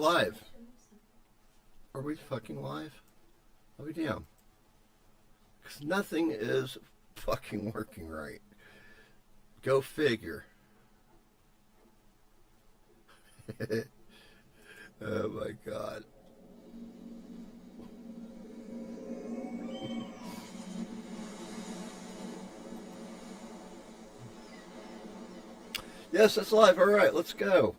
live. Are we fucking live? I'll be damned. Because nothing is fucking working right. Go figure. Oh my God. Yes, it's live. All right, let's go.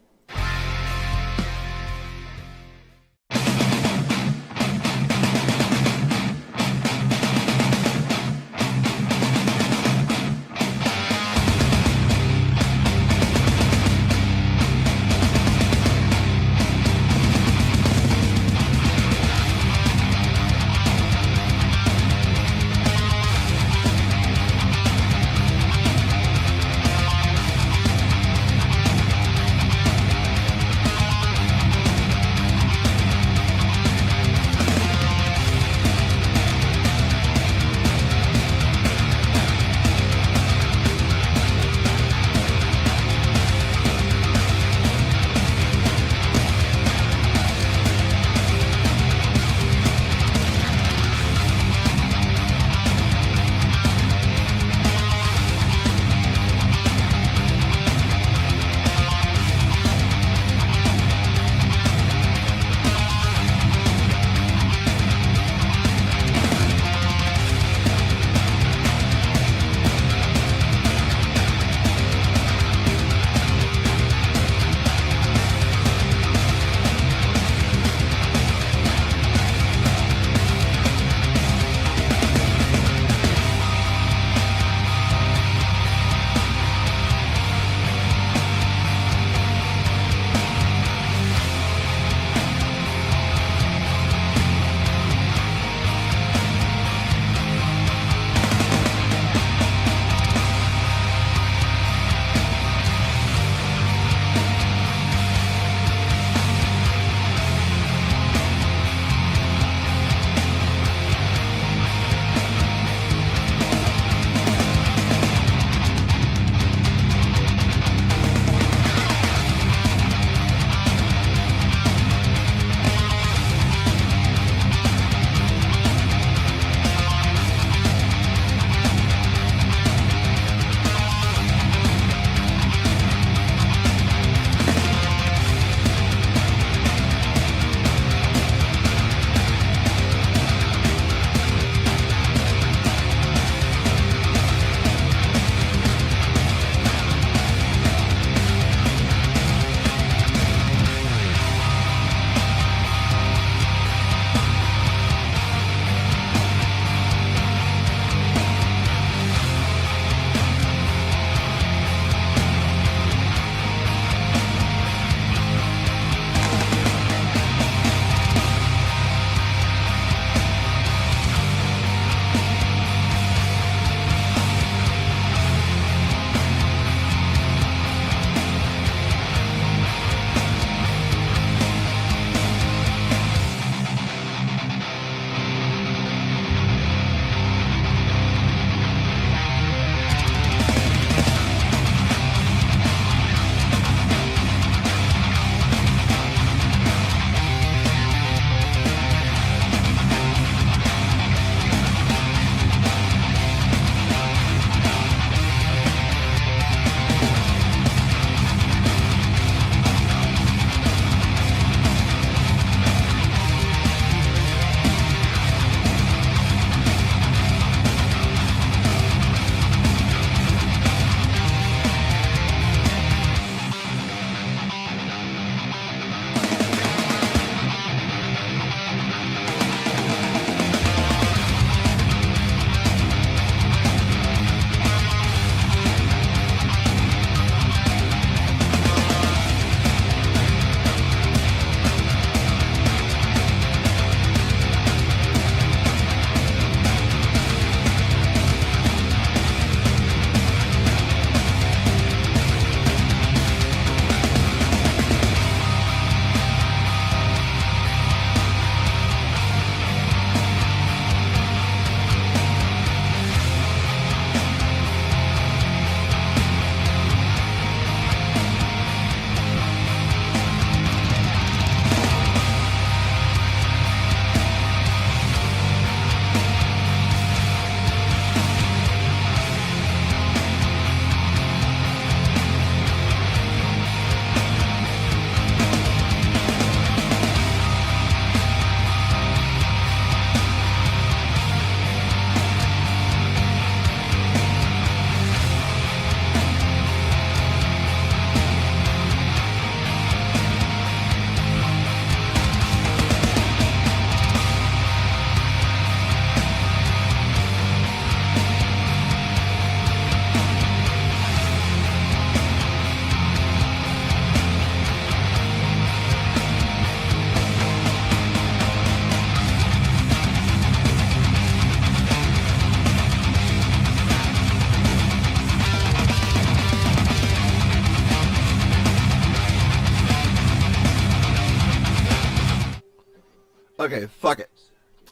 Okay, fuck it.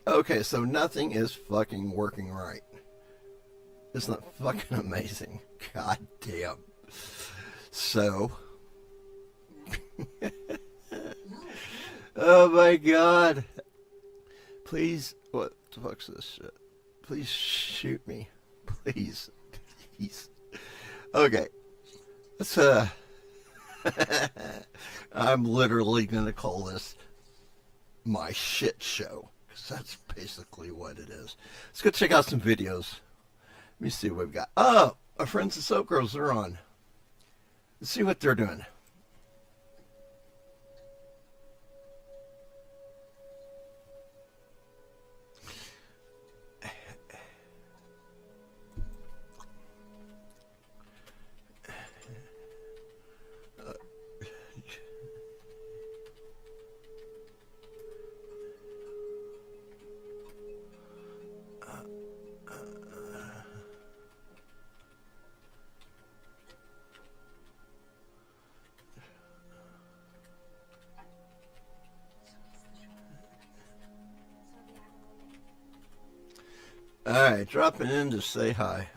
Okay, so nothing is fucking working right. Isn't that fucking amazing? God damn. So. Oh my god. Please. What the fuck's this shit? Please shoot me. Please. Please. Okay. Let's, I'm literally gonna call this my shit show. Because that's basically what it is. Let's go check out some videos. Let me see what we've got. Oh, our friends the Soap Girls are on. Let's see what they're doing. Alright, dropping in to say hi.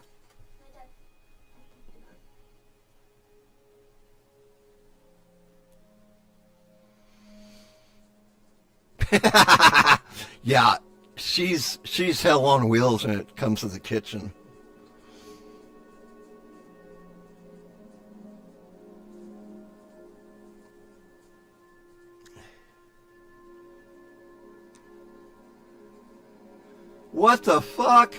Yeah, she's hell on wheels when it comes to the kitchen. What the fuck?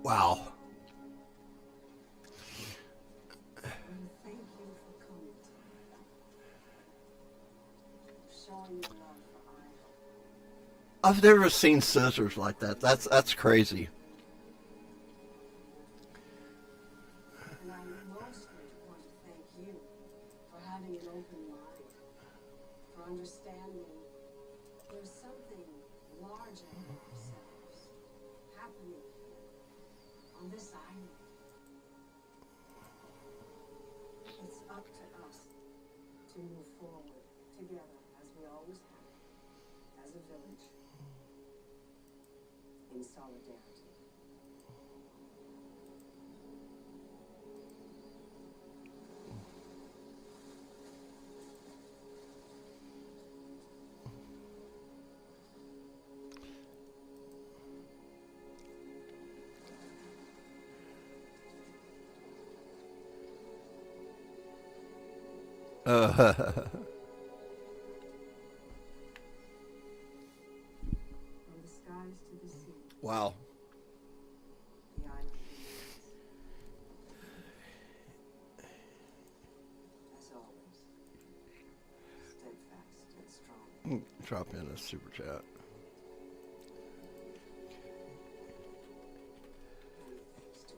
Wow. I've never seen scissors like that. That's crazy. And I mostly want to thank you for having an open mind, for understanding there's something larger than ourselves happening on this island. It's up to us to move forward together as we always have, as a village, in solidarity. Uh, From the skies to the sea, wow. the island remains. As always, steadfast and strong. Drop in a super chat. Many thanks to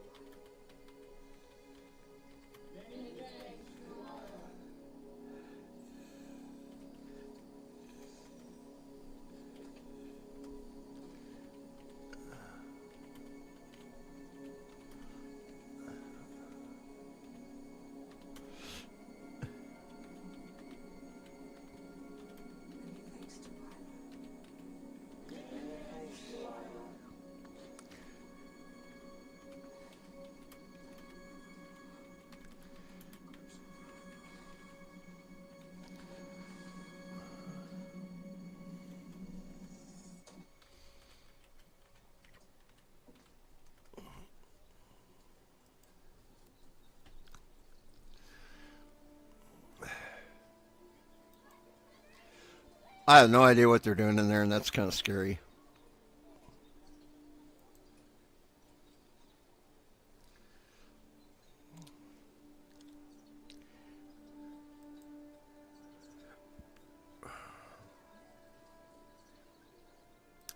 I have no idea what they're doing in there, and that's kind of scary.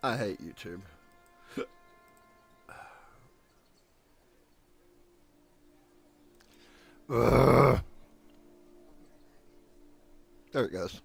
I hate YouTube. Ugh. There it goes.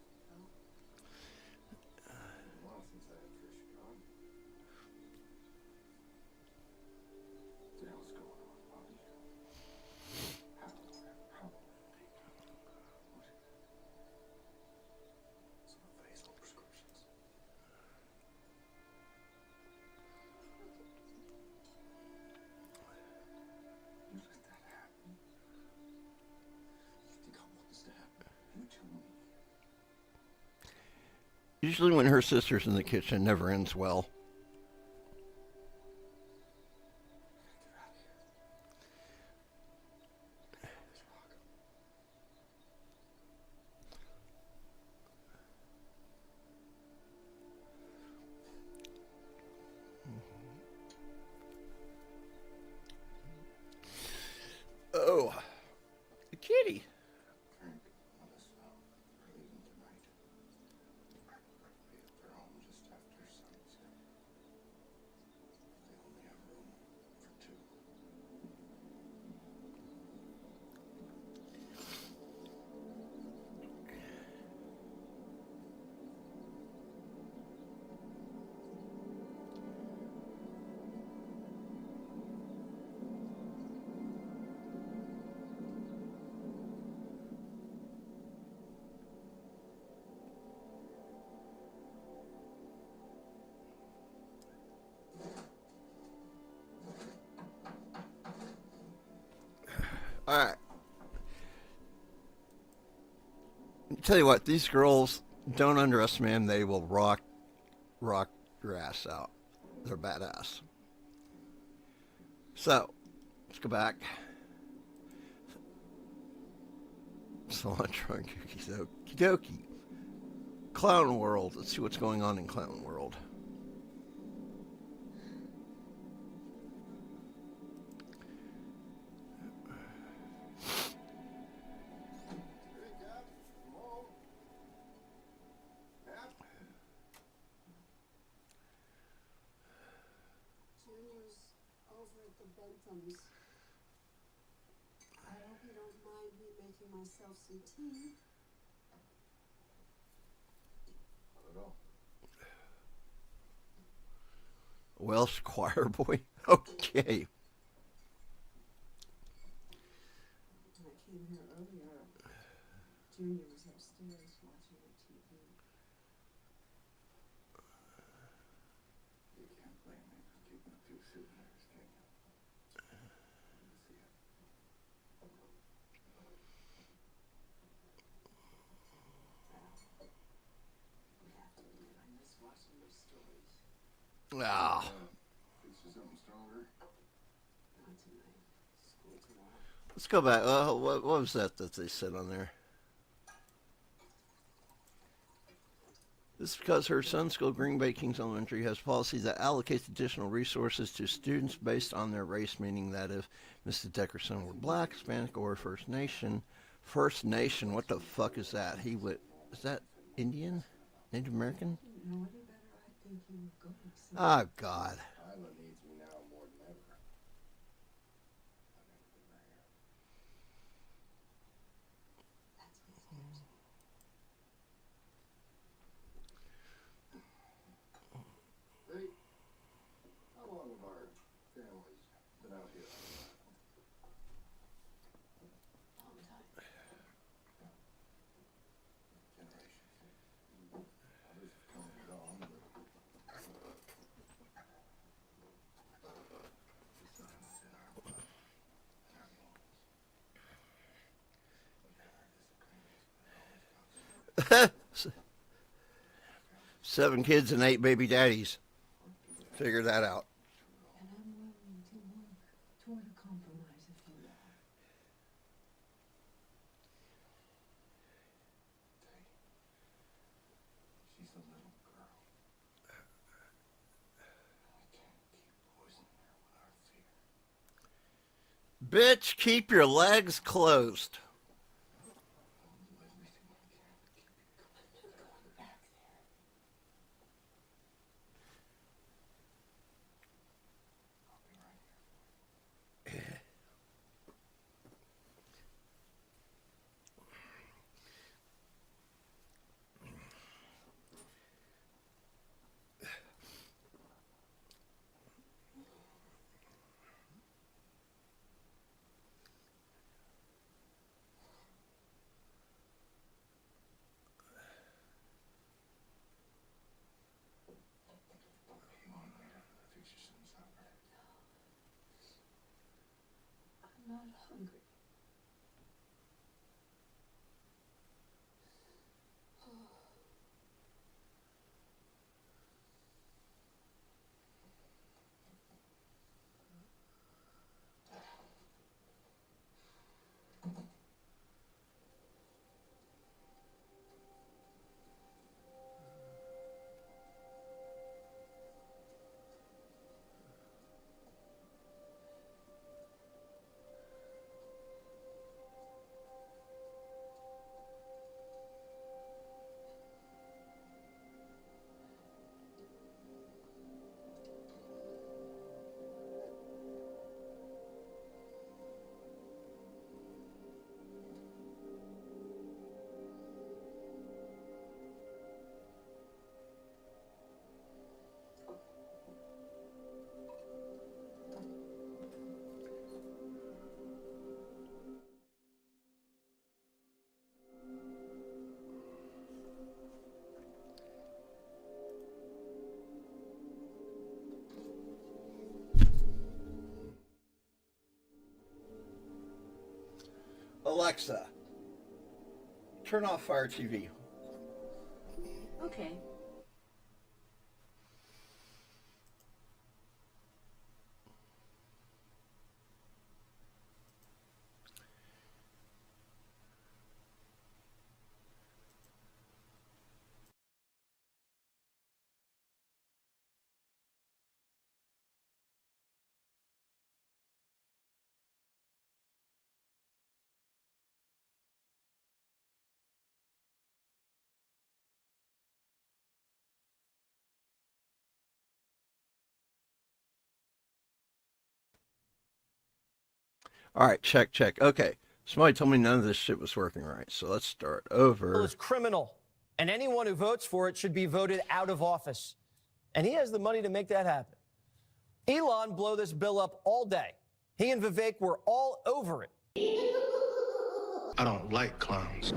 Usually when her sister's in the kitchen, it never ends well. Oh, a kitty. Frank, Melissa, are leaving tonight. We'll be at their home just after sunset. They only have room for two. All right. Tell you what, these girls, don't underestimate them. They will rock your ass out. They're badass. So, let's go back. Cilantro and cookies. Okie dokie. Clown World. Let's see what's going on in Clown World. Hey, Cap. I'm home. Cap? Junior's over at the Benthams. I hope you don't mind me making myself some tea. Not at all. Welsh choir boy. Okay. When I came here earlier, Junior was upstairs watching the TV. You can't blame me for keeping a few souvenirs, can you? Let me see it. You have to admit, I miss watching your stories. Ah. Fix you something stronger? Not tonight. School tomorrow. Let's go back. What was that they said on there? This is because her son's school, Green Bay Kings Elementary, has policies that allocates additional resources to students based on their race, meaning that if Mr. Decker's son were black, Hispanic, or First Nation, what the fuck is that? Is that Indian? Native American? You know any better? I think you would go accept. Oh, God. Isla needs me now more than ever. I've never been right here. That's what scares me. Hey, how long have our families been out here? Long time. Generations. Others have come and gone, but the silence in our blood, in our bones. Whatever disagreements, but it always comes. 7 kids and 8 baby daddies. Figure that out. And I'm willing to work toward a compromise if you are. She's a little girl. We can't keep poisoning her with our fear. Bitch, keep your legs closed. We'll do everything we can to keep you coming. I'm not going back there. I'll be right here. Alexa, turn off Fire TV. Okay. All right, check. Okay, somebody told me none of this shit was working right, so let's start over. It's criminal, and anyone who votes for it should be voted out of office. And he has the money to make that happen. Elon blew this bill up all day. He and Vivek were all over it. I don't like clowns.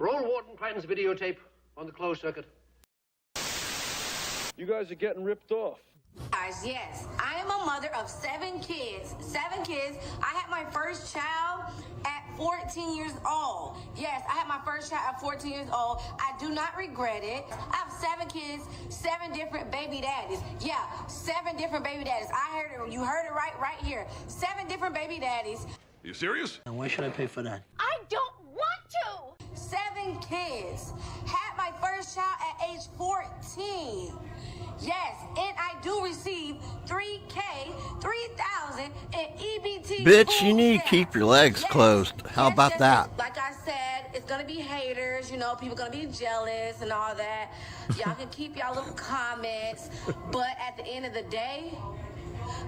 Roll Wharton Clanton's videotape on the closed circuit. You guys are getting ripped off. Guys, yes, I am a mother of 7 kids. 7 kids. I had my first child at 14 years old. Yes, I had my first child at 14 years old. I do not regret it. I have 7 kids, 7 different baby daddies. Yeah, 7 different baby daddies. I heard it. You heard it right here. 7 different baby daddies. You serious? And why should I pay for that? I don't want to. 7 kids. Had my first child at age 14. Yes, and I do receive $3,000, $3,000 in EBT. Bitch, you need to keep your legs closed. How about yes, that? Like I said, it's gonna be haters, you know, people gonna be jealous and all that. Y'all can keep y'all little comments, but at the end of the day,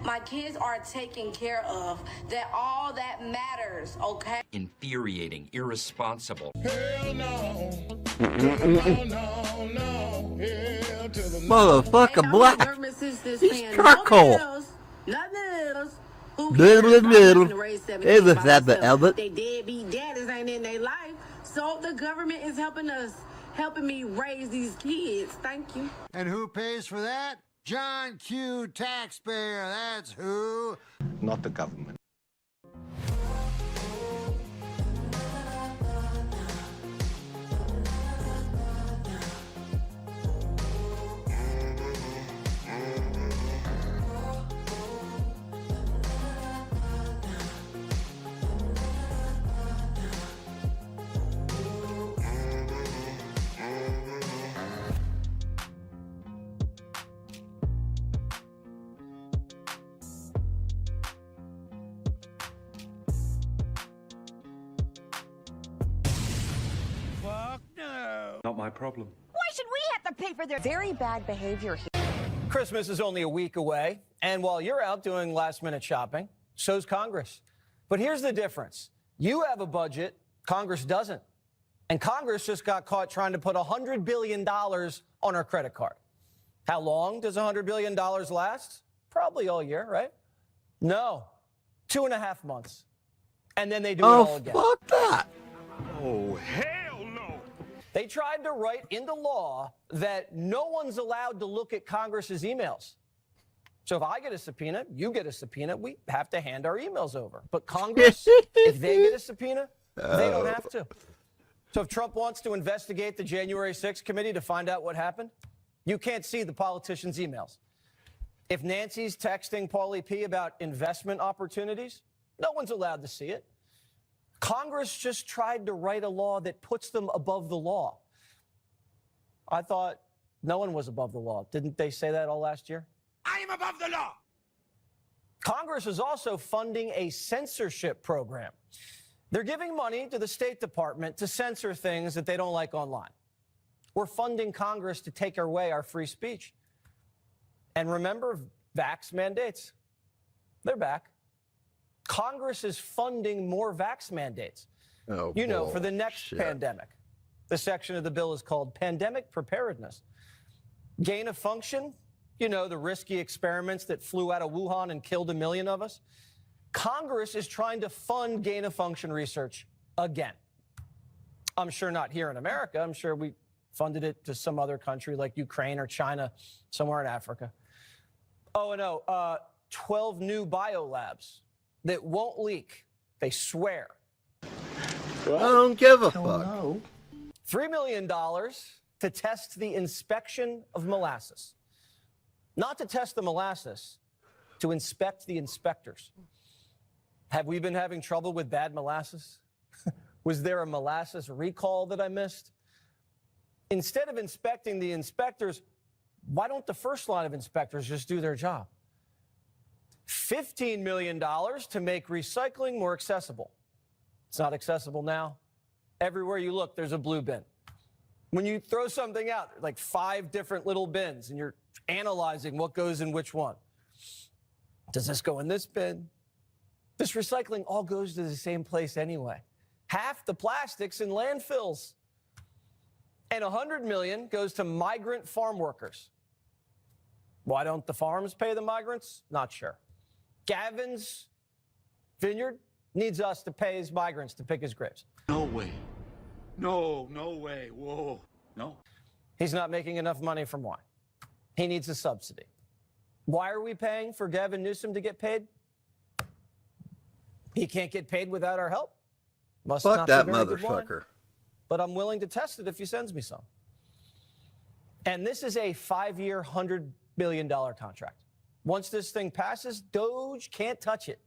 my kids are taken care of. That all that matters, okay? Infuriating, irresponsible. Hell no. No. Hell to the no. Motherfucker black. Government assistance He's paying charcoal. Nothing else. Who Little, cares? little. I'm gonna raise 7 Hey, kids look by at the myself. Albert. They deadbeat daddies ain't in their life. So the government is helping me raise these kids. Thank you. And who pays for that? John Q. Taxpayer, that's who. Not the government. Not my problem. Why should we have to pay for their very bad behavior here? Christmas is only a week away, and while you're out doing last-minute shopping, so's Congress. But here's the difference. You have a budget, Congress doesn't. And Congress just got caught trying to put $100 billion on our credit card. How long does $100 billion last? Probably all year, right? No, 2.5 months. And then they do it all again. Oh, fuck that. Oh, hell no! They tried to write into law that no one's allowed to look at Congress's emails. So if I get a subpoena, you get a subpoena, we have to hand our emails over. But Congress, if they get a subpoena, they don't have to. So if Trump wants to investigate the January 6th committee to find out what happened, you can't see the politicians' emails. If Nancy's texting Paulie P about investment opportunities, no one's allowed to see it. Congress just tried to write a law that puts them above the law. I thought no one was above the law. Didn't they say that all last year? I am above the law. Congress is also funding a censorship program. They're giving money to the State Department to censor things that they don't like online. We're funding Congress to take away our free speech. And remember, vax mandates. They're back. Congress is funding more vax mandates. Oh, you know, for the next pandemic. The section of the bill is called Pandemic Preparedness. Gain of function, you know, the risky experiments that flew out of Wuhan and killed 1 million of us. Congress is trying to fund gain of function research again. I'm sure not here in America. I'm sure we funded it to some other country like Ukraine or China, somewhere in Africa. Oh, and 12 new biolabs that won't leak. They swear. I don't give a fuck. $3 million to test the inspection of molasses. Not to test the molasses, to inspect the inspectors. Have we been having trouble with bad molasses? Was there a molasses recall that I missed? Instead of inspecting the inspectors, why don't the first line of inspectors just do their job? $15 million to make recycling more accessible. It's not accessible now. Everywhere you look, there's a blue bin. When you throw something out, like 5 different little bins, and you're analyzing what goes in which one. Does this go in this bin? This recycling all goes to the same place anyway. Half the plastics in landfills. And $100 million goes to migrant farm workers. Why don't the farms pay the migrants? Not sure. Gavin's vineyard needs us to pay his migrants to pick his grapes. No way. No way. Whoa. No. He's not making enough money from wine. He needs a subsidy. Why are we paying for Gavin Newsom to get paid? He can't get paid without our help. Must Fuck not that be very good wine. motherfucker. But I'm willing to test it if he sends me some. And this is a 5-year, $100 billion contract. Once this thing passes, Doge can't touch it.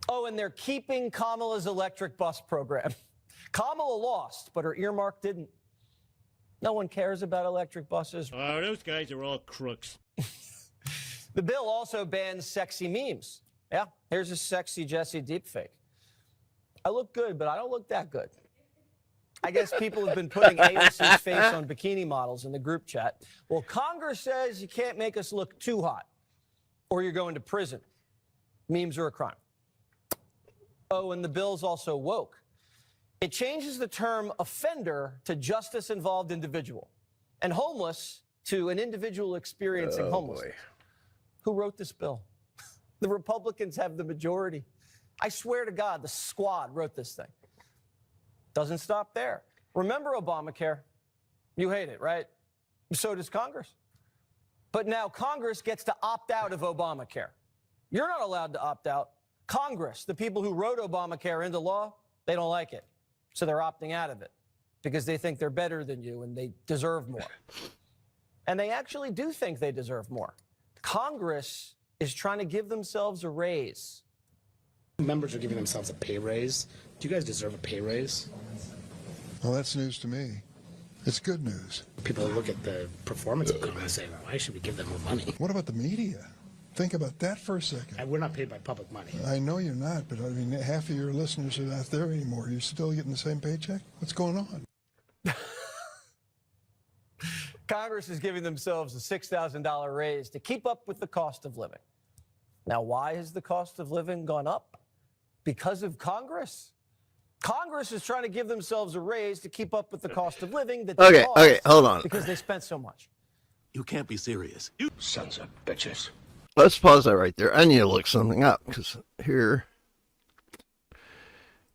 Oh, and they're keeping Kamala's electric bus program. Kamala lost, but her earmark didn't. No one cares about electric buses. Oh, those guys are all crooks. The bill also bans sexy memes. Yeah, here's a sexy Jesse deepfake. I look good, but I don't look that good. I guess people have been putting AOC's face on bikini models in the group chat. Well, Congress says you can't make us look too hot, or you're going to prison. Memes are a crime. Oh, and the bill's also woke. It changes the term offender to justice-involved individual, and homeless to an individual experiencing homelessness. Who wrote this bill? The Republicans have the majority. I swear to God, the squad wrote this thing. Doesn't stop there. Remember Obamacare? You hate it, right? So does Congress. But now Congress gets to opt out of Obamacare. You're not allowed to opt out. Congress, the people who wrote Obamacare into law, they don't like it. So they're opting out of it because they think they're better than you and they deserve more. And they actually do think they deserve more. Congress is trying to give themselves a raise. Members are giving themselves a pay raise. Do you guys deserve a pay raise? Well, that's news to me. It's good news. People look at the performance of Congress and say, why should we give them more money? What about the media? Think about that for a second. We're not paid by public money. I know you're not, but I mean, half of your listeners are not there anymore. You're still getting the same paycheck? What's going on? Congress is giving themselves a $6,000 raise to keep up with the cost of living. Now, why has the cost of living gone up? Because of Congress. Congress is trying to give themselves a raise to keep up with the cost of living that they lost hold on. because they spent so much. You can't be serious. You sons of bitches. Let's pause that right there. I need to look something up because here.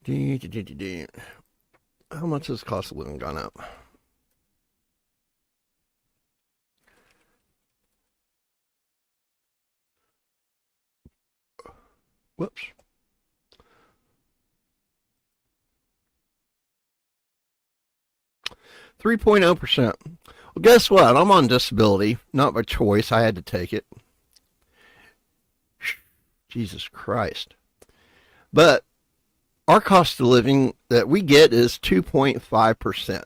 How much has cost of living gone up? Whoops. $3.0%. Well, guess what? I'm on disability, not by choice. I had to take it. Jesus Christ. But our cost of living that we get is 2.5%.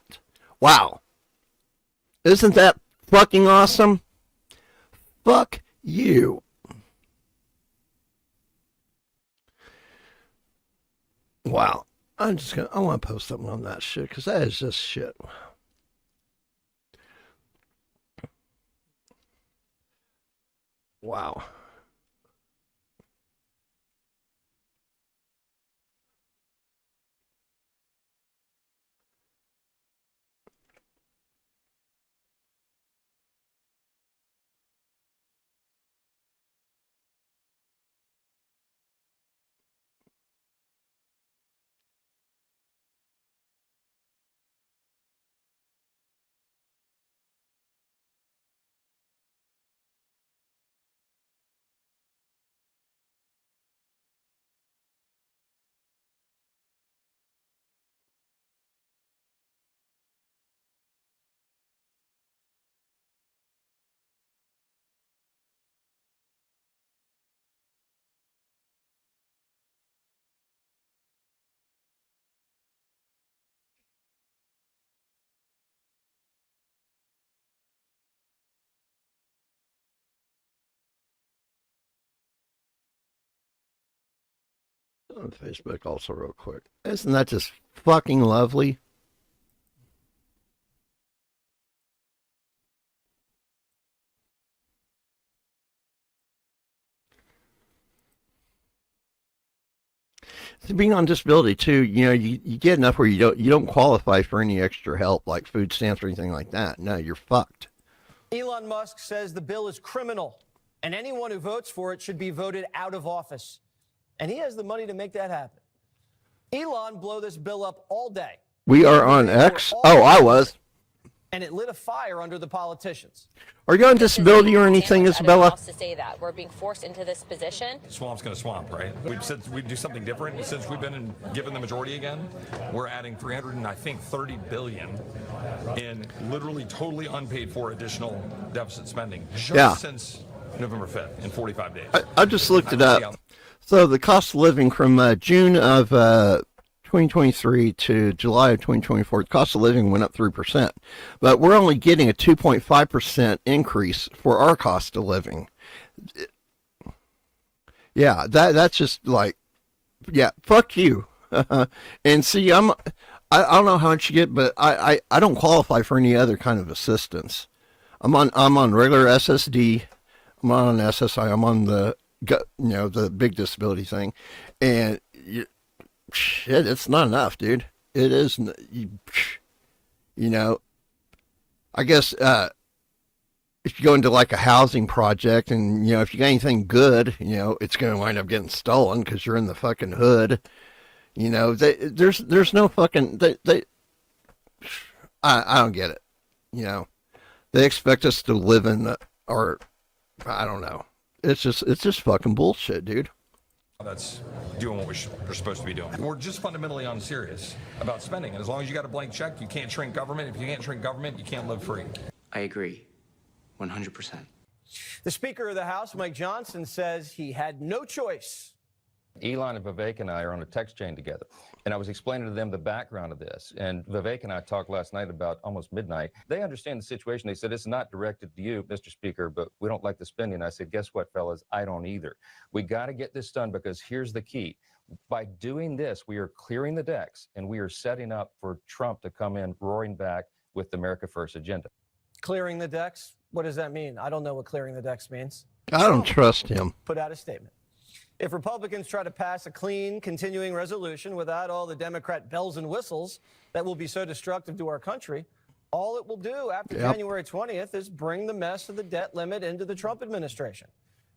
Wow. Isn't that fucking awesome? Fuck you. Wow. I want to post something on that shit because that is just shit. Wow. On Facebook also real quick. Isn't that just fucking lovely? Being on disability too, you get enough where you don't qualify for any extra help like food stamps or anything like that. No, you're fucked. Elon Musk says the bill is criminal, and anyone who votes for it should be voted out of office. And he has the money to make that happen. Elon blew this bill up all day. We are on X. Oh, I was. And it lit a fire under the politicians. Are you on disability or anything, Isabella? To say that we're being forced into this position. Swamp's going to swamp, right? We've said we'd do something different since we've been given the majority again. We're adding 30 billion in literally totally unpaid for additional deficit spending just since November 5th in 45 days. I just looked it up. So the cost of living from June of 2023 to July of 2024, the cost of living went up 3%. But we're only getting a 2.5% increase for our cost of living. Yeah, that's just like, yeah, fuck you. And see, I don't know how much you get, but I don't qualify for any other kind of assistance. I'm on regular SSD. I'm on SSI. I'm on the big disability thing, and shit, it's not enough, dude. It is, I guess if you go into like a housing project and, if you got anything good, it's going to wind up getting stolen because you're in the fucking hood. There's no fucking, I don't get it. They expect us to live in I don't know. It's just fucking bullshit, dude. That's doing what we're supposed to be doing. We're just fundamentally unserious about spending. And as long as you got a blank check, you can't shrink government. If you can't shrink government, you can't live free. I agree. 100%. The Speaker of the House, Mike Johnson, says he had no choice. Elon and Vivek and I are on a text chain together, and I was explaining to them the background of this. And Vivek and I talked last night about almost midnight. They understand the situation. They said, it's not directed to you, Mr. Speaker, but we don't like the spending. I said, guess what, fellas? I don't either. We got to get this done because here's the key. By doing this, we are clearing the decks, and we are setting up for Trump to come in roaring back with the America First agenda. Clearing the decks? What does that mean? I don't know what clearing the decks means. I don't trust him. Put out a statement. If Republicans try to pass a clean, continuing resolution without all the Democrat bells and whistles that will be so destructive to our country, all it will do after January 20th is bring the mess of the debt limit into the Trump administration,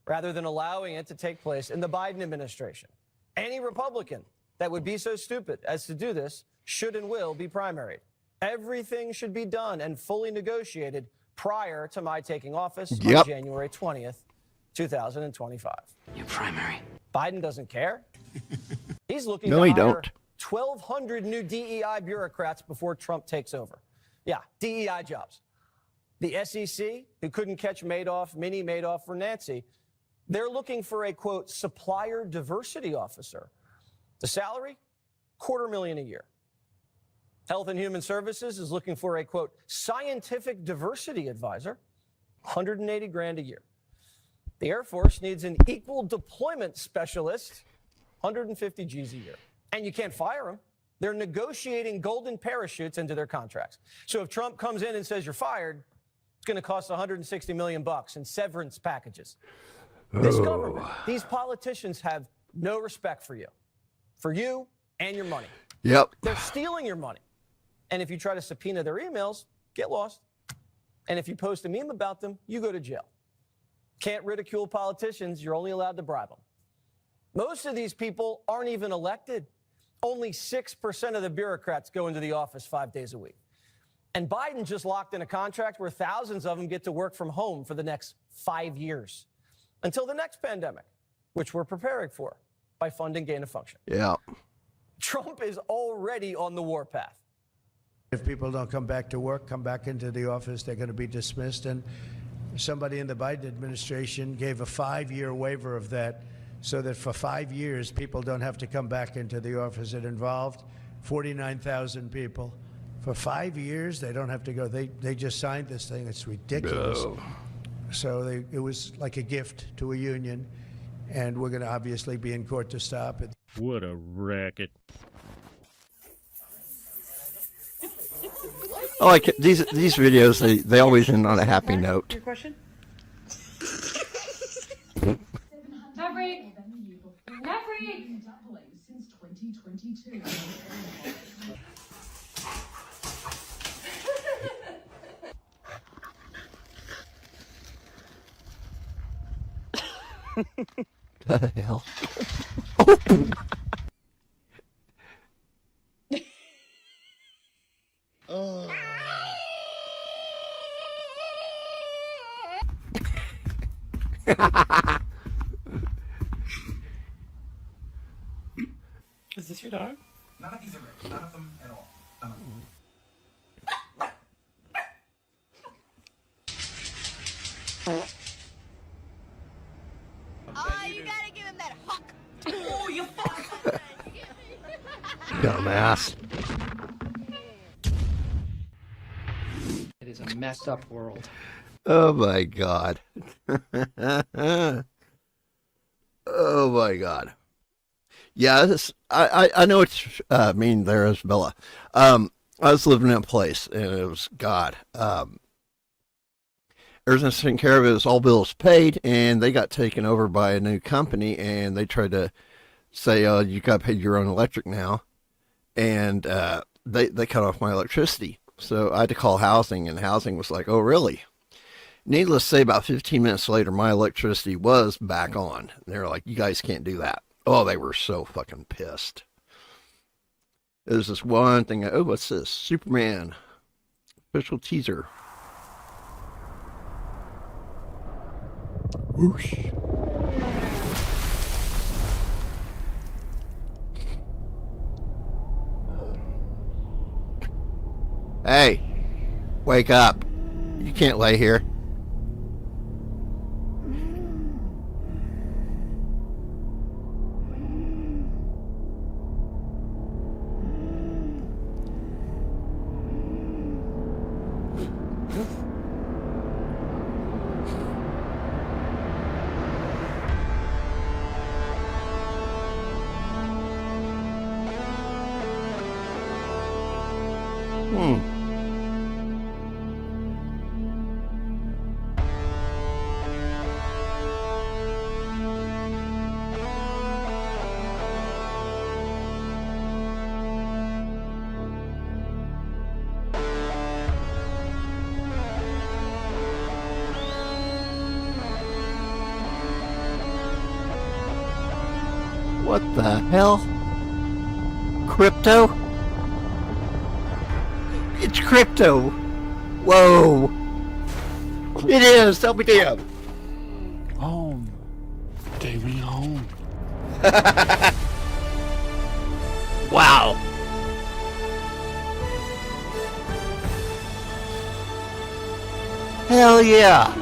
rather than allowing it to take place in the Biden administration. Any Republican that would be so stupid as to do this should and will be primaried. Everything should be done and fully negotiated prior to my taking office on January 20th, 2025. Your primary. Biden doesn't care. He's looking no, to he hire don't. 1,200 new DEI bureaucrats before Trump takes over. Yeah, DEI jobs. The SEC, who couldn't catch Madoff, Mini Madoff, or Nancy, They're looking for a, quote, supplier diversity officer. The salary, $250,000 a year. Health and Human Services is looking for a, quote, scientific diversity advisor, $180,000 a year. The Air Force needs an equal deployment specialist, 150 G's a year. And you can't fire them. They're negotiating golden parachutes into their contracts. So if Trump comes in and says you're fired, it's going to cost $160 million in severance packages. This government, these politicians have no respect for you and your money. Yep. They're stealing your money. And if you try to subpoena their emails, get lost. And if you post a meme about them, you go to jail. Can't ridicule politicians. You're only allowed to bribe them. Most of these people aren't even elected. Only 6% of the bureaucrats go into the office 5 days a week. And Biden just locked in a contract where thousands of them get to work from home for the next 5 years until the next pandemic, which we're preparing for by funding gain of function. Yeah. Trump is already on the warpath. If people don't come back to work, come back into the office, they're going to be dismissed. And somebody in the Biden administration gave a 5-year waiver of that so that for 5 years, people don't have to come back into the office. It involved 49,000 people. For 5 years, they don't have to go. They just signed this thing. It's ridiculous. No. So it was like a gift to a union, and we're going to obviously be in court to stop it. What a racket. I like it. These videos. They always end on a happy note. Your question? Maverick! Maverick! Doubling since 2022. What the hell? Oh. Is this your dog? None of these are rich. None of them at all. None of them. Oh, you gotta give him that huck. Oh, you fuck! Dumbass. It is a messed up world. Oh my God. Oh my God. Yeah, this, I know what you mean there, Isabella. I was living in a place, and it was, God, everything's taken care of. It was all bills paid, and they got taken over by a new company, and they tried to say, oh, you got to pay your own electric now. And they cut off my electricity. So I had to call housing, and housing was like, oh, really? Needless to say, about 15 minutes later, my electricity was back on. They were like, you guys can't do that. Oh, they were so fucking pissed. There's this one thing. Oh, what's this? Superman. Official teaser. Whoosh. Hey, wake up. You can't lay here. What the hell? Crypto? It's crypto. Whoa. It is. Tell me damn. Home. Take me home. Wow. Hell yeah.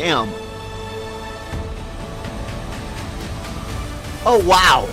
Damn. Oh, wow.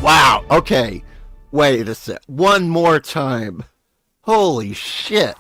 Wow, okay. Wait a sec. One more time. Holy shit.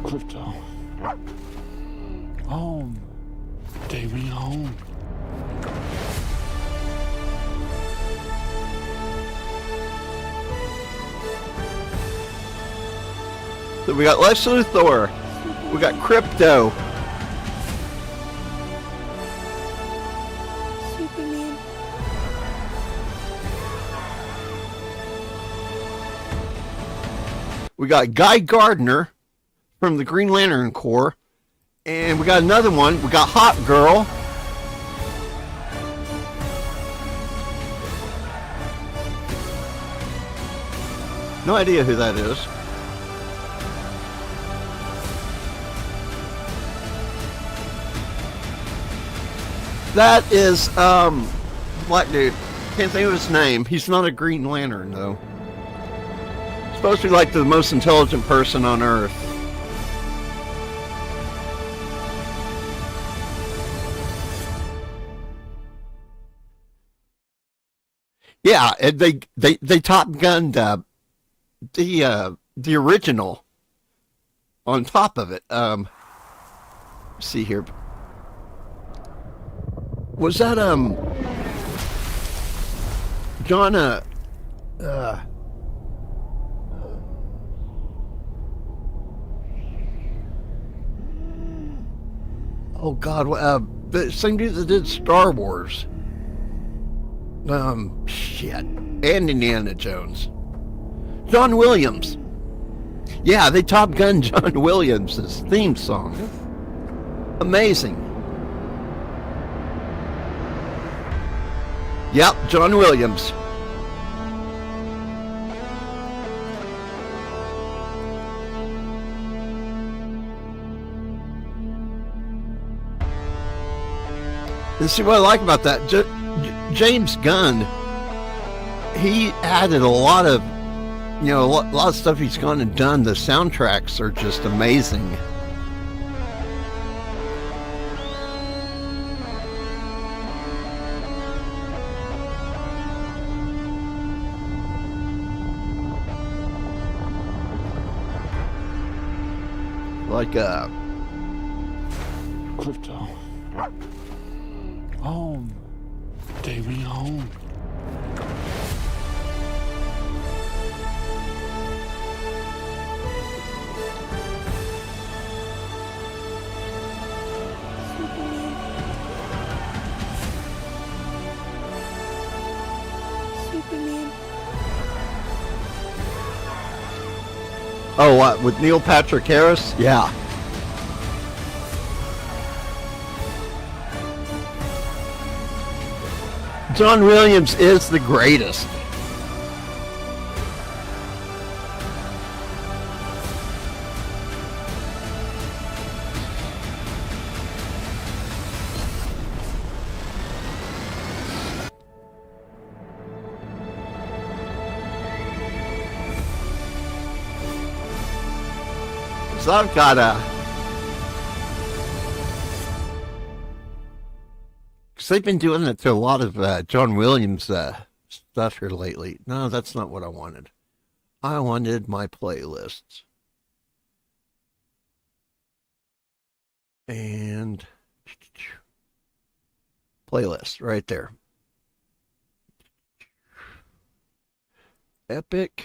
Crypto. Home. Take me home. So we got Lex Luthor. We got Crypto. Superman. We got Guy Gardner from the Green Lantern Corps. And we got another one. We got Hot Girl. No idea who that is. That is, black dude. Can't think of his name. He's not a Green Lantern, though. Supposed to be like the most intelligent person on Earth. Yeah, and they Top Gunned the original on top of it. Let's see here. Was that John oh God, the same dude that did Star Wars. Shit. And Indiana Jones. John Williams. Yeah, they Top Gunned John Williams' theme song. Amazing. Yep, John Williams. And see what I like about that, James Gunn, he added a lot of, a lot of stuff he's gone and done. The soundtracks are just amazing. Like Crypto. Home. Take me home. Superman. Oh, what, with Neil Patrick Harris? Yeah. John Williams is the greatest. So I've got because they've been doing it to a lot of John Williams stuff here lately. No, that's not what I wanted. I wanted my playlists. And playlist right there. Epic.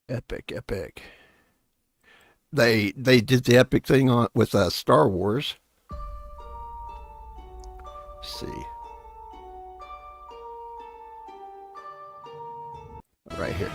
Epic. They did the epic thing on with Star Wars. Let's see. Right here.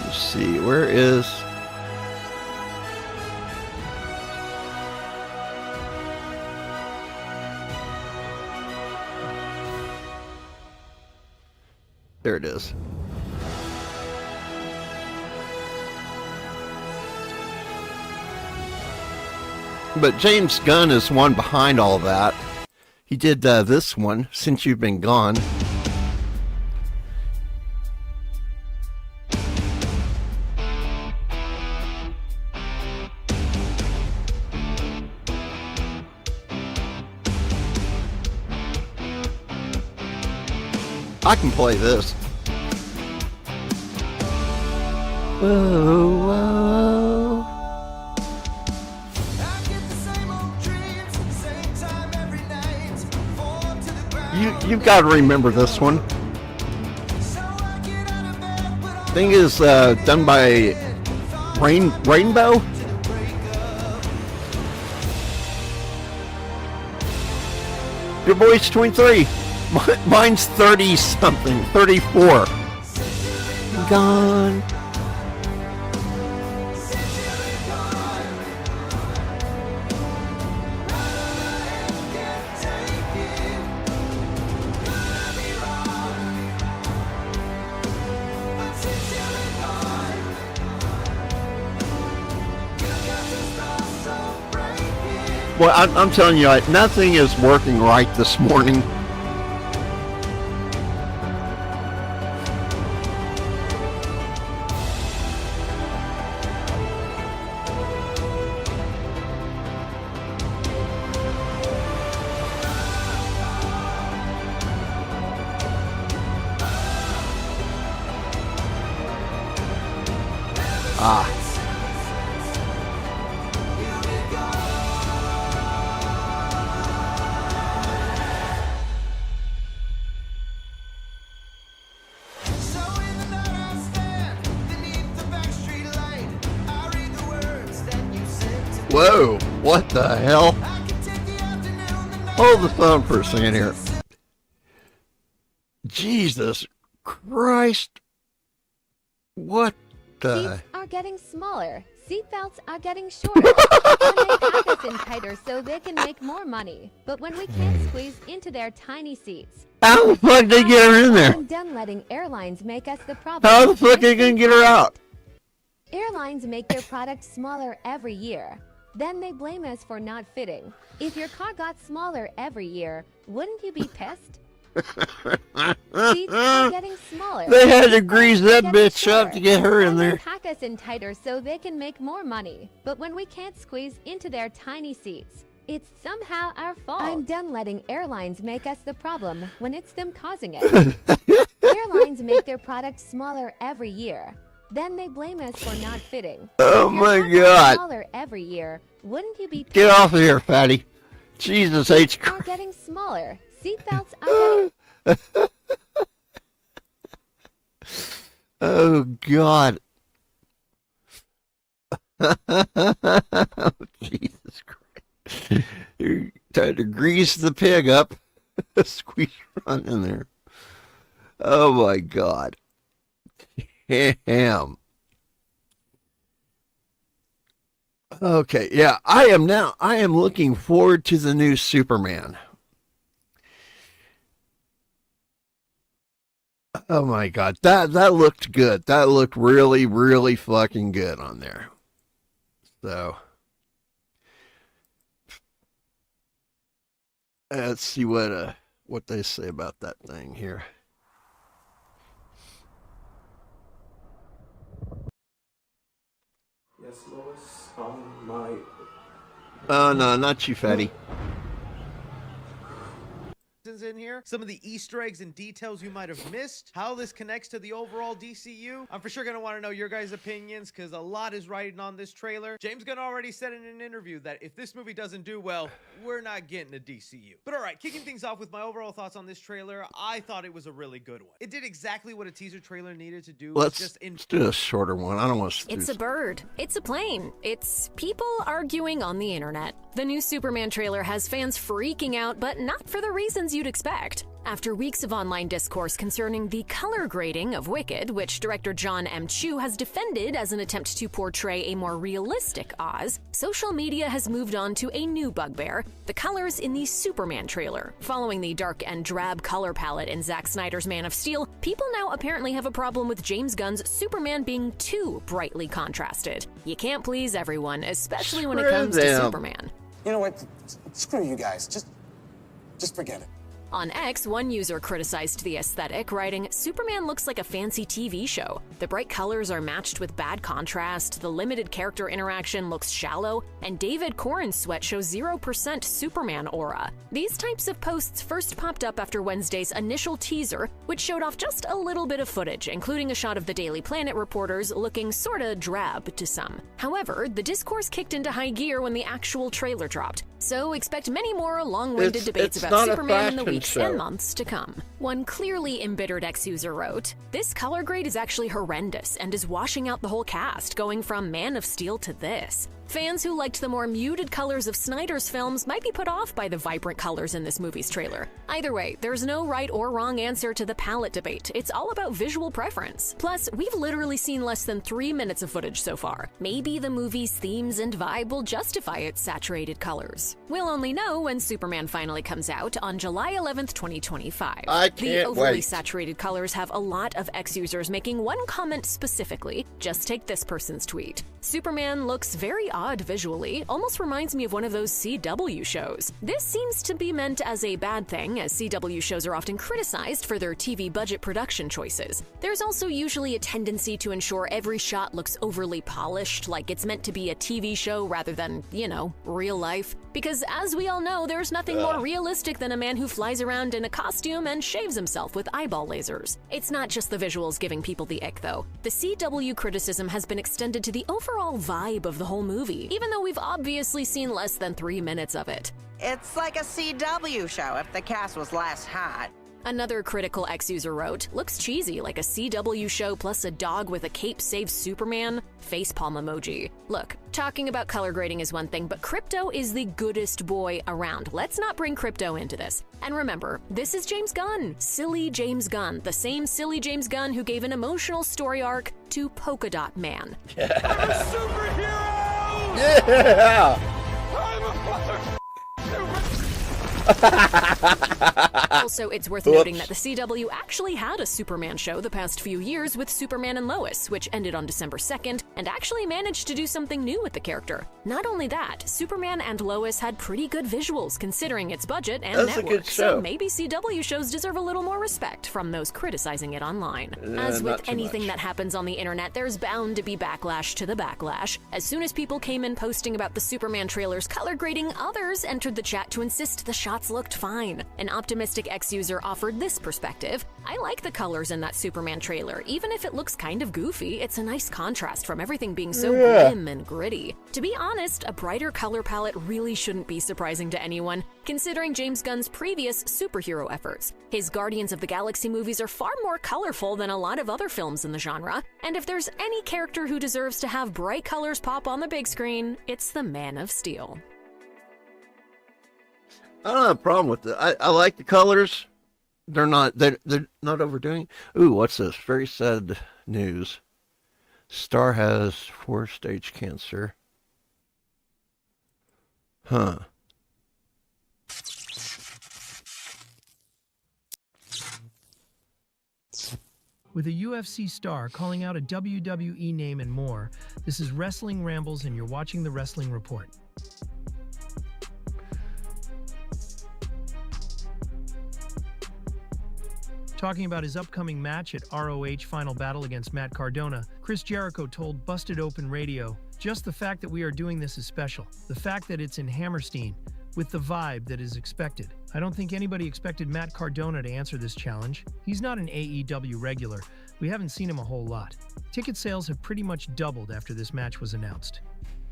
Let's see, where is... There it is. But James Gunn is one behind all that. He did this one, Since You've Been Gone. I can play this. Whoa, whoa. You've got to remember this one. Thing is done by Rainbow. Your boy's 23. Mine's 30 something, 34. Gone. Well, I'm telling you, nothing is working right this morning. Whoa, what the hell? Hold the phone for a second here. Jesus Christ. What the... Seats are getting smaller. Seatbelts are getting shorter. And they pack us in tighter so they can make more money. But when we can't squeeze into their tiny seats... How the fuck they get her in there? I'm done letting airlines make us the problem. How the fuck they gonna get her out? Airlines make their products smaller every year. Then they blame us for not fitting. If your car got smaller every year, wouldn't you be pissed? Seats are getting smaller. They had to grease that bitch up to get her in there. They pack us in tighter so they can make more money. But when we can't squeeze into their tiny seats, it's somehow our fault. I'm done letting airlines make us the problem when it's them causing it. Airlines make their products smaller every year. Then they blame us for not fitting. Oh my God. Smaller every year, wouldn't you be pissed? Get off of here, fatty. Jesus H. Are getting smaller. Seatbelts are getting... Oh, God. Jesus Christ. You're trying to grease the pig up. Squeeze run in there. Oh, my God. Damn. Okay, yeah, I am looking forward to the new Superman. Oh my God, that looked good. That looked really, really fucking good on there. So let's see what they say about that thing here. Yes, Lois, my... Oh, no, not you, fatty. In here, some of the Easter eggs and details you might have missed, how this connects to the overall DCU. I'm for sure gonna want to know your guys' opinions because a lot is riding on this trailer. James Gunn already said in an interview that if this movie doesn't do well, we're not getting a DCU. But all right, kicking things off with my overall thoughts on this trailer, I thought it was a really good one. It did exactly what a teaser trailer needed to do. Let's do a shorter one. I don't want to. It's a bird. It's a plane. It's people arguing on the internet. The new Superman trailer has fans freaking out, but not for the reasons you'd expect. After weeks of online discourse concerning the color grading of Wicked, which director John M. Chu has defended as an attempt to portray a more realistic Oz, social media has moved on to a new bugbear, the colors in the Superman trailer. Following the dark and drab color palette in Zack Snyder's Man of Steel, people now apparently have a problem with James Gunn's Superman being too brightly contrasted. You can't please everyone, especially when it comes to Superman. You know what? Screw you guys. Just forget it. On X, one user criticized the aesthetic, writing, "Superman looks like a fancy TV show. The bright colors are matched with bad contrast, the limited character interaction looks shallow, and David Corn's sweat shows 0% Superman aura." These types of posts first popped up after Wednesday's initial teaser, which showed off just a little bit of footage, including a shot of the Daily Planet reporters looking sorta drab to some. However, the discourse kicked into high gear when the actual trailer dropped, so expect many more long-winded debates about Superman in the weeks and months to come. One clearly embittered ex-user wrote, "This color grade is actually horrendous and is washing out the whole cast, going from Man of Steel to this." Fans who liked the more muted colors of Snyder's films might be put off by the vibrant colors in this movie's trailer. Either way, there's no right or wrong answer to the palette debate. It's all about visual preference. Plus, we've literally seen less than 3 minutes of footage so far. Maybe the movie's themes and vibe will justify its saturated colors. We'll only know when Superman finally comes out on July 11th, 2025. The overly saturated colors have a lot of ex-users making one comment specifically. Just take this person's tweet. "Superman looks very odd visually, almost reminds me of one of those CW shows." This seems to be meant as a bad thing, as CW shows are often criticized for their TV budget production choices. There's also usually a tendency to ensure every shot looks overly polished, like it's meant to be a TV show rather than, real life. Because as we all know, there's nothing more realistic than a man who flies around in a costume and shaves himself with eyeball lasers. It's not just the visuals giving people the ick, though. The CW criticism has been extended to the overall vibe of the whole movie, even though we've obviously seen less than 3 minutes of it. It's like a CW show if the cast was less hot. Another critical ex-user wrote, "Looks cheesy, like a CW show plus a dog with a cape saves Superman." Facepalm emoji. Look, talking about color grading is one thing, but Crypto is the goodest boy around. Let's not bring Crypto into this. And remember, this is James Gunn. Silly James Gunn. The same silly James Gunn who gave an emotional story arc to Polka Dot Man. I'm a superhero! Yeah! I'm a mother... Also, it's worth noting that the CW actually had a Superman show the past few years with Superman and Lois, which ended on December 2nd, and actually managed to do something new with the character. Not only that, Superman and Lois had pretty good visuals considering its budget and network, so maybe CW shows deserve a little more respect from those criticizing it online. As with anything that happens on the internet, there's bound to be backlash to the backlash. As soon as people came in posting about the Superman trailer's color grading, others entered the chat to insist the shot shots looked fine. An optimistic X-user offered this perspective. I like the colors in that Superman trailer. Even if it looks kind of goofy, it's a nice contrast from everything being so grim and gritty. To be honest, a brighter color palette really shouldn't be surprising to anyone, considering James Gunn's previous superhero efforts. His Guardians of the Galaxy movies are far more colorful than a lot of other films in the genre, and if there's any character who deserves to have bright colors pop on the big screen, it's the Man of Steel. I don't have a problem with it. I like the colors. They're not overdoing. Ooh, what's this? Very sad news. Star has 4-stage cancer. Huh. With a UFC star calling out a WWE name and more, this is Wrestling Rambles and you're watching The Wrestling Report. Talking about his upcoming match at ROH Final Battle against Matt Cardona, Chris Jericho told Busted Open Radio, "Just the fact that we are doing this is special. The fact that it's in Hammerstein, with the vibe that is expected. I don't think anybody expected Matt Cardona to answer this challenge. He's not an AEW regular. We haven't seen him a whole lot. Ticket sales have pretty much doubled after this match was announced.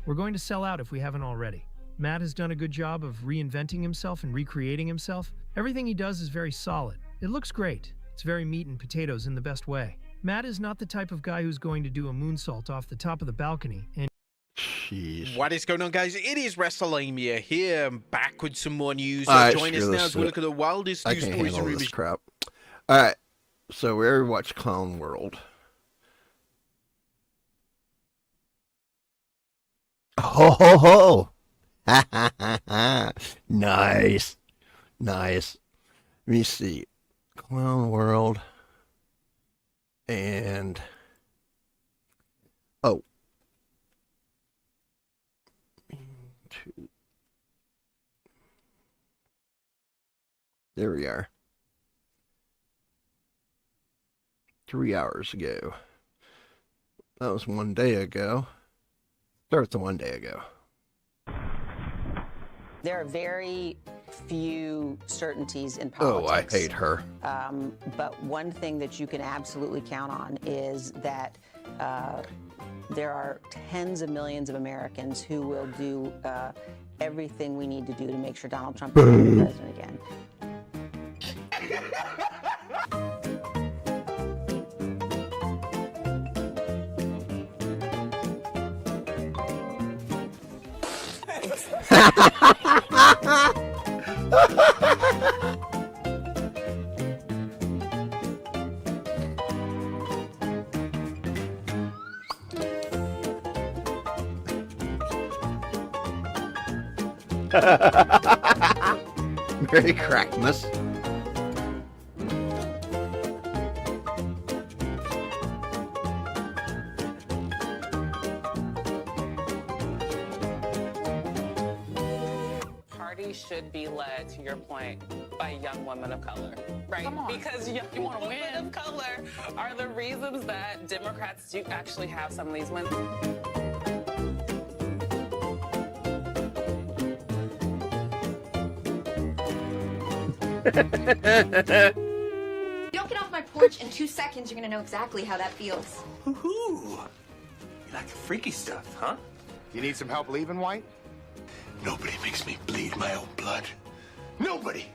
We're going to sell out if we haven't already. Matt has done a good job of reinventing himself and recreating himself. Everything he does is very solid. It looks great. It's very meat and potatoes in the best way. Matt is not the type of guy who's going to do a moonsault off the top of the balcony and..." Jeez. What is going on, guys? It is WrestleMania here. I'm back with some more news. Join us now as we look at the wildest news stories and rumors. Crap. All right. So we already watched Clown World. Ho ho ho! Ha ha ha ha! Nice, nice. Let me see. Clown World. And oh. There we are. 3 hours ago. That was 1 day ago. Starts 1 day ago. There are very few certainties in politics. Oh, I hate her. But one thing that you can absolutely count on is that there are tens of millions of Americans who will do everything we need to do to make sure Donald Trump is the president again. Merry Crackmas. Parties should be led, to your point, by young women of color, right? Come on. Because young women of color are the reasons that Democrats do actually have some of these women. You don't get off my porch in 2 seconds, you're gonna know exactly how that feels. Woohoo! You like the freaky stuff, huh? You need some help leaving, White? Nobody makes me bleed my own blood. Nobody!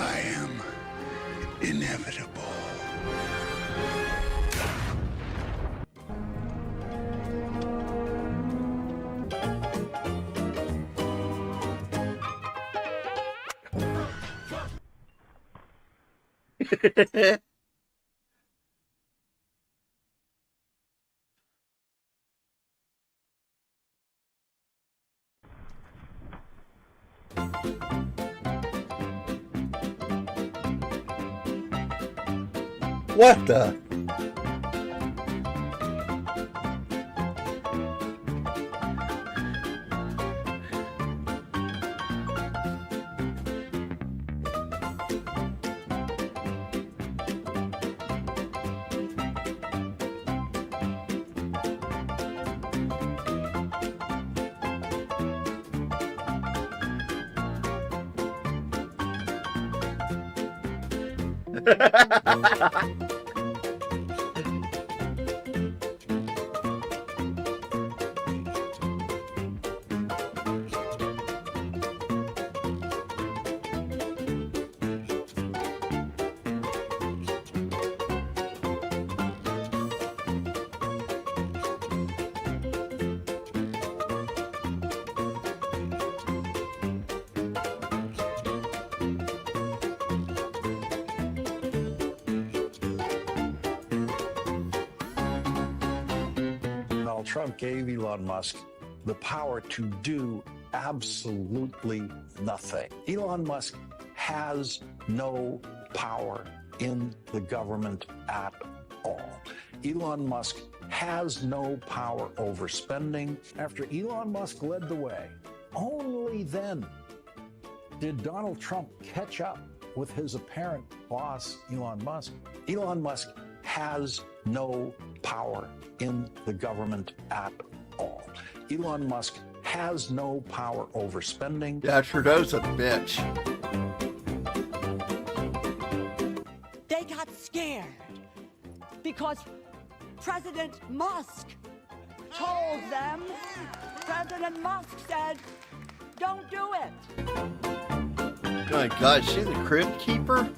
I am inevitable. What the? Donald Trump gave Elon Musk the power to do absolutely nothing. Elon Musk has no power in the government at all. Elon Musk has no power over spending. After Elon Musk led the way, only then did Donald Trump catch up with his apparent boss, Elon Musk. Elon Musk has no power in the government at all. Elon Musk has no power over spending. Yeah, Trudeau's a bitch. They got scared because President Musk told them, President Musk said, don't do it. Oh my God, is she the crib keeper?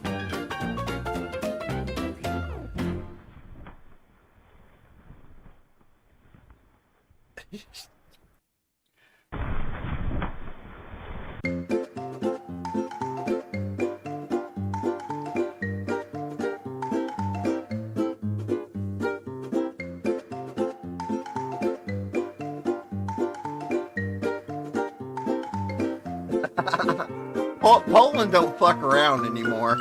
Poland don't fuck around anymore.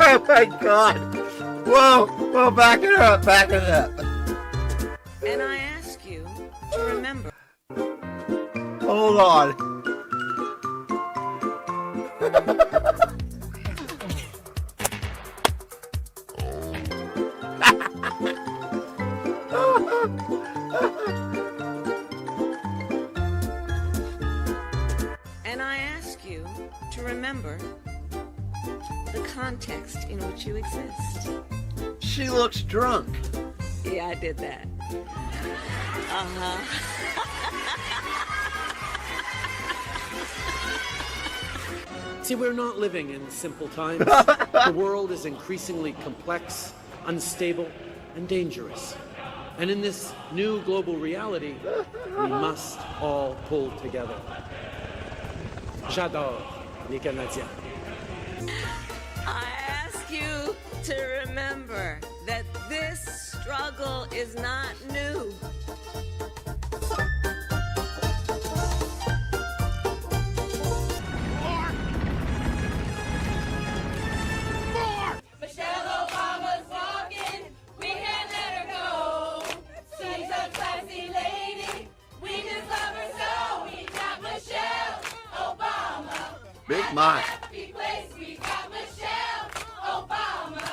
Oh my God! Whoa! Whoa! Back it up! Back it up! And I ask you to remember. Hold on. And I ask you to remember the context in which you exist. She looks drunk. Yeah, I did that. Uh-huh. See, we're not living in simple times. The world is increasingly complex, unstable, and dangerous. And in this new global reality, we must all pull together. J'adore les Canadiens. I ask you to remember that this struggle is not new. Michelle Obama's walking, we can't let her go. She's a classy lady, we just love her so. We got Michelle Obama. Big Mike. Happy place, we got Michelle Obama.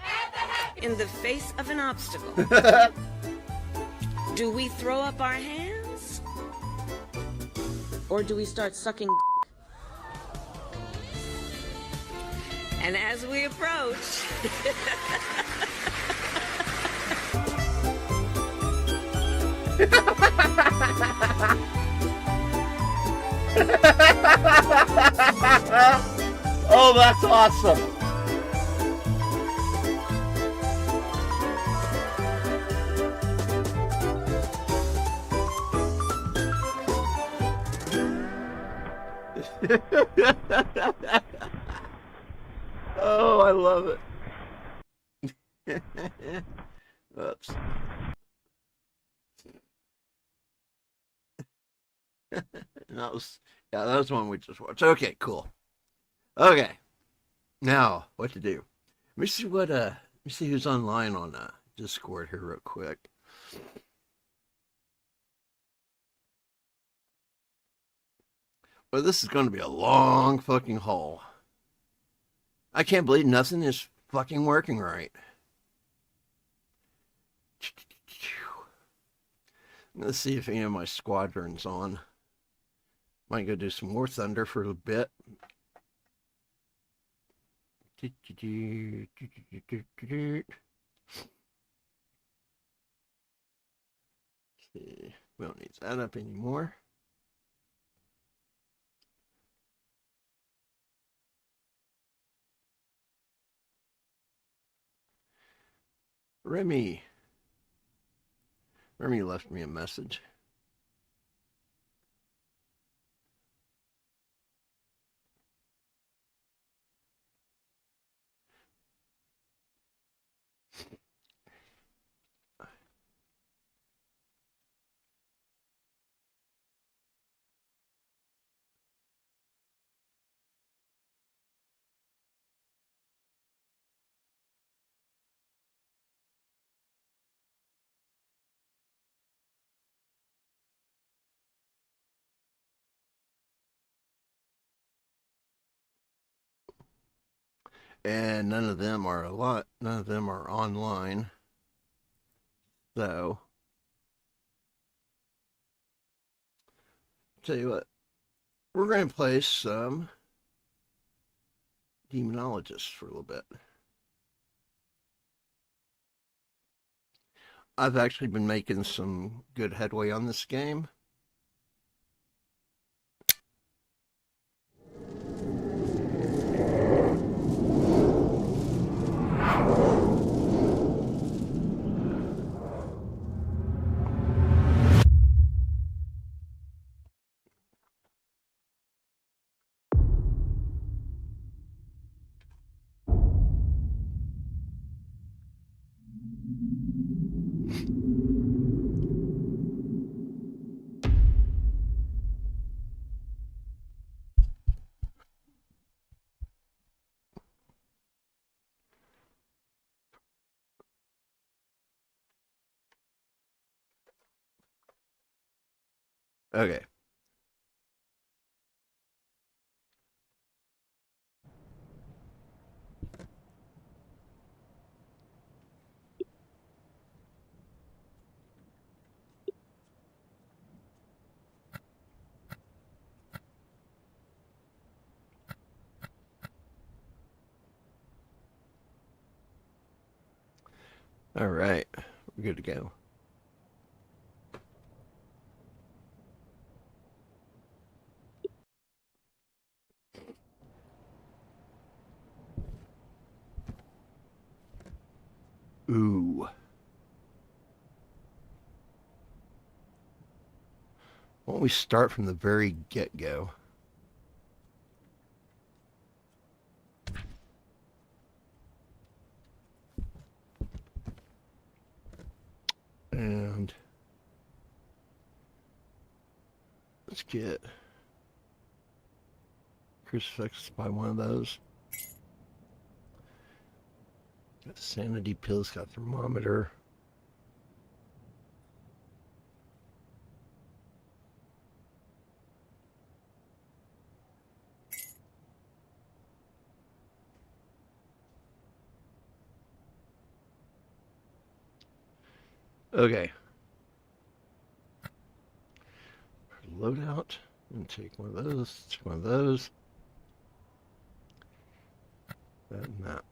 At the happy. In the face of an obstacle, do we throw up our hands? Or do we start sucking? And as we approach, Oh, that's awesome. Oh, I love it. Oops. That was one we just watched. Okay, cool. Okay. Now, what to do? Let me see who's online on Discord here real quick. Well, this is going to be a long fucking haul. I can't believe nothing is fucking working right. Let's see if any of my squadrons on. Might go do some War Thunder for a bit. See, we don't need that up anymore. Remy left me a message. And none of them are online. So, tell you what, we're going to play some Demonologists for a little bit. I've actually been making some good headway on this game. Okay. All right, we're good to go. Ooh. Why don't we start from the very get-go? And let's get crucifix by one of those. Got sanity pills, got thermometer. Okay. Loadout. And take one of those. Take one of those. That and that.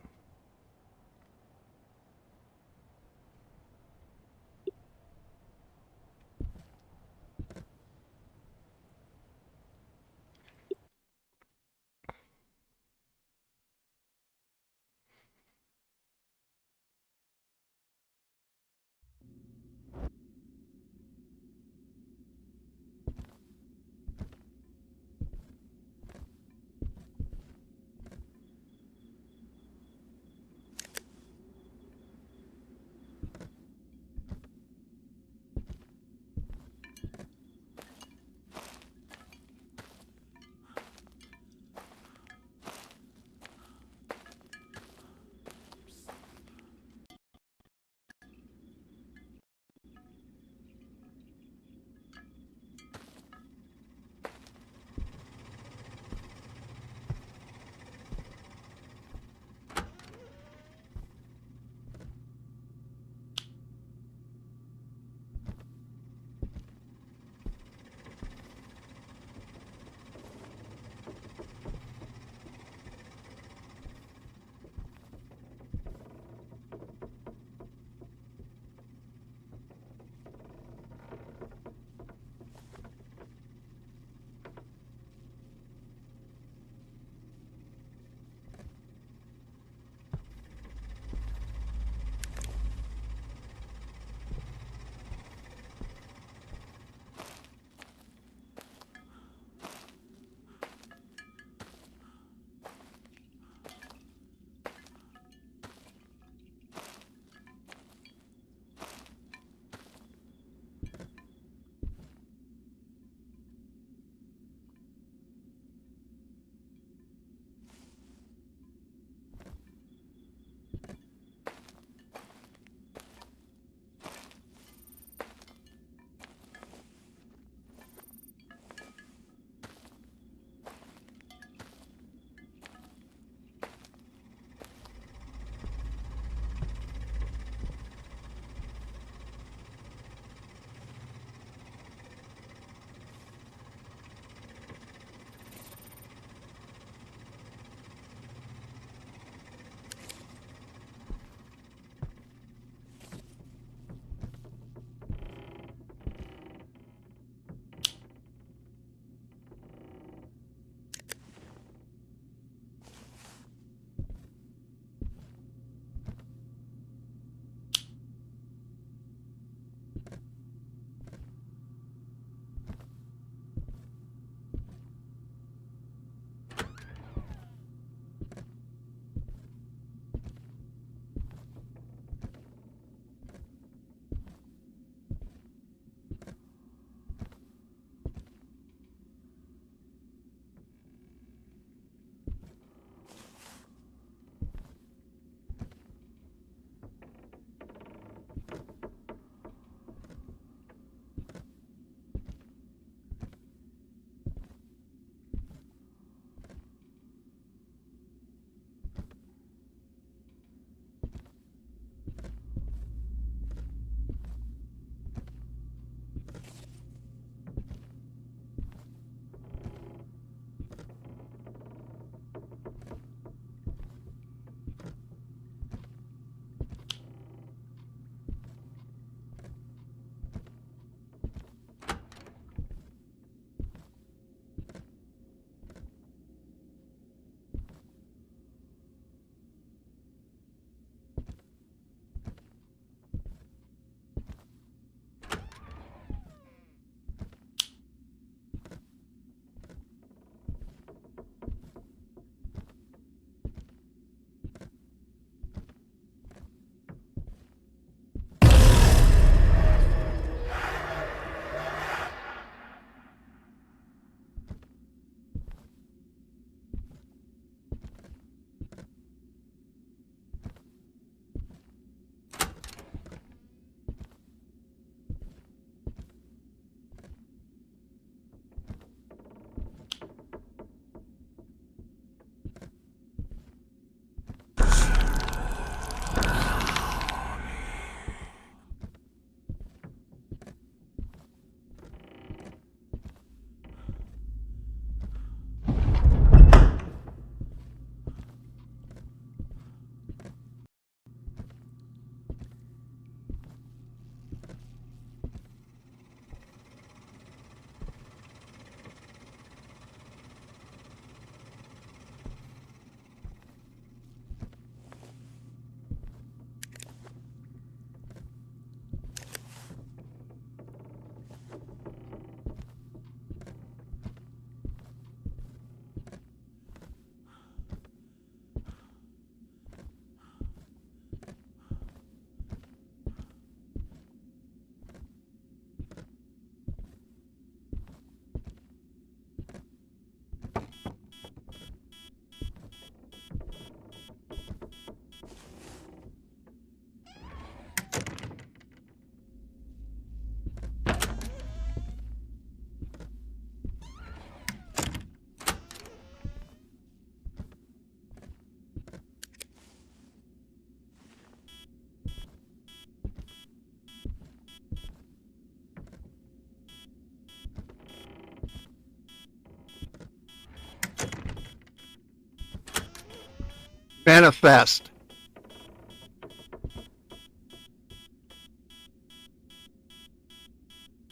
Manifest.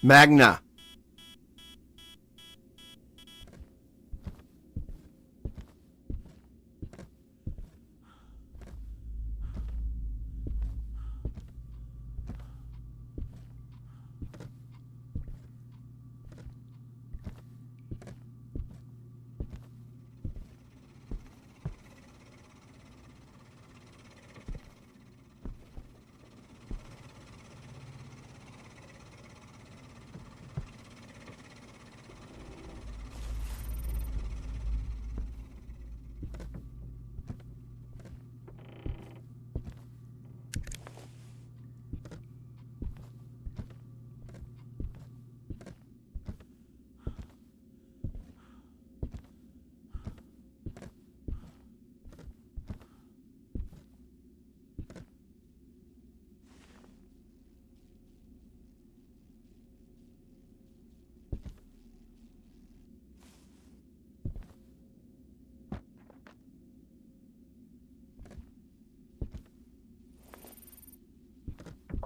Magna.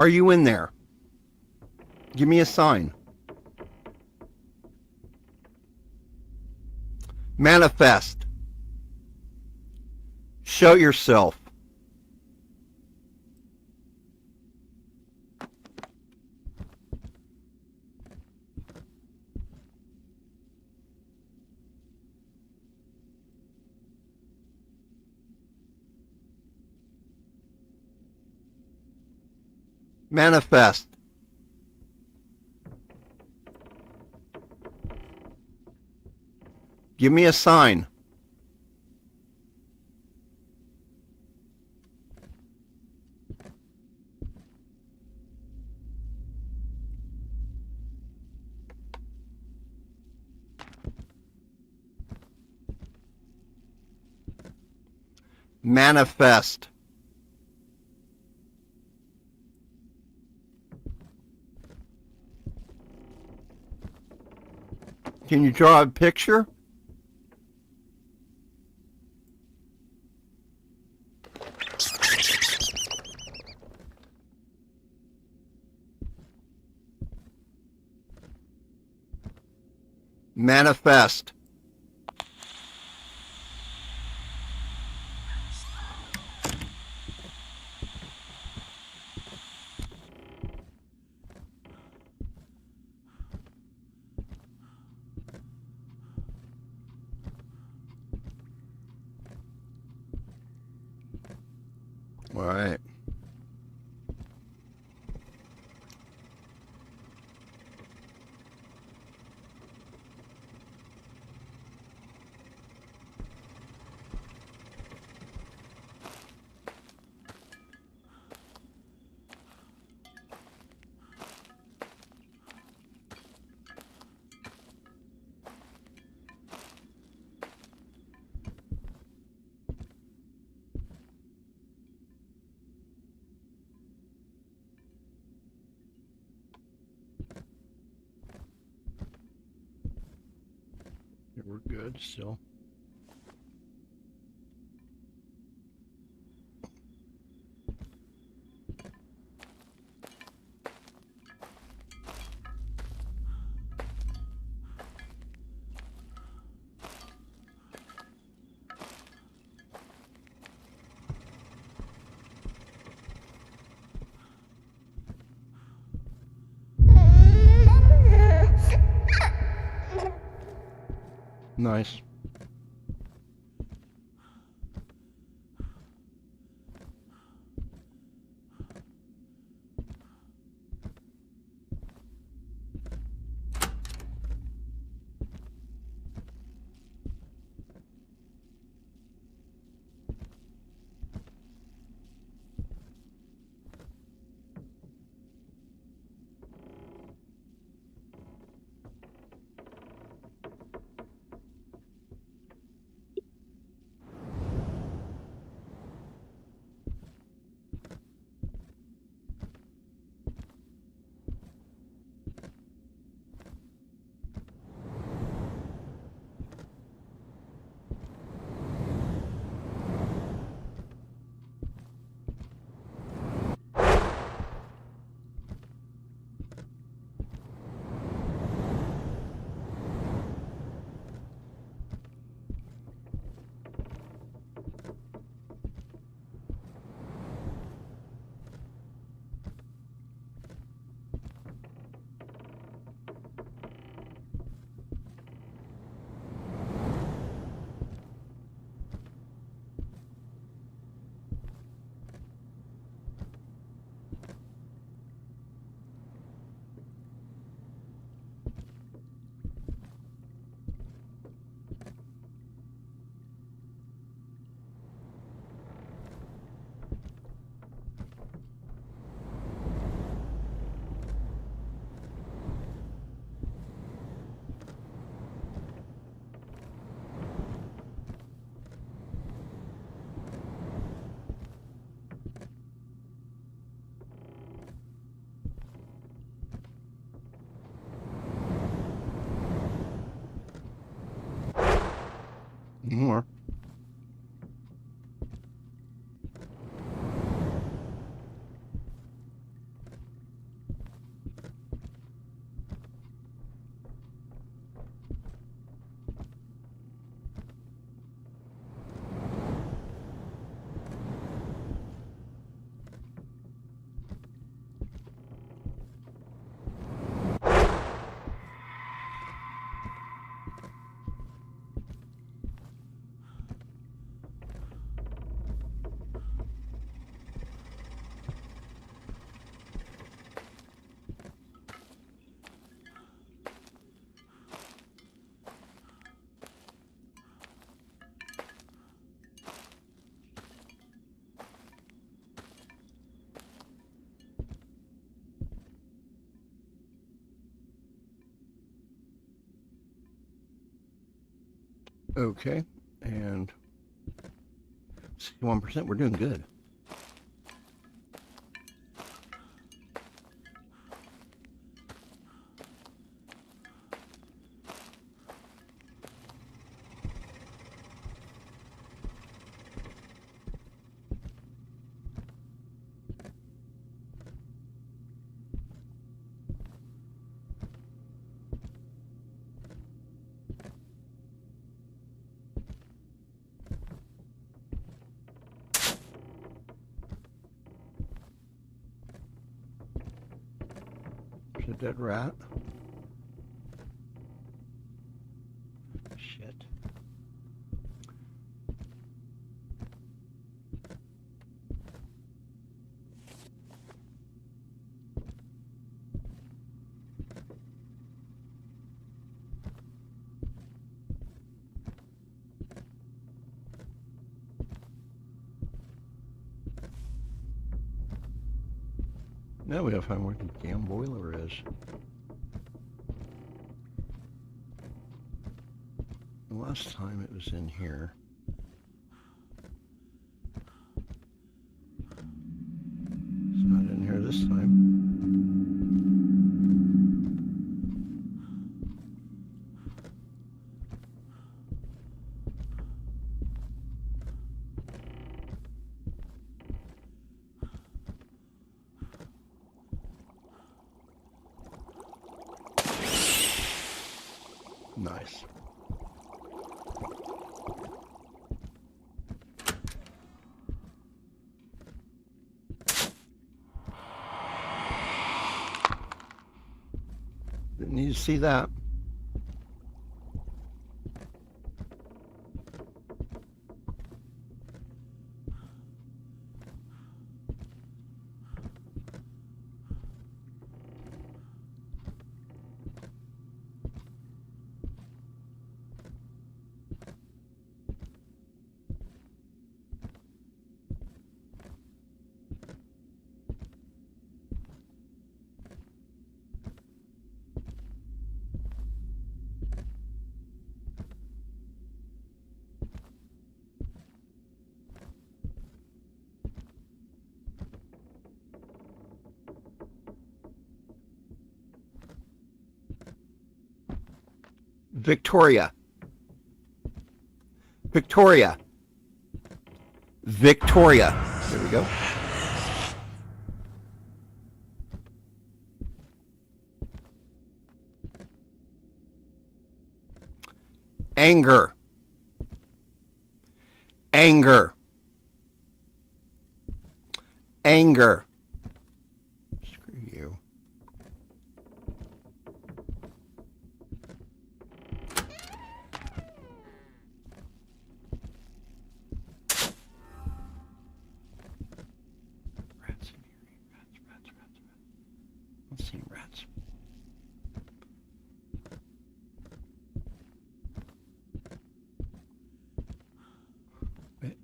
Are you in there? Give me a sign. Manifest. Show yourself. Manifest. Give me a sign. Manifest. Can you draw a picture? Manifest. All right. We're good still. Nice. More. Okay, and 61%, we're doing good. There's a dead rat. Shit. Now we gotta find where the damn boiler is. Last time it was in here. It's not in here this time. Nice. Didn't need to see that. Victoria. Victoria. Victoria. There we go. Anger. Anger. Anger. Screw you. Rats in here. Rats. Let's see rats. Wait.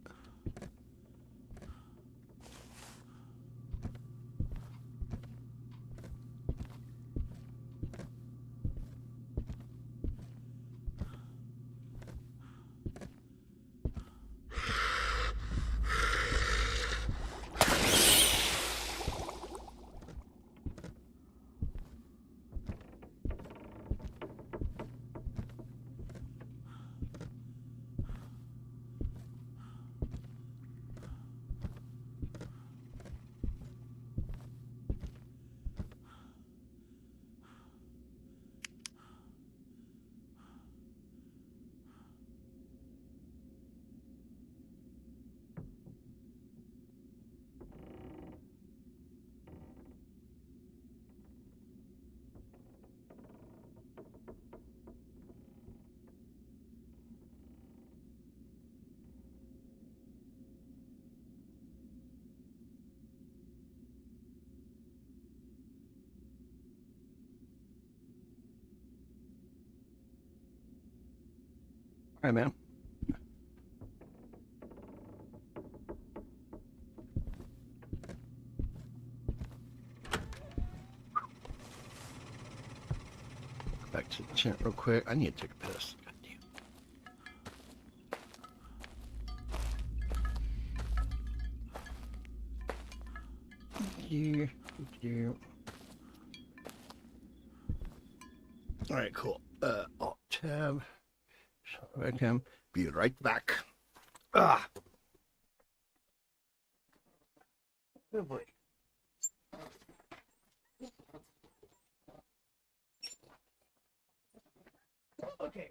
All right, man. Back to the chat real quick. I need to take a piss. God damn. Yeah. All right, cool. Alt tab. Webcam. Be right back. Ah. Oh boy. Okay.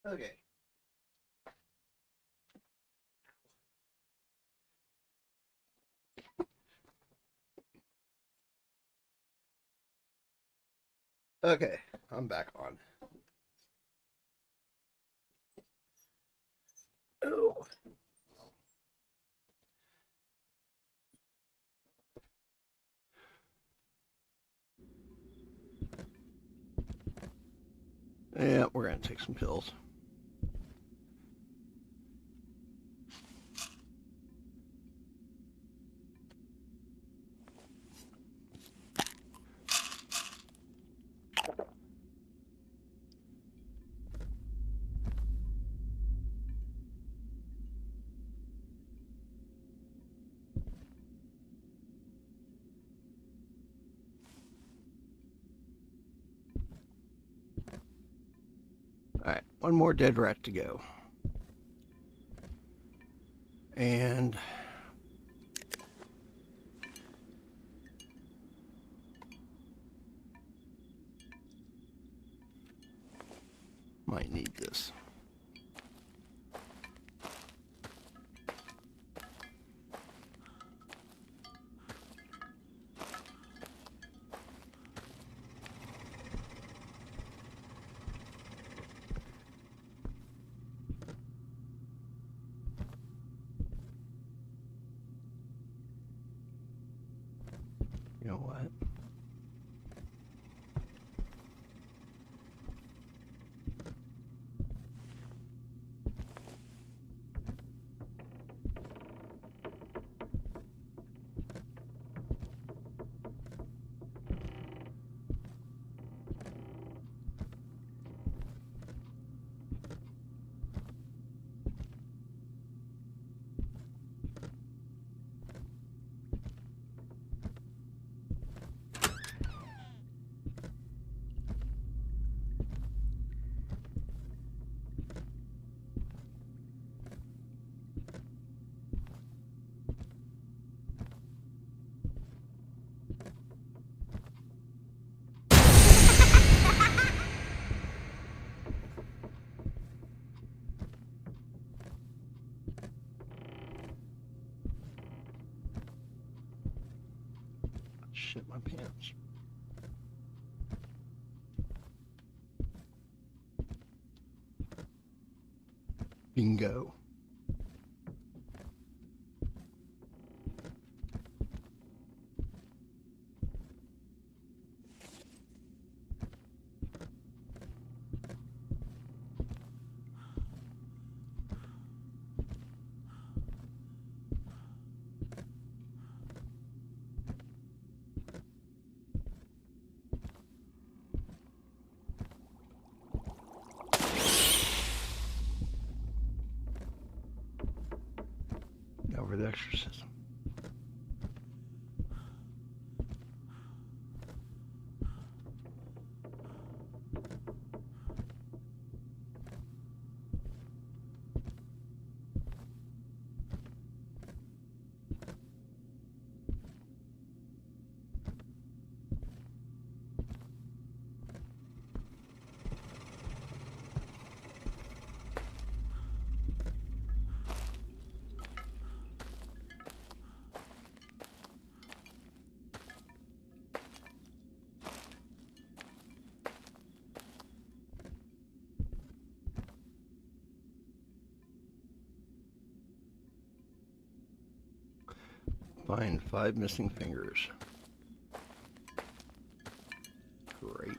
Okay. Okay, I'm back on. Oh. Yeah, we're gonna take some pills. Alright, one more dead rat to go. And might need this. You know what? shit my pants. Bingo. Over the exorcism. Find 5 missing fingers. Great.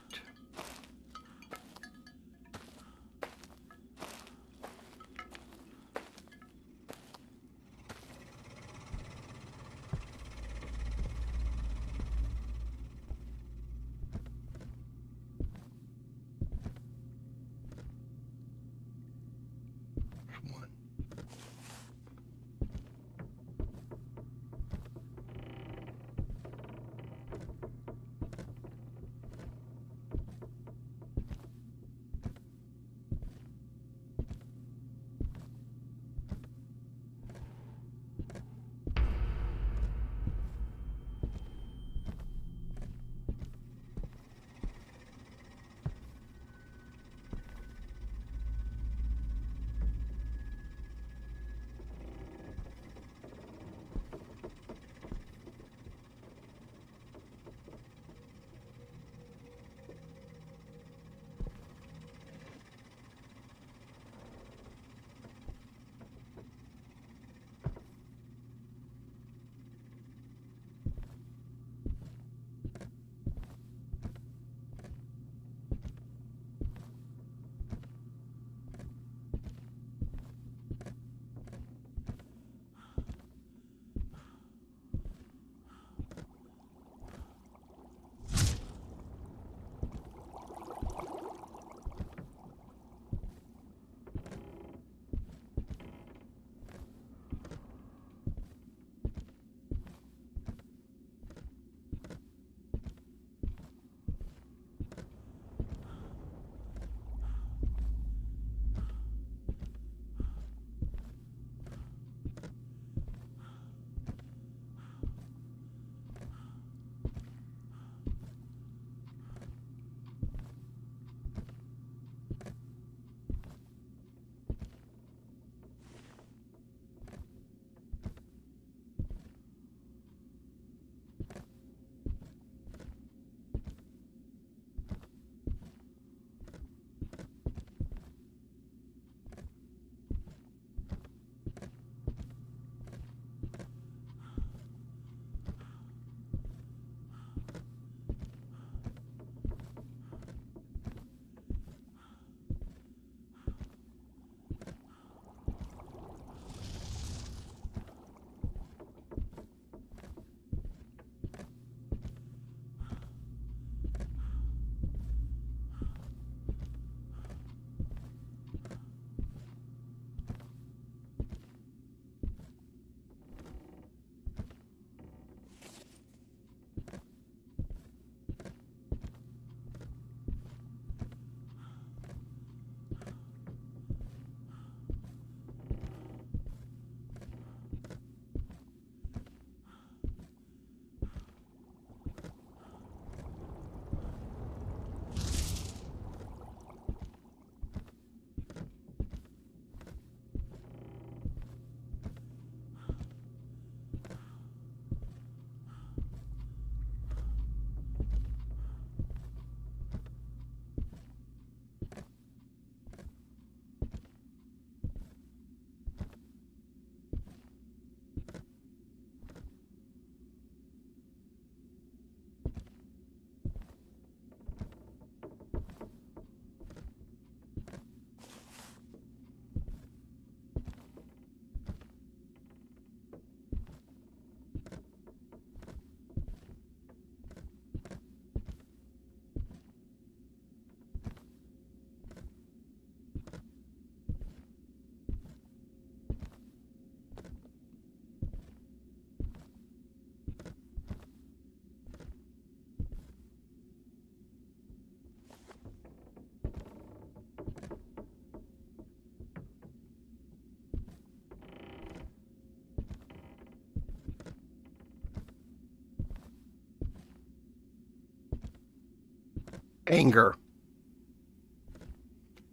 Anger.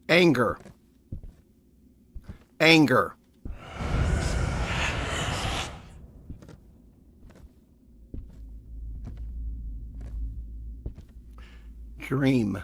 Anger. Anger. Dream.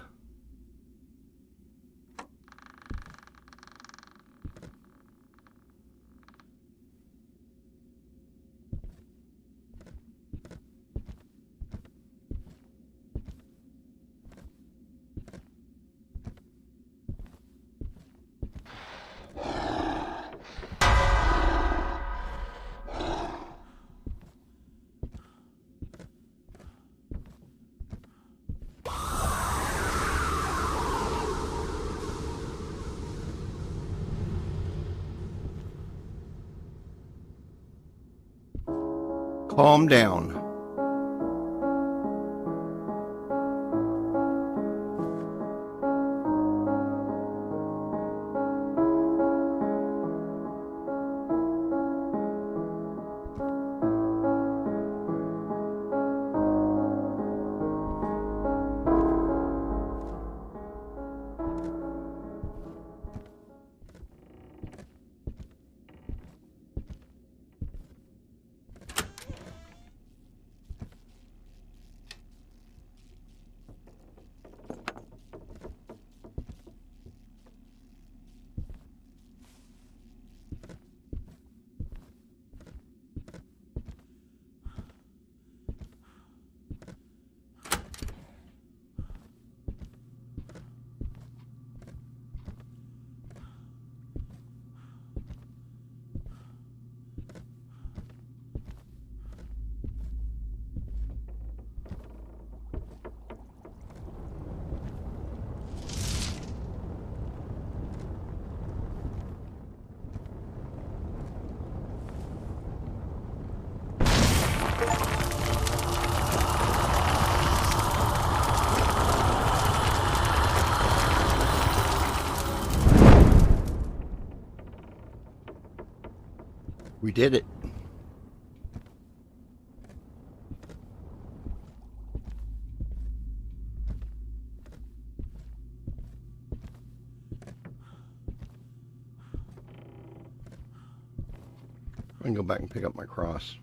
Calm down. We did it. I can go back and pick up my cross.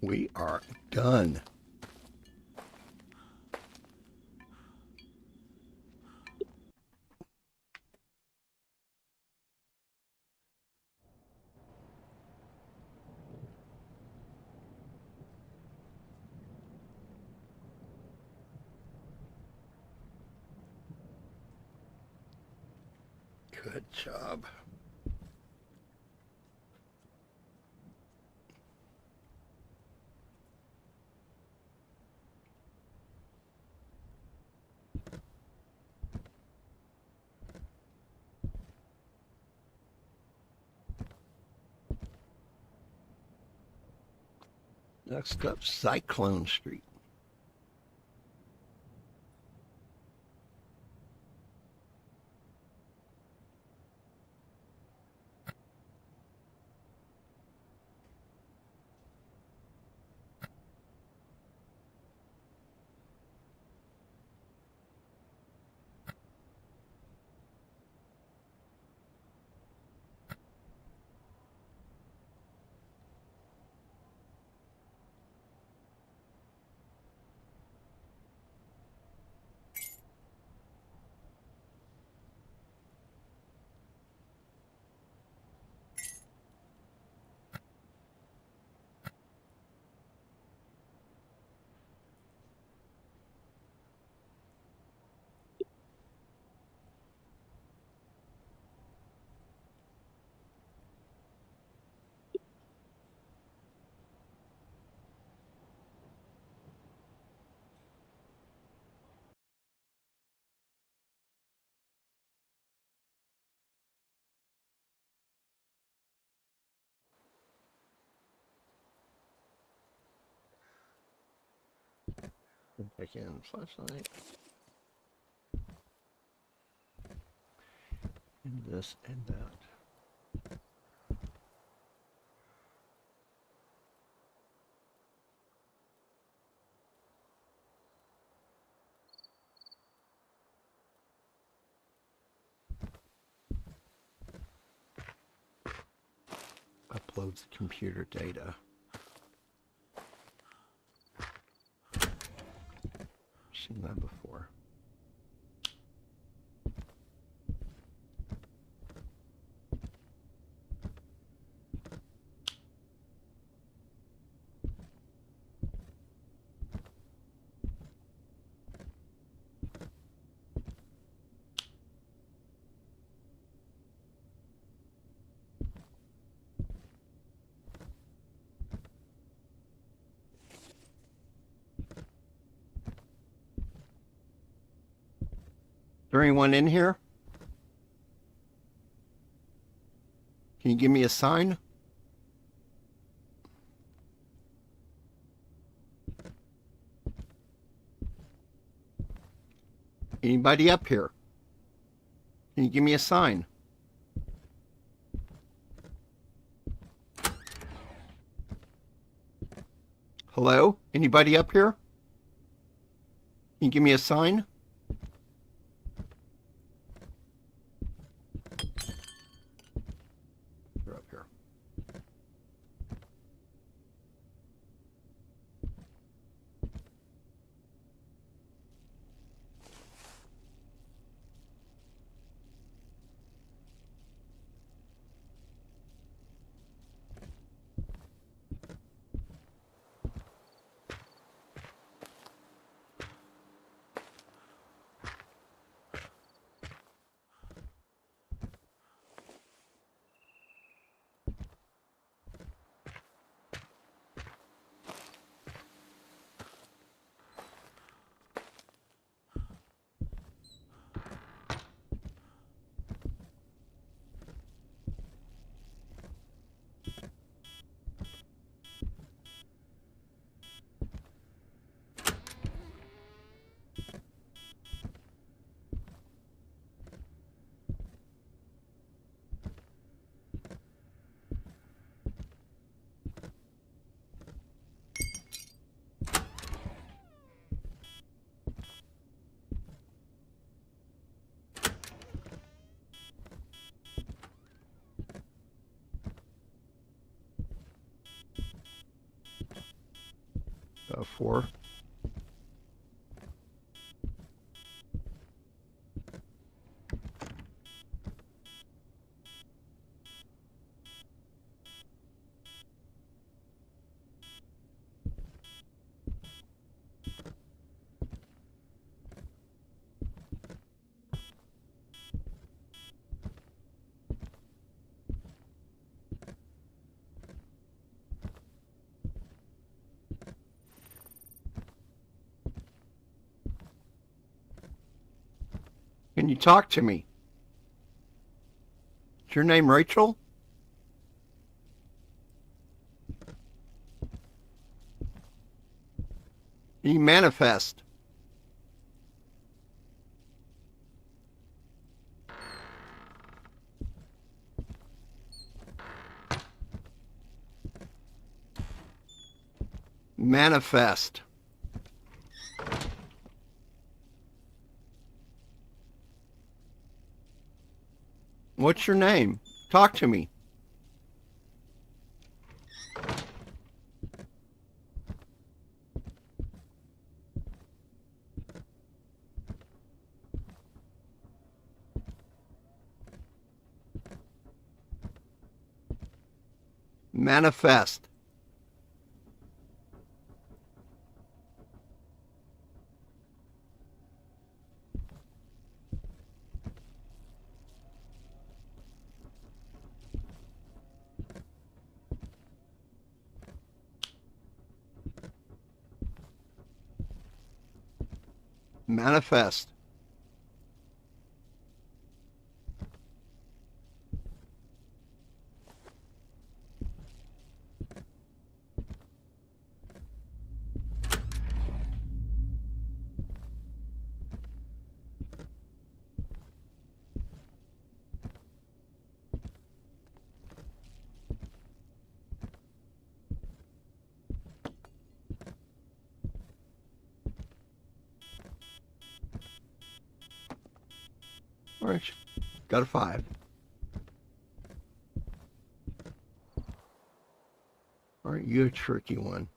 We are done. Good job. Next up, Cyclone Street. Back in flashlight. And this and that. Uploads computer data. Seen that before. Is there anyone in here? Can you give me a sign? Anybody up here? Can you give me a sign? Hello? Anybody up here? Can you give me a sign? You're up here. Four. Can you talk to me? Is your name Rachel? Can you manifest? Manifest. What's your name? Talk to me. Manifest. Manifest. Orange. Got a 5. Aren't you a tricky one?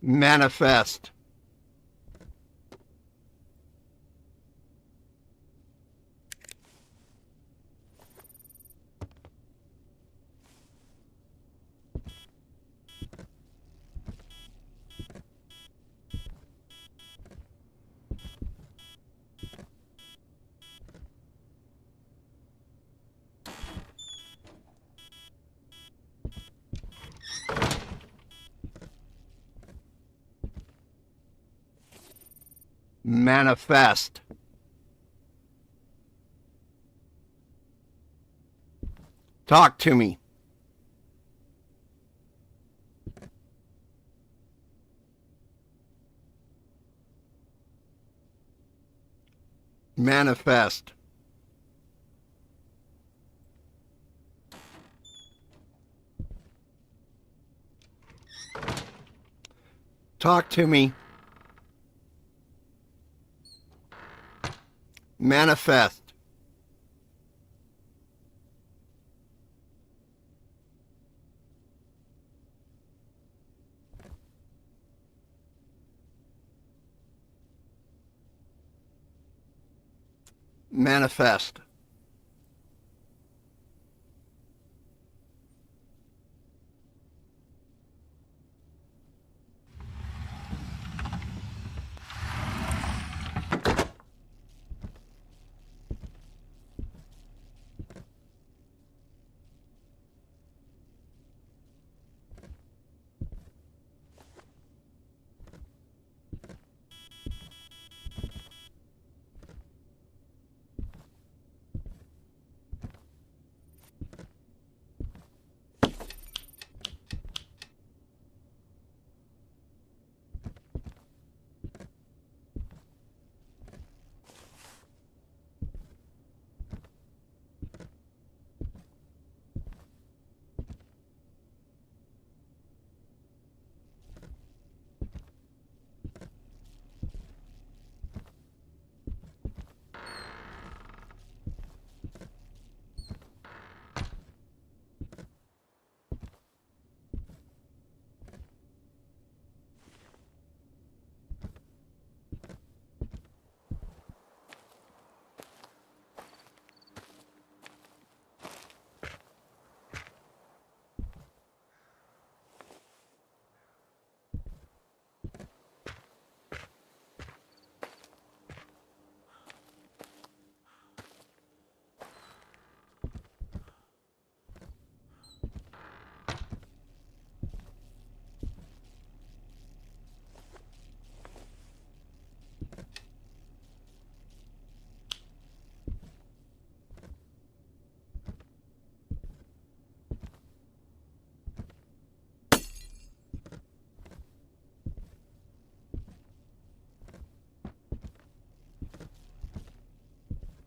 Manifest. Manifest. Talk to me. Manifest. Talk to me. Manifest. Manifest.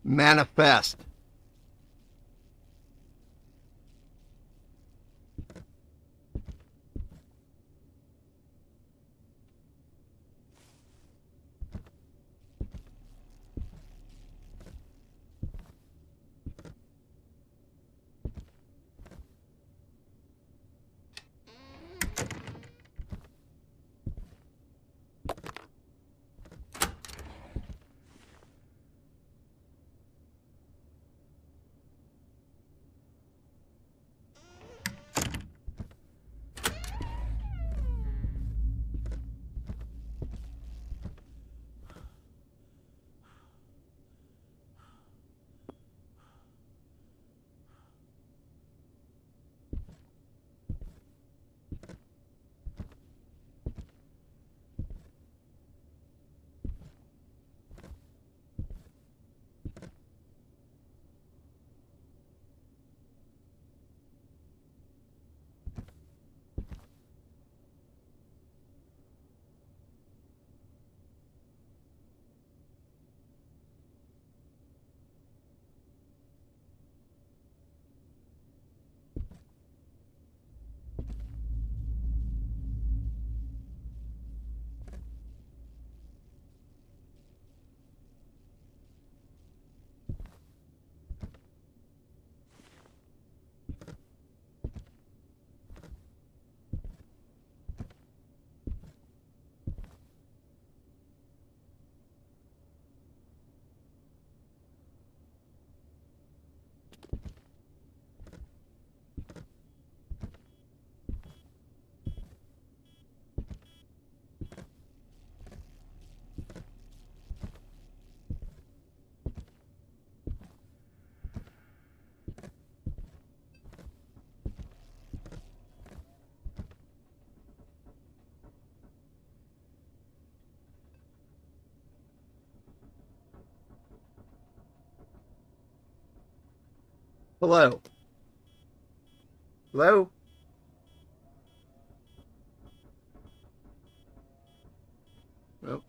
Manifest. Hello? Hello? Oh.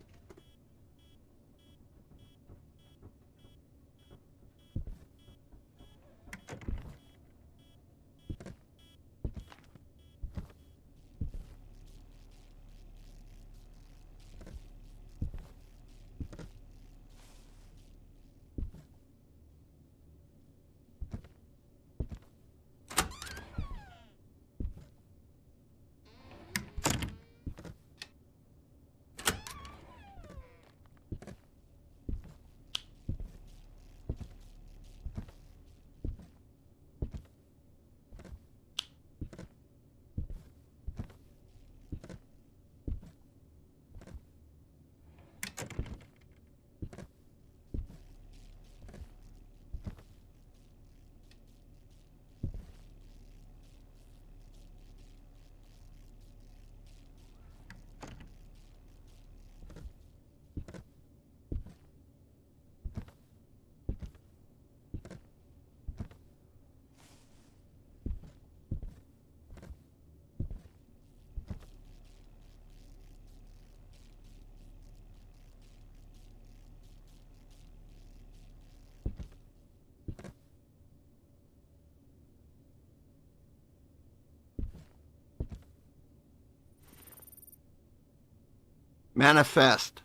Manifest.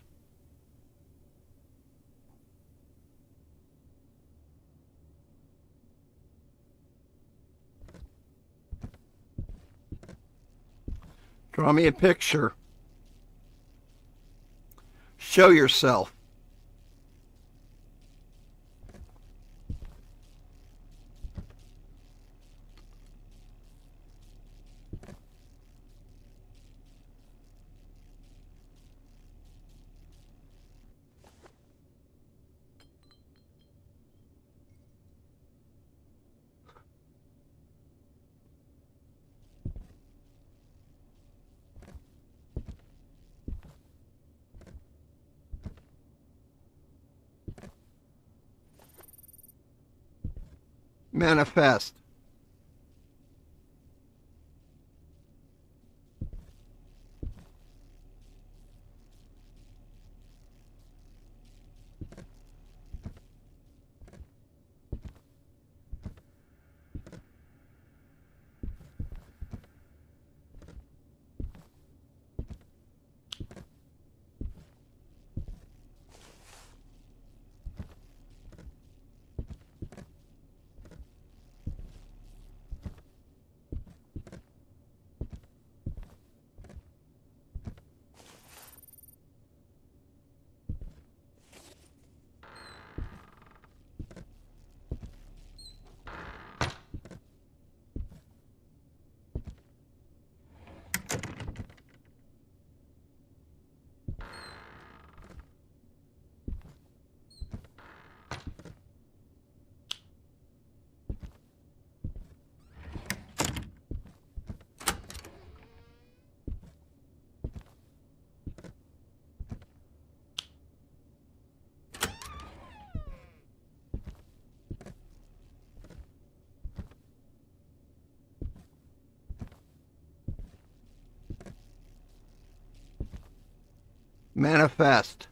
Draw me a picture. Show yourself. Manifest. Manifest.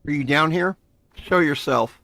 Are you down here? Show yourself.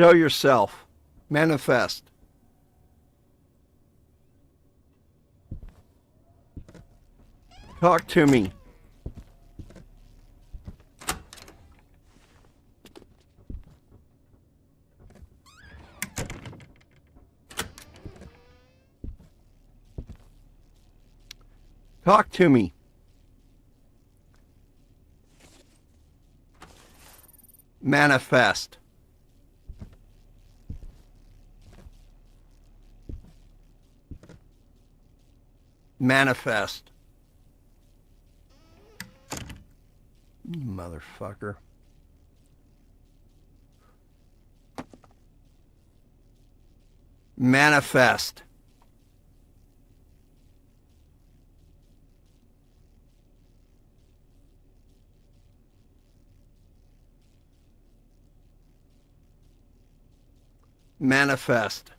Show yourself. Manifest. Talk to me. Talk to me. Manifest. Manifest. Motherfucker. Manifest. Manifest.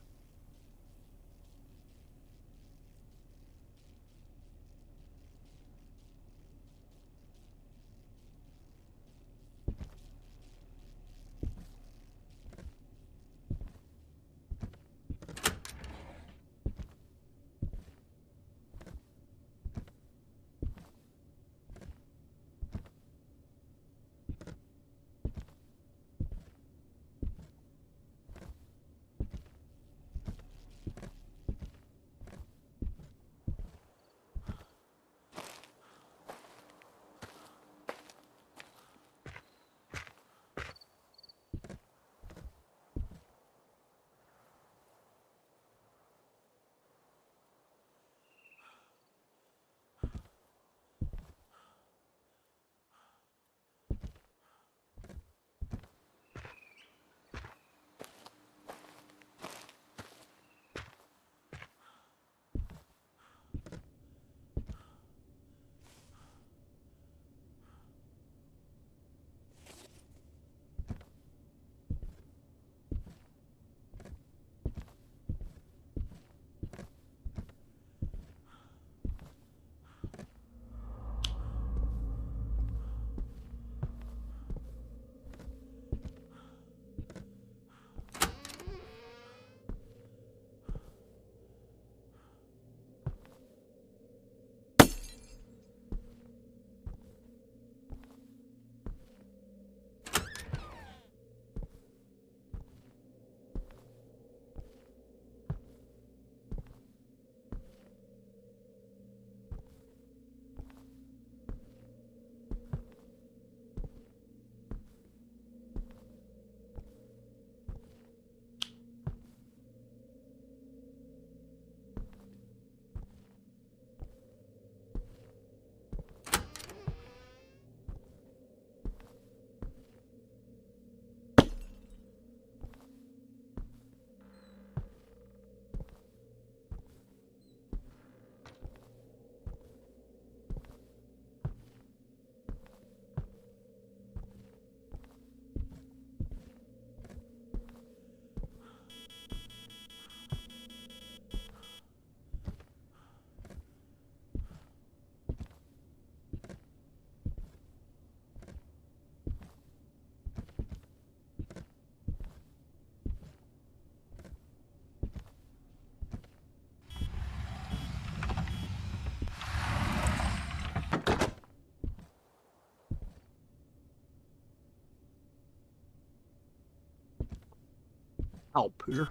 Ow, Pooter.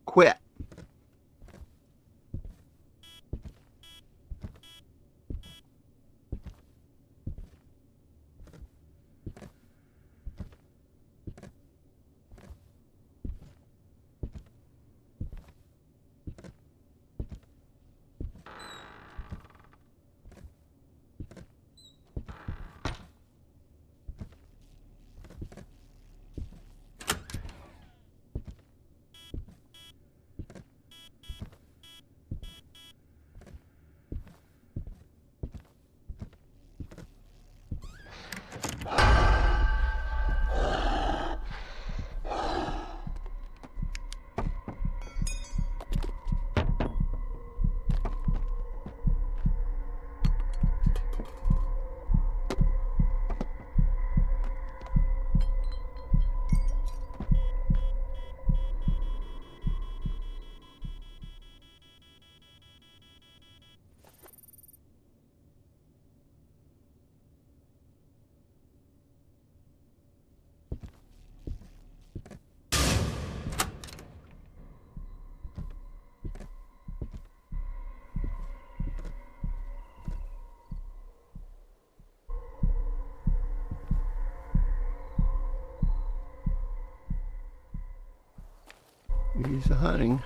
Quit. He's hunting.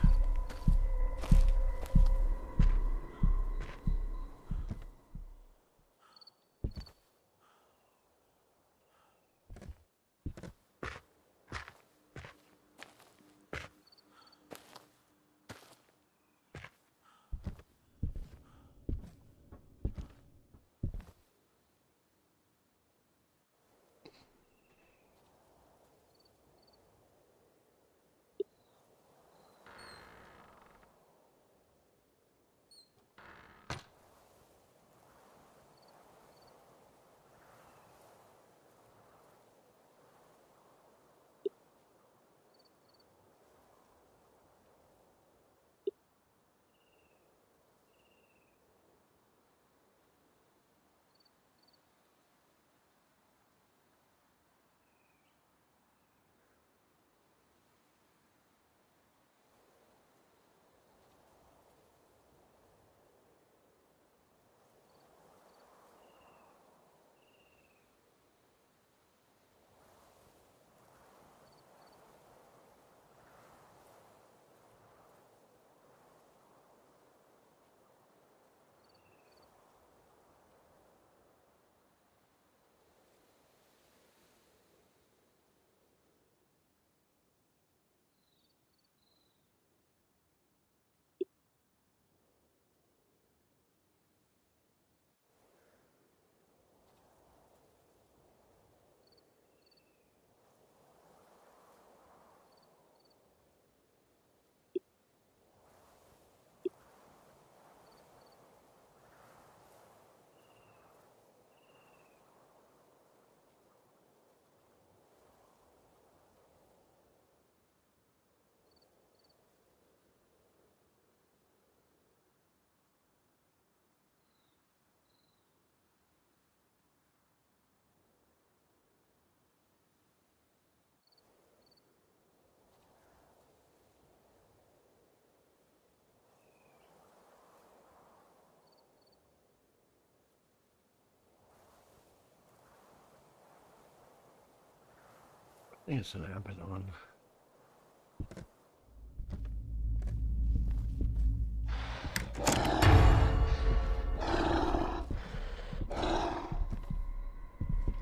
I think it's an Abaddon.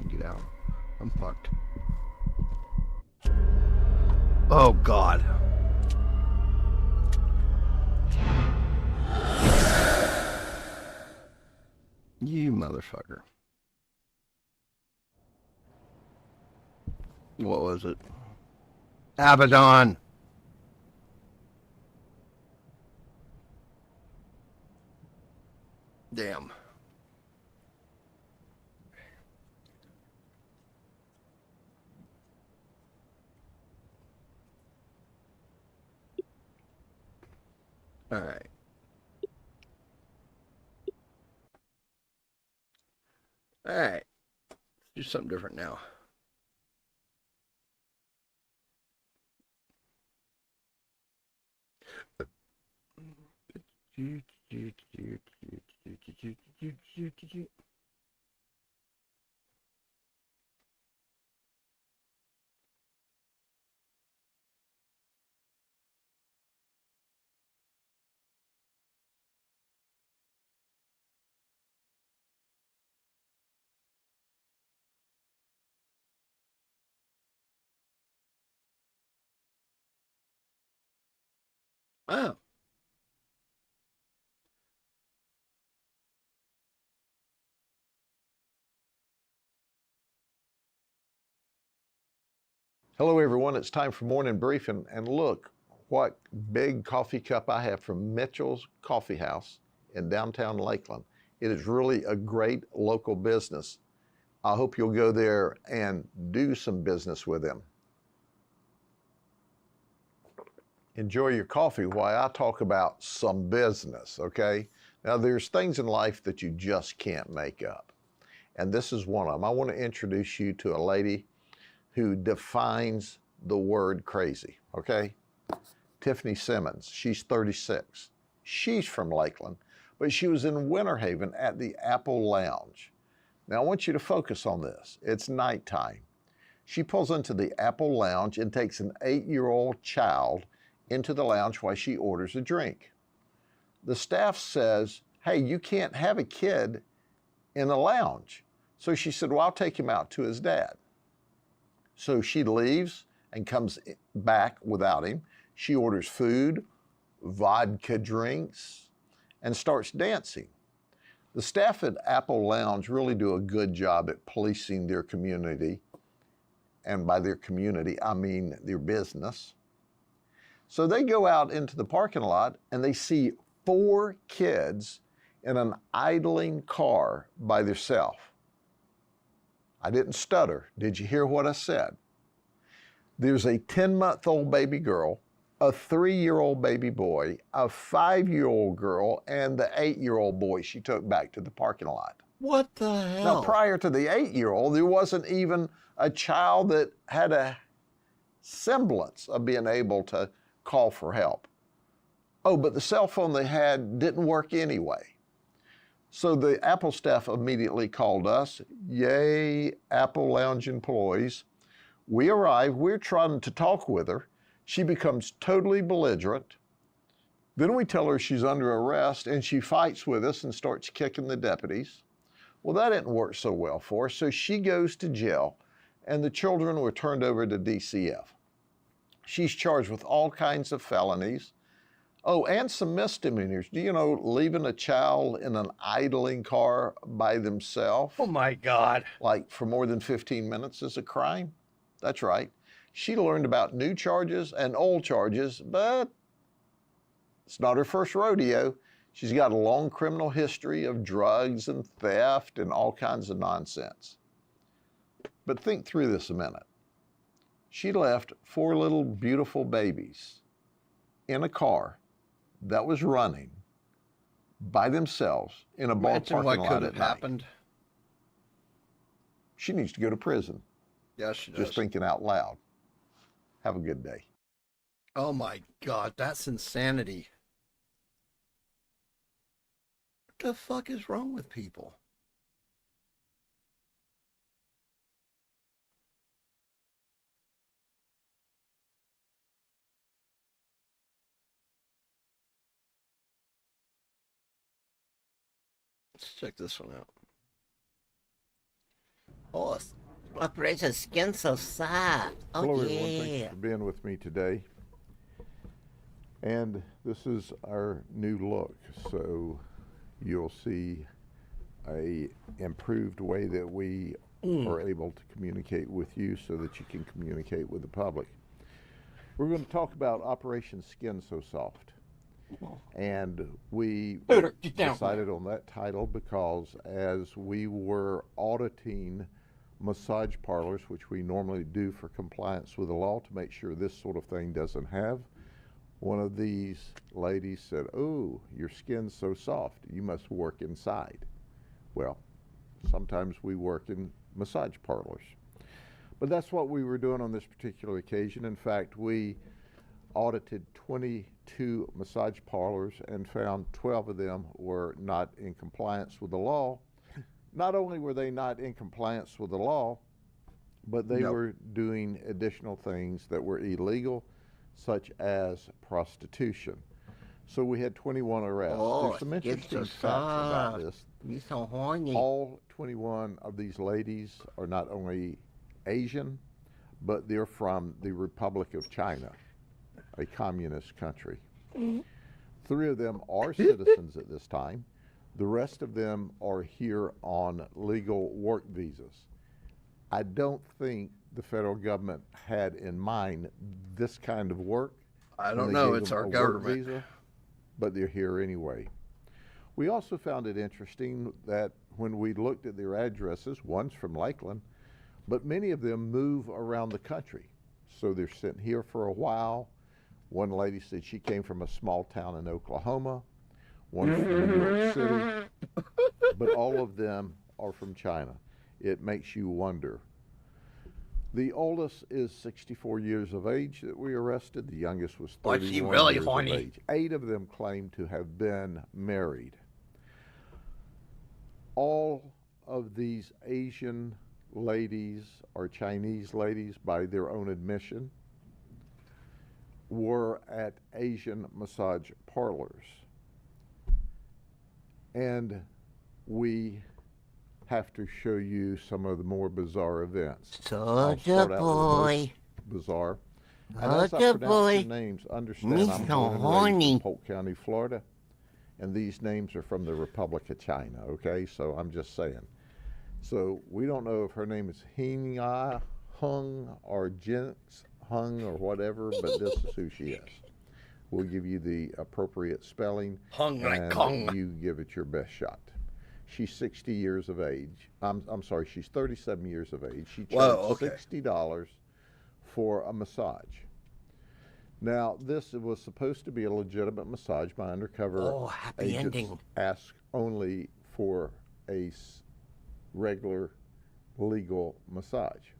Get out. I'm fucked. Oh, God. You motherfucker. What was it? Abaddon! Damn. All right. All right. Let's do something different now. Oh. Hello, everyone. It's time for Morning Brief, and look what big coffee cup I have from Mitchell's Coffee House in downtown Lakeland. It is really a great local business. I hope you'll go there and do some business with them. Enjoy your coffee while I talk about some business, okay? Now, there's things in life that you just can't make up, and this is one of them. I want to introduce you to a lady who defines the word crazy, okay? Tiffany Simmons, she's 36. She's from Lakeland, but she was in Winter Haven at the Apple Lounge. Now I want you to focus on this. It's nighttime. She pulls into the Apple Lounge and takes an 8-year-old child into the lounge while she orders a drink. The staff says, hey, you can't have a kid in a lounge. So she said, well, I'll take him out to his dad. So she leaves and comes back without him. She orders food, vodka drinks, and starts dancing. The staff at Apple Lounge really do a good job at policing their community. And by their community, I mean their business. So they go out into the parking lot and they see 4 kids in an idling car by themselves. I didn't stutter. Did you hear what I said? There's a 10-month-old baby girl, a 3-year-old baby boy, a 5-year-old girl, and the 8-year-old boy she took back to the parking lot. What the hell? Now, prior to the 8-year-old, there wasn't even a child that had a semblance of being able to call for help. Oh, but the cell phone they had didn't work anyway. So the Apple staff immediately called us. Yay, Apple Lounge employees. We arrive, we're trying to talk with her. She becomes totally belligerent. Then we tell her she's under arrest and she fights with us and starts kicking the deputies. Well, that didn't work so well for her, so she goes to jail and the children were turned over to DCF. She's charged with all kinds of felonies. Oh, and some misdemeanors. Do you know leaving a child in an idling car by themselves? Oh my God. Like for more than 15 minutes is a crime? That's right. She learned about new charges and old charges, but it's not her first rodeo. She's got a long criminal history of drugs and theft and all kinds of nonsense. But think through this a minute. She left 4 little beautiful babies in a car that was running by themselves in a bar parking lot at night. Happened. She needs to go to prison. Yes, she does. Just thinking out loud. Have a good day. Oh my God, that's insanity. What the fuck is wrong with people? Let's check this one out. Oh, Operation Skin So Soft. Oh, hello, yeah. everyone. Thanks for being with me today. And this is our new look. So you'll see a improved way that we are able to communicate with you so that you can communicate with the public. We're going to talk about Operation Skin So Soft. And we decided on that title because as we were auditing massage parlors, which we normally do for compliance with the law to make sure this sort of thing doesn't have, one of these ladies said, oh, your skin's so soft, you must work inside. Well, sometimes we work in massage parlors. But that's what we were doing on this particular occasion. In fact, we audited 22 massage parlors and found 12 of them were not in compliance with the law. Not only were they not in compliance with the law, but they were doing additional things that were illegal, such as prostitution. So we had 21 arrests. There's some interesting facts about this. You're so horny. All 21 of these ladies are not only Asian, but they're from the Republic of China, a communist country. 3 of them are citizens at this time. The rest of them are here on legal work visas. I don't think the federal government had in mind this kind of work. I don't know, it's our government. Visa, but they're here anyway. We also found it interesting that when we looked at their addresses, one's from Lakeland, but many of them move around the country. So they're sitting here for a while. One lady said she came from a small town in Oklahoma, one from New York City, but all of them are from China. It makes you wonder. The oldest is 64 years of age that we arrested. The youngest was 31 Was she really years horny? of age. 8 of them claim to have been married. All of these Asian ladies or Chinese ladies, by their own admission, were at Asian massage parlors. And we have to show you some of the more bizarre events. Soldier boy. Bizarre. And as I Soldier pronounce boy. your names, understand Me I'm so born and raised horny. in Polk County, Florida, and these names are from the Republic of China, okay? So I'm just saying. So we don't know if her name is Hing-Ah, Hung, or Jinx Hung, or whatever, but this is who she is. We'll give you the appropriate spelling, Hung like and Kong. you give it your best shot. She's 60 years of age. I'm sorry, she's 37 years of age. She charged $60 for a massage. Now, this was supposed to be a legitimate massage. My undercover happy agents ending. asked only for a regular, legal massage.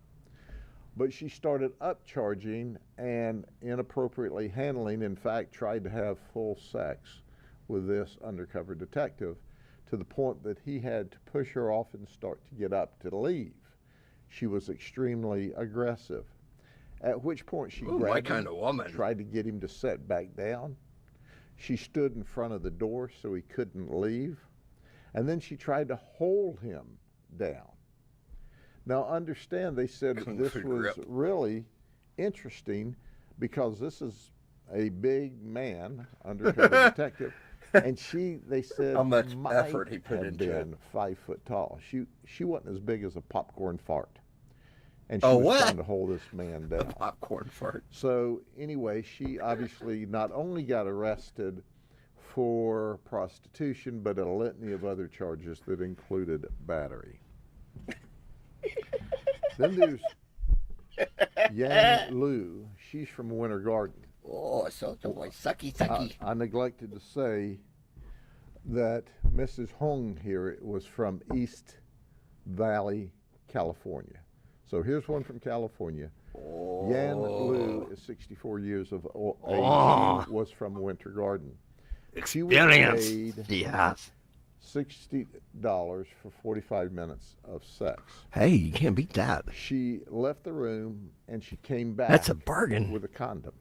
But she started upcharging and inappropriately handling, in fact, tried to have full sex with this undercover detective, to the point that he had to push her off and start to get up to leave. She was extremely aggressive. At which point she my grabbed kind him, of woman. tried to get him to sit back down. She stood in front of the door so he couldn't leave. And then she tried to hold him down. Now understand, they said this was really interesting because this is a big man, undercover detective, and they said, how much might effort he put have into been it. 5 foot tall. She wasn't as big as a popcorn fart, and A she was what? trying to hold this man down. Popcorn fart. So anyway, she obviously not only got arrested for prostitution, but a litany of other charges that included battery. Then there's Yang Lu. She's from Winter Garden. Oh, soldier boy, sucky, sucky. I neglected to say that Mrs. Hong here was from East Valley, California. So here's one from California. Yan Lu is 64 years of age. She was from Winter Garden. She was paid Yes. $60 for 45 minutes of sex. Hey, you can't beat that. She left the room and she came back. That's a bargain. With a condom.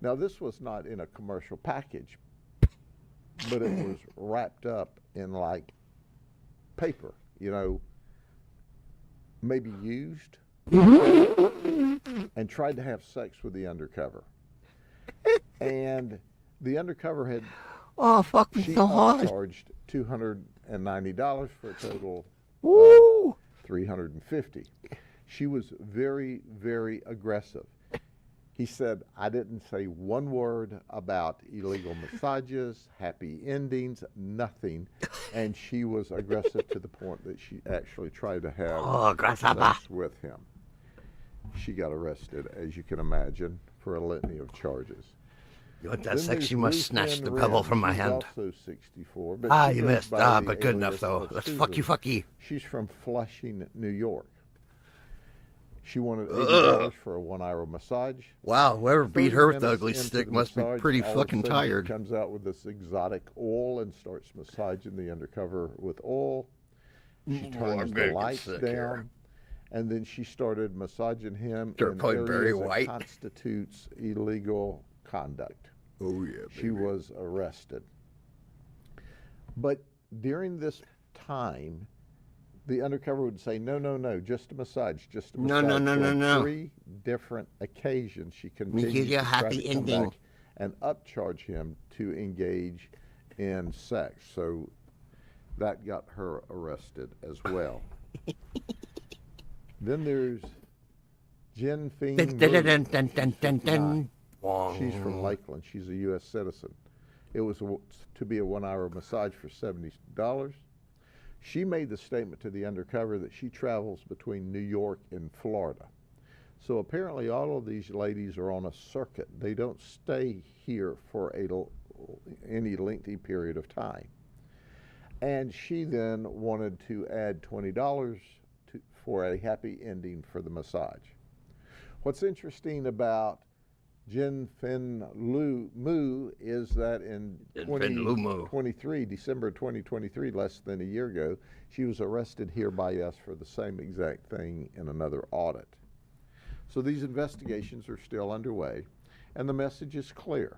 Now, this was not in a commercial package, but it was wrapped up in like paper, you know, maybe used, and tried to have sex with the undercover. And the undercover had fuck me so hard. charged $290 for a total Woo! of $350. She was very, very aggressive. He said, I didn't say one word about illegal massages, happy endings, nothing. And she was aggressive to the point that she actually tried to have sex with him. She got arrested, as you can imagine, for a litany of charges. You want that Then sex, there's you must Ruth snatch Ann the pebble Wren. from my She's hand. also 64. But she You goes missed. by the But good enough, alias though. of Let's Susan. fuck you. She's from Flushing, New York. She wanted $80 for a 1-hour massage. Wow, whoever beat 30 her with the minutes ugly into stick the must be massage, pretty all of a fucking sudden tired. She comes out with this exotic oil and starts massaging the undercover with oil. She turns the lights down, and then she started massaging him in areas that constitutes illegal conduct. Oh yeah, baby. She was arrested. But during this time, the undercover would say, no, no, no, just a massage, just a massage. No. 3 different occasions, she Me continued give you a to try happy to come ending. back and upcharge him to engage in sex. So that got her arrested as well. Then there's Jen Fing. She's from Lakeland. She's a U.S. citizen. It was to be a 1-hour massage for $70. She made the statement to the undercover that she travels between New York and Florida. So apparently all of these ladies are on a circuit. They don't stay here for any lengthy period of time. And she then wanted to add $20 for a happy ending for the massage. What's interesting about Jin Fin Lu Mu is that in 2023, December 2023, less than a year ago, she was arrested here by us for the same exact thing in another audit. So these investigations are still underway, and the message is clear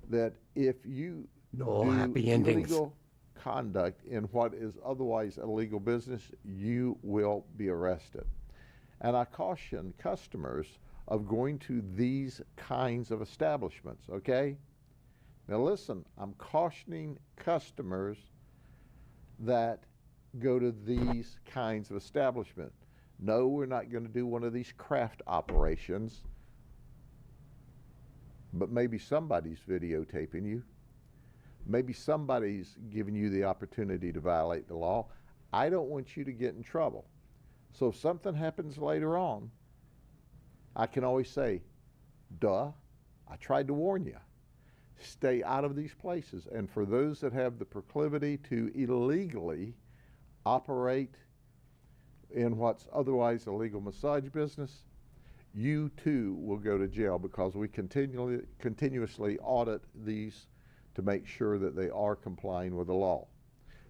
that if you do illegal conduct in what is otherwise illegal business, you will be arrested. And I caution customers of going to these kinds of establishments, okay? Now listen, I'm cautioning customers that go to these kinds of establishments. No, we're not going to do one of these craft operations, but maybe somebody's videotaping you. Maybe somebody's giving you the opportunity to violate the law. I don't want you to get in trouble. So if something happens later on, I can always say, duh, I tried to warn you. Stay out of these places. And for those that have the proclivity to illegally operate in what's otherwise illegal massage business, you too will go to jail, because we continuously audit these to make sure that they are complying with the law.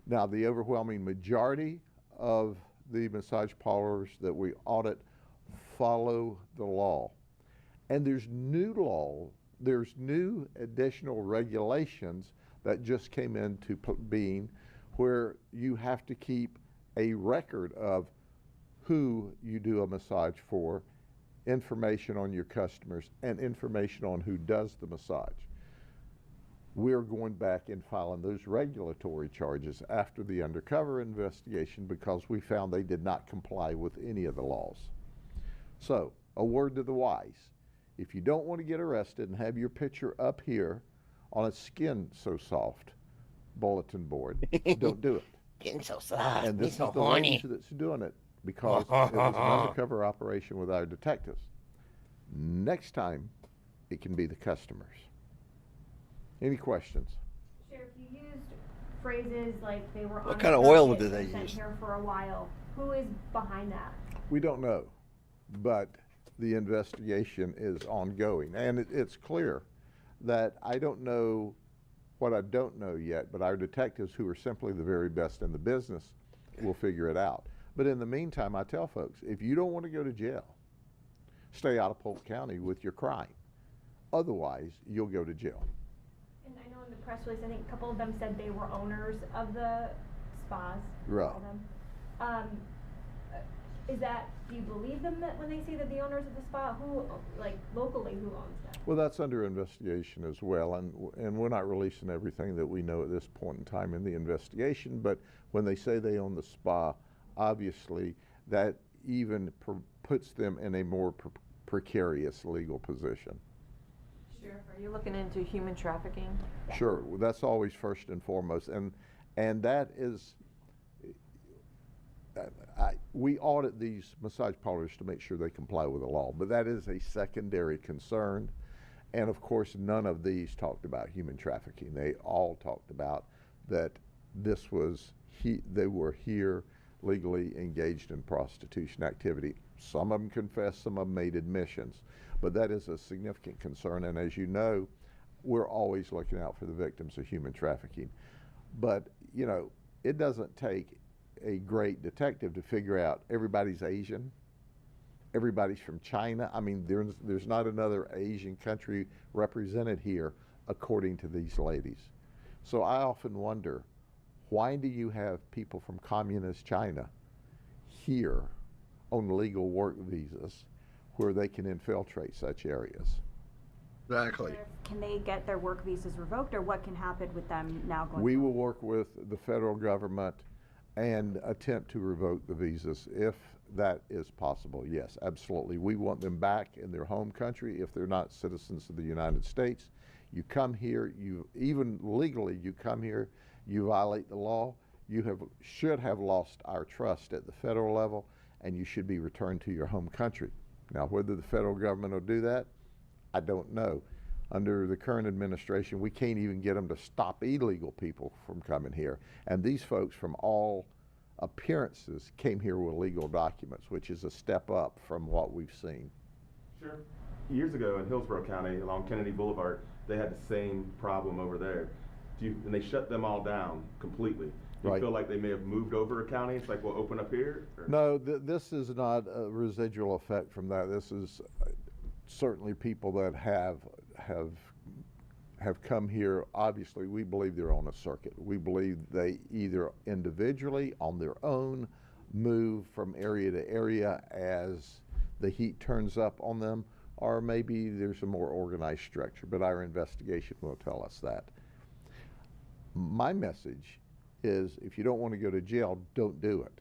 Now, the overwhelming majority of the massage parlors that we audit follow the law. And there's new additional regulations that just came into being, where you have to keep a record of who you do a massage for, information on your customers, and information on who does the massage. We're going back and filing those regulatory charges after the undercover investigation, because we found they did not comply with any of the laws. So, a word to the wise. If you don't want to get arrested and have your picture up here on a skin so soft bulletin board, don't do it. Getting so soft. And this is so the horny. lady that's doing it, because it was an undercover operation with our detectives. Next time, it can be the customers. Any questions? Sheriff, you used phrases like they were on What kind of oil did they use? here for a while. Who is behind that? We don't know, but the investigation is ongoing. And it's clear that I don't know what I don't know yet, but our detectives, who are simply the very best in the business, will figure it out. But in the meantime, I tell folks, if you don't want to go to jail, stay out of Polk County with your crime. Otherwise, you'll go to jail. And I know in the press release, I think a couple of them said they were owners of the spas. Right. All them. Is that, do you believe them that when they say that the owners of the spa, who, like locally, who owns that? Well, that's under investigation as well, and we're not releasing everything that we know at this point in time in the investigation, but when they say they own the spa, obviously that even puts them in a more precarious legal position. Sheriff, are you looking into human trafficking? Sure, that's always first and foremost, and that is, we audit these massage parlors to make sure they comply with the law, but that is a secondary concern. And of course, none of these talked about human trafficking. They all talked about that this was, they were here legally engaged in prostitution activity. Some of them confessed, some of them made admissions, but that is a significant concern. And as you know, we're always looking out for the victims of human trafficking. But, you know, it doesn't take a great detective to figure out everybody's Asian, everybody's from China. I mean, there's not another Asian country represented here, according to these ladies. So I often wonder, why do you have people from communist China here on legal work visas where they can infiltrate such areas? Exactly. Can they get their work visas revoked, or what can happen with them now going We forward? will work with the federal government and attempt to revoke the visas if that is possible. Yes, absolutely. We want them back in their home country if they're not citizens of the United States. You come here, even legally, you come here, you violate the law, should have lost our trust at the federal level, and you should be returned to your home country. Now, whether the federal government will do that, I don't know. Under the current administration, we can't even get them to stop illegal people from coming here. And these folks, from all appearances, came here with legal documents, which is a step up from what we've seen. Sure. Years ago in Hillsborough County, along Kennedy Boulevard, they had the same problem over there. And they shut them all down completely. Do you feel like they may have moved over a county? It's like, we'll open up here? Or? No, this is not a residual effect from that. This is certainly people that have come here. Obviously, we believe they're on a circuit. We believe they either individually, on their own, move from area to area as the heat turns up on them, or maybe there's a more organized structure, but our investigation will tell us that. My message is, if you don't want to go to jail, don't do it.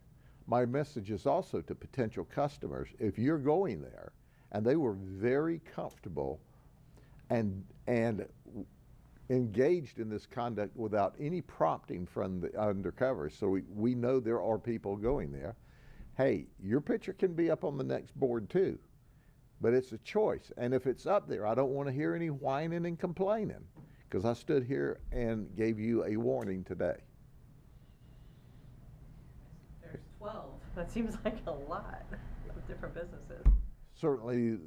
My message is also to potential customers, if you're going there, and they were very comfortable and engaged in this conduct without any prompting from the undercover, so we know there are people going there, hey, your picture can be up on the next board too, but it's a choice. And if it's up there, I don't want to hear any whining and complaining, because I stood here and gave you a warning today. There's 12. That seems like a lot of different businesses. Certainly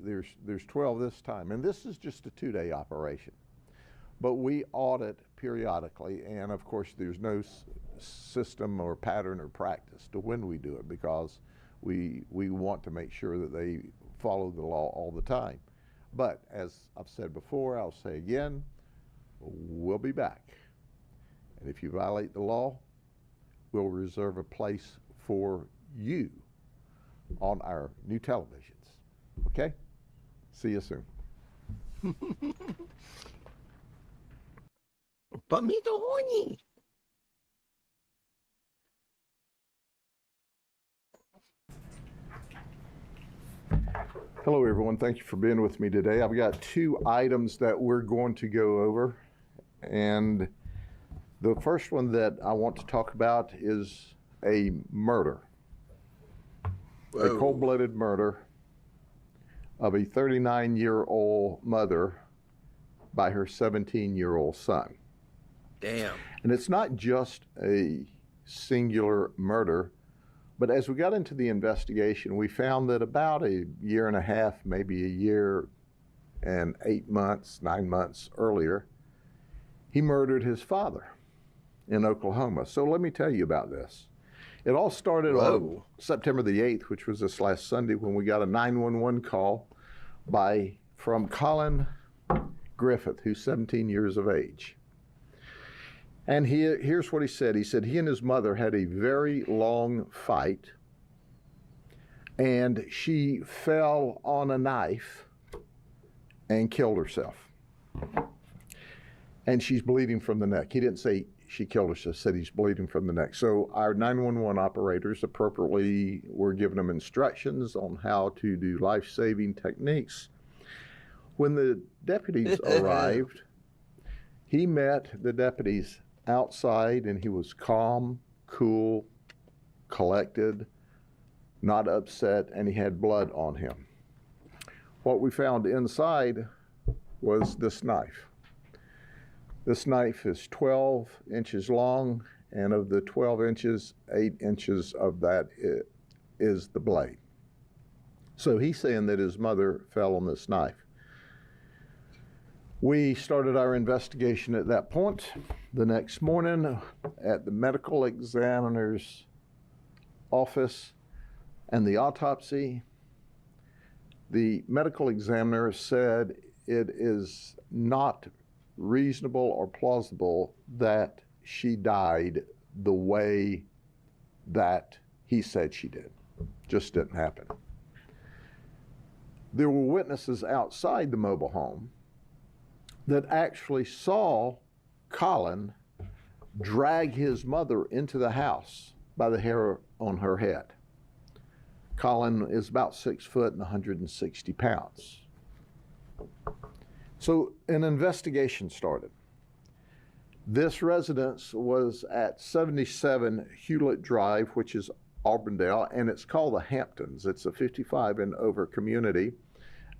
there's 12 this time, and this is just a 2-day operation. But we audit periodically, and of course there's no system or pattern or practice to when we do it, because we want to make sure that they follow the law all the time. But as I've said before, I'll say again, we'll be back. And if you violate the law, we'll reserve a place for you on our new televisions. Okay? See you soon. Palmito horny. Hello everyone, thank you for being with me today. I've got 2 items that we're going to go over, and the first one that I want to talk about is a murder. Whoa. A cold-blooded murder of a 39-year-old mother by her 17-year-old son. Damn. And it's not just a singular murder, but as we got into the investigation, we found that about a year and a half, maybe a year and 8 months, 9 months earlier, he murdered his father in Oklahoma. So let me tell you about this. It all started on September the 8th, which was this last Sunday, when we got a 911 call from Colin Griffith, who's 17 years of age. And here's what he said. He said he and his mother had a very long fight, and she fell on a knife and killed herself. And she's bleeding from the neck. He didn't say she killed herself, said he's bleeding from the neck. So our 911 operators appropriately were giving them instructions on how to do life-saving techniques. When the deputies arrived, he met the deputies outside, and he was calm, cool, collected, not upset, and he had blood on him. What we found inside was this knife. This knife is 12 inches long and of the 12 inches, 8 inches of that is the blade. So he's saying that his mother fell on this knife. We started our investigation at that point. The next morning at the medical examiner's office and the autopsy, the medical examiner said it is not reasonable or plausible that she died the way that he said she did. Just didn't happen. There were witnesses outside the mobile home that actually saw Colin drag his mother into the house by the hair on her head. Colin is about 6 foot and 160 pounds. So an investigation started. This residence was at 77 Hewlett Drive, which is Auburndale, and it's called the Hamptons. It's a 55 and over community.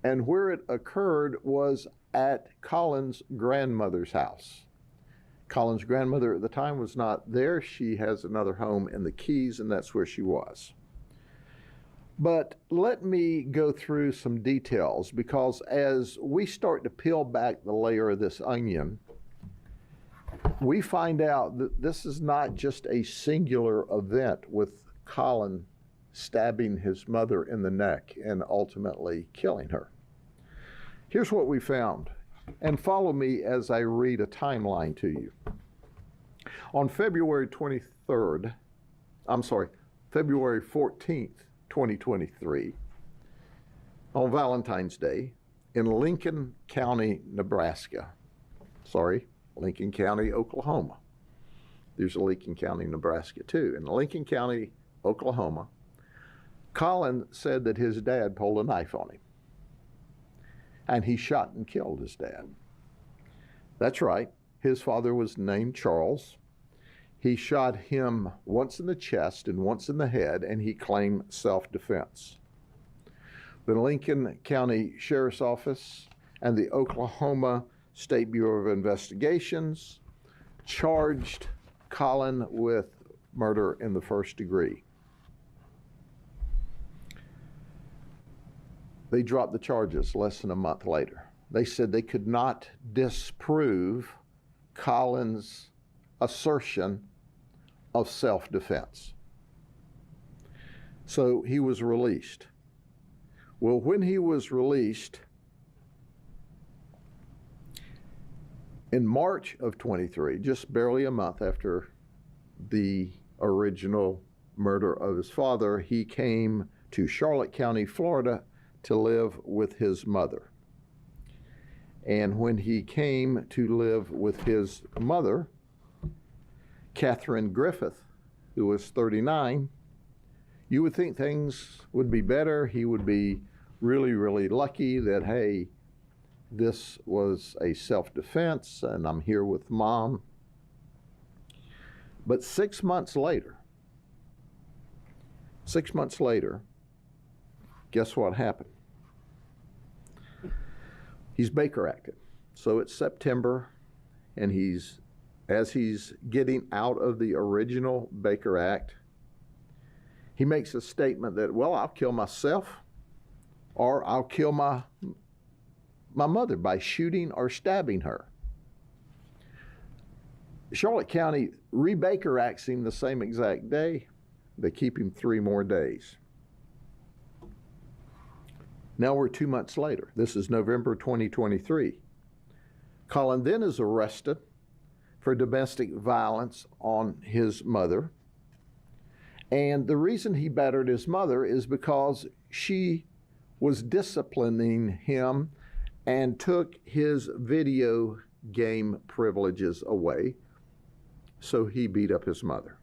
And where it occurred was at Colin's grandmother's house. Colin's grandmother at the time was not there. She has another home in the Keys, and that's where she was. But let me go through some details, because as we start to peel back the layer of this onion, we find out that this is not just a singular event with Colin stabbing his mother in the neck and ultimately killing her. Here's what we found, and follow me as I read a timeline to you. On February 14th, 2023, on Valentine's Day, in Lincoln County, Lincoln County, Oklahoma. There's a Lincoln County, Nebraska too. In Lincoln County, Oklahoma, Colin said that his dad pulled a knife on him. And he shot and killed his dad. That's right. His father was named Charles. He shot him once in the chest and once in the head, and he claimed self-defense. The Lincoln County Sheriff's Office and the Oklahoma State Bureau of Investigations charged Colin with murder in the first degree. They dropped the charges less than a month later. They said they could not disprove Colin's assertion of self-defense. So he was released. Well, when he was released, in March of 23, just barely a month after the original murder of his father, he came to Charlotte County, Florida, to live with his mother. And when he came to live with his mother, Catherine Griffith, who was 39, you would think things would be better. He would be really, really lucky that, hey, this was a self-defense and I'm here with mom. But 6 months later, guess what happened? He's Baker Acted. So it's September, and as he's getting out of the original Baker Act, he makes a statement that, well, I'll kill myself, or I'll kill my mother by shooting or stabbing her. Charlotte County re-Baker Acts him the same exact day. They keep him 3 more days. Now we're 2 months later. This is November 2023. Colin then is arrested for domestic violence on his mother. And the reason he battered his mother is because she was disciplining him and took his video game privileges away. So he beat up his mother.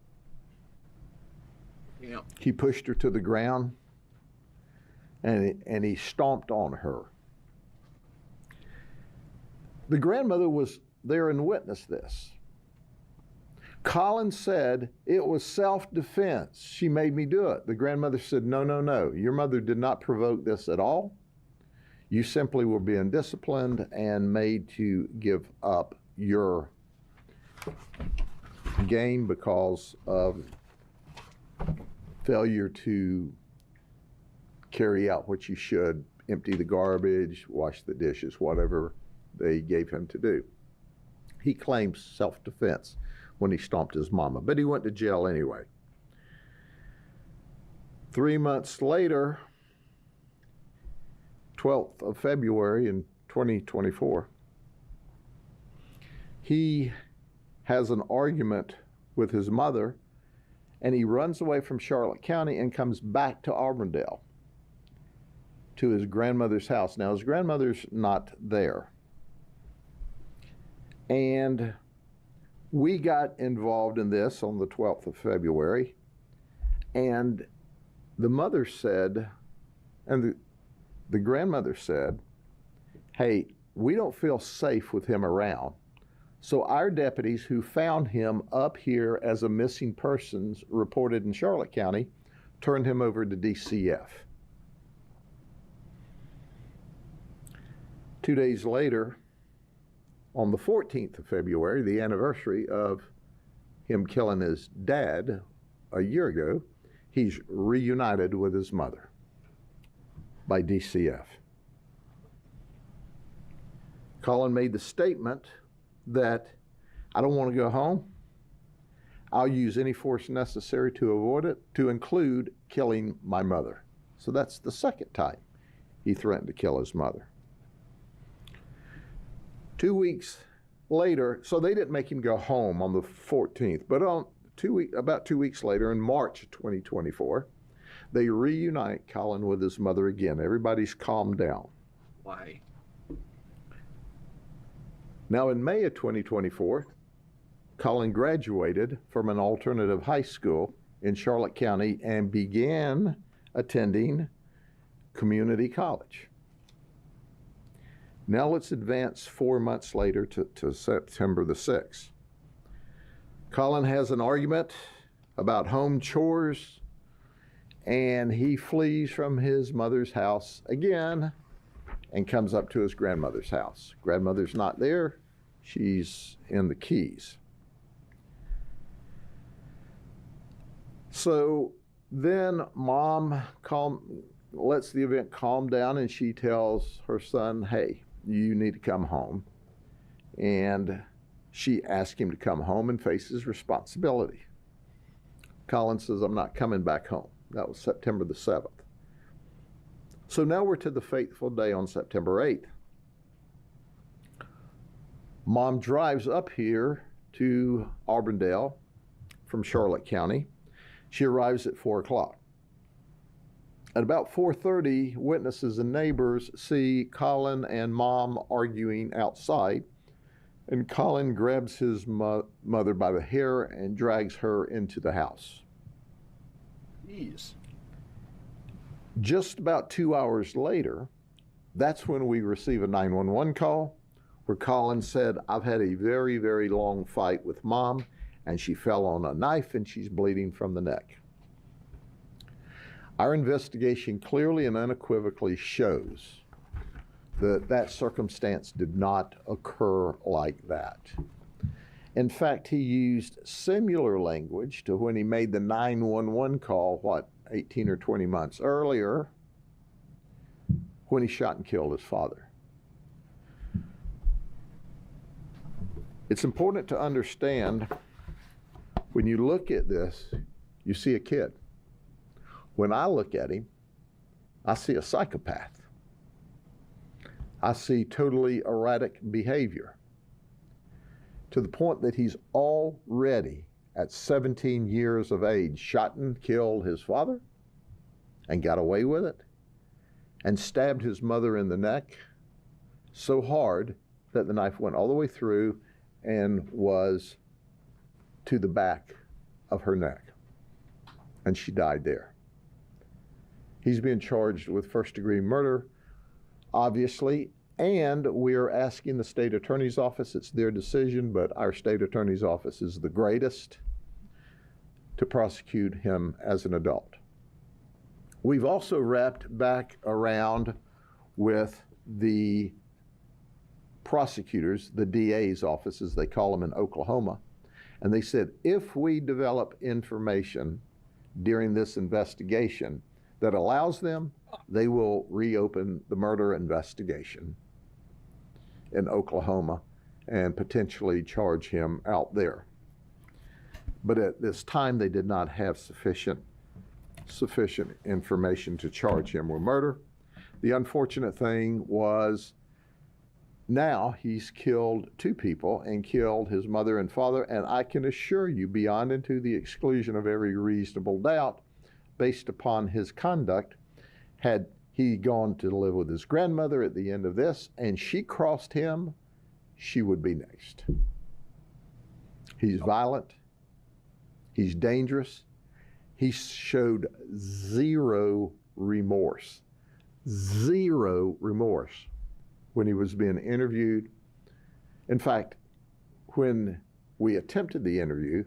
Yeah. He pushed her to the ground, and he stomped on her. The grandmother was there and witnessed this. Colin said it was self-defense. She made me do it. The grandmother said, no, no, no. Your mother did not provoke this at all. You simply were being disciplined and made to give up your game because of failure to carry out what you should, empty the garbage, wash the dishes, whatever they gave him to do. He claims self-defense when he stomped his mama, but he went to jail anyway. 3 months later, 12th of February in 2024, he has an argument with his mother, and he runs away from Charlotte County and comes back to Auburndale to his grandmother's house. Now, his grandmother's not there. And we got involved in this on the 12th of February, and the mother said, and the grandmother said, hey, we don't feel safe with him around. So our deputies who found him up here as a missing persons reported in Charlotte County turned him over to DCF. 2 days later, on the 14th of February, the anniversary of him killing his dad a year ago, he's reunited with his mother by DCF. Colin made the statement that I don't want to go home. I'll use any force necessary to avoid it, to include killing my mother. So that's the second time he threatened to kill his mother. 2 weeks later, so they didn't make him go home on the 14th, but about 2 weeks later, in March of 2024, they reunite Colin with his mother again. Everybody's calmed down. Why? Now, in May of 2024, Colin graduated from an alternative high school in Charlotte County and began attending community college. Now let's advance 4 months later to September the 6th. Colin has an argument about home chores, and he flees from his mother's house again and comes up to his grandmother's house. Grandmother's not there. She's in the Keys. So then mom lets the event calm down, and she tells her son, hey, you need to come home. And she asks him to come home and face his responsibility. Colin says, I'm not coming back home. That was September the 7th. So now we're to the fateful day on September 8th. Mom drives up here to Auburndale from Charlotte County. She arrives at 4 o'clock. At about 4:30, witnesses and neighbors see Colin and Mom arguing outside, and Colin grabs his mother by the hair and drags her into the house. Jeez. Just about 2 hours later, that's when we receive a 911 call where Colin said, I've had a very, very long fight with Mom, and she fell on a knife and she's bleeding from the neck. Our investigation clearly and unequivocally shows that that circumstance did not occur like that. In fact, he used similar language to when he made the 911 call, 18 or 20 months earlier, when he shot and killed his father. It's important to understand, when you look at this, you see a kid. When I look at him, I see a psychopath. I see totally erratic behavior, to the point that he's already, at 17 years of age, shot and killed his father and got away with it, and stabbed his mother in the neck so hard that the knife went all the way through and was to the back of her neck, and she died there. He's being charged with first-degree murder, obviously, and we're asking the state attorney's office, it's their decision, but our state attorney's office is the greatest, to prosecute him as an adult. We've also wrapped back around with the prosecutors, the DA's office, as they call them in Oklahoma, And they said, if we develop information during this investigation that allows them, they will reopen the murder investigation in Oklahoma and potentially charge him out there. But at this time, they did not have sufficient information to charge him with murder. The unfortunate thing was now he's killed 2 people and killed his mother and father, and I can assure you, beyond and to the exclusion of every reasonable doubt, based upon his conduct, had he gone to live with his grandmother at the end of this and she crossed him, she would be next. He's violent. He's dangerous. He showed zero remorse. Zero remorse when he was being interviewed. In fact, when we attempted the interview,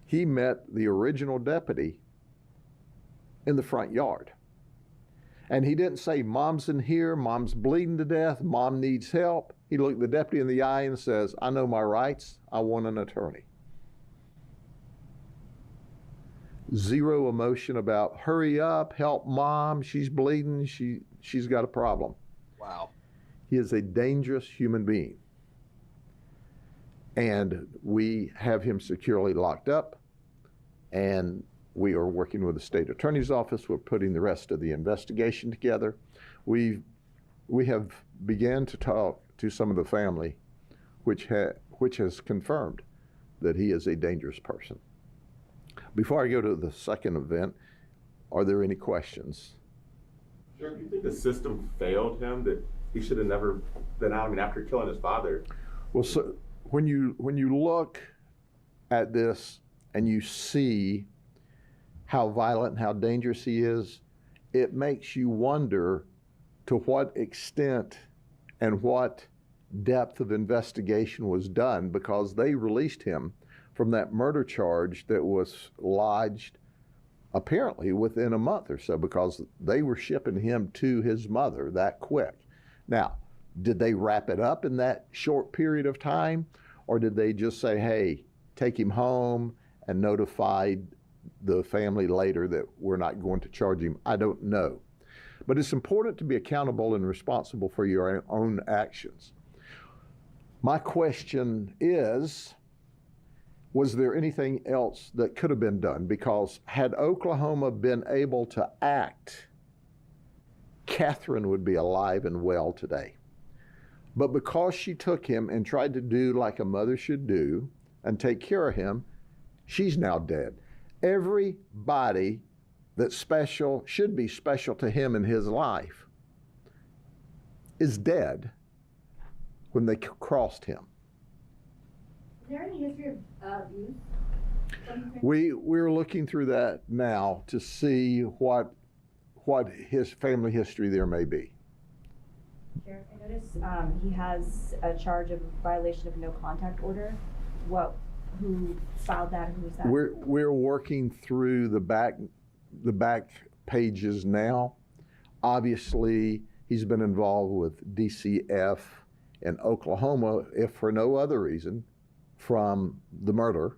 he met the original deputy in the front yard. And he didn't say, Mom's in here, Mom's bleeding to death, Mom needs help. He looked the deputy in the eye and says, I know my rights, I want an attorney. Zero emotion about, hurry up, help Mom, she's bleeding, she's got a problem. Wow. He is a dangerous human being. And we have him securely locked up, and we are working with the state attorney's office. We're putting the rest of the investigation together. We have began to talk to some of the family, which has confirmed that he is a dangerous person. Before I go to the second event, are there any questions? Sure. Do you think the system failed him, that he should have never been out? I mean, after killing his father. Well, so when you look at this and you see how violent and how dangerous he is, it makes you wonder to what extent and what depth of investigation was done, because they released him from that murder charge that was lodged apparently within a month or so, because they were shipping him to his mother that quick. Now, did they wrap it up in that short period of time, or did they just say, hey, take him home, and notified the family later that we're not going to charge him? I don't know. But it's important to be accountable and responsible for your own actions. My question is, was there anything else that could have been done? Because had Oklahoma been able to act, Catherine would be alive and well today. But because she took him and tried to do like a mother should do and take care of him, she's now dead. Everybody that's special, should be special to him in his life, is dead when they crossed him. Is there any history of abuse? We're looking through that now to see what his family history there may be. Sheriff, I noticed he has a charge of violation of no contact order. Who filed that, and who was that? We're working through the back pages now. Obviously, he's been involved with DCF in Oklahoma, if for no other reason, from the murder.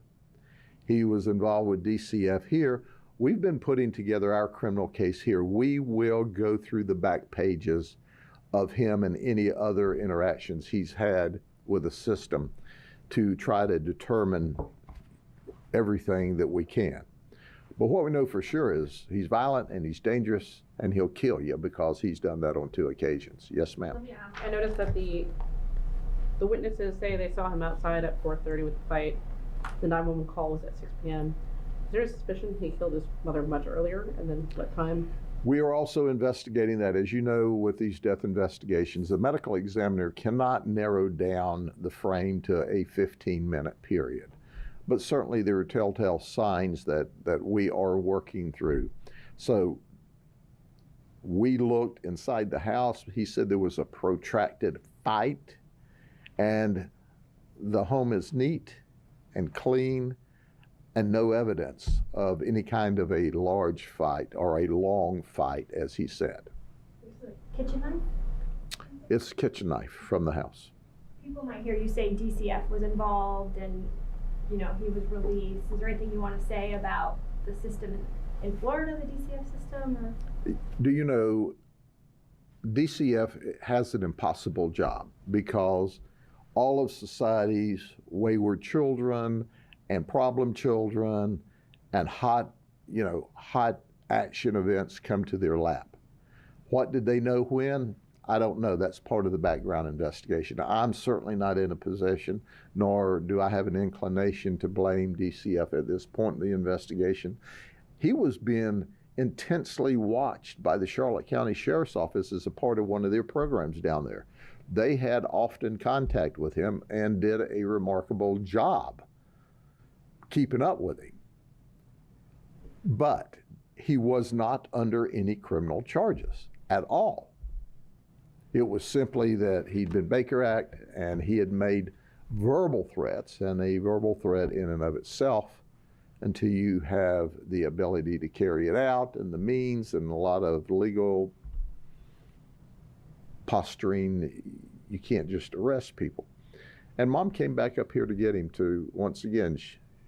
He was involved with DCF here. We've been putting together our criminal case here. We will go through the back pages of him and any other interactions he's had with the system to try to determine everything that we can. But what we know for sure is he's violent and he's dangerous and he'll kill you, because he's done that on 2 occasions. Yes, ma'am. I noticed that the witnesses say they saw him outside at 4:30 with the fight. The 911 call was at 6 p.m. Is there a suspicion he killed his mother much earlier, and then what time? We are also investigating that. As you know, with these death investigations, the medical examiner cannot narrow down the frame to a 15-minute period. But certainly there are telltale signs that we are working through. So we looked inside the house. He said there was a protracted fight, and the home is neat and clean, and no evidence of any kind of a large fight or a long fight, as he said. Kitchen knife? It's a kitchen knife from the house. People might hear you say DCF was involved, and you know, he was released. Is there anything you want to say about the system in Florida, the DCF system? Or? Do you know, DCF has an impossible job because all of society's wayward children and problem children and hot action events come to their lap. What did they know when? I don't know. That's part of the background investigation. Now, I'm certainly not in a position, nor do I have an inclination to blame DCF at this point in the investigation. He was being intensely watched by the Charlotte County Sheriff's Office as a part of one of their programs down there. They had often contact with him and did a remarkable job keeping up with him. But he was not under any criminal charges at all. It was simply that he'd been Baker Act and he had made verbal threats, and a verbal threat in and of itself, until you have the ability to carry it out and the means and a lot of legal posturing, you can't just arrest people. And Mom came back up here to get him to, once again,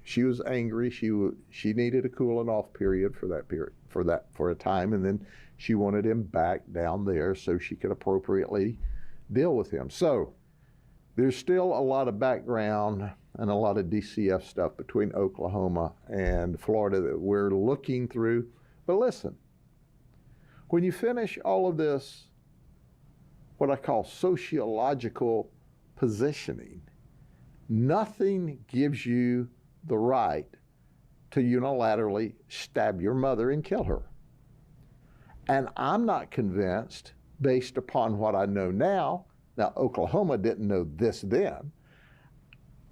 she was angry. She needed a cooling off period for a time, and then she wanted him back down there so she could appropriately deal with him. So there's still a lot of background and a lot of DCF stuff between Oklahoma and Florida that we're looking through. But listen, when you finish all of this, what I call sociological positioning, nothing gives you the right to unilaterally stab your mother and kill her. And I'm not convinced, based upon what I know now Oklahoma didn't know this then,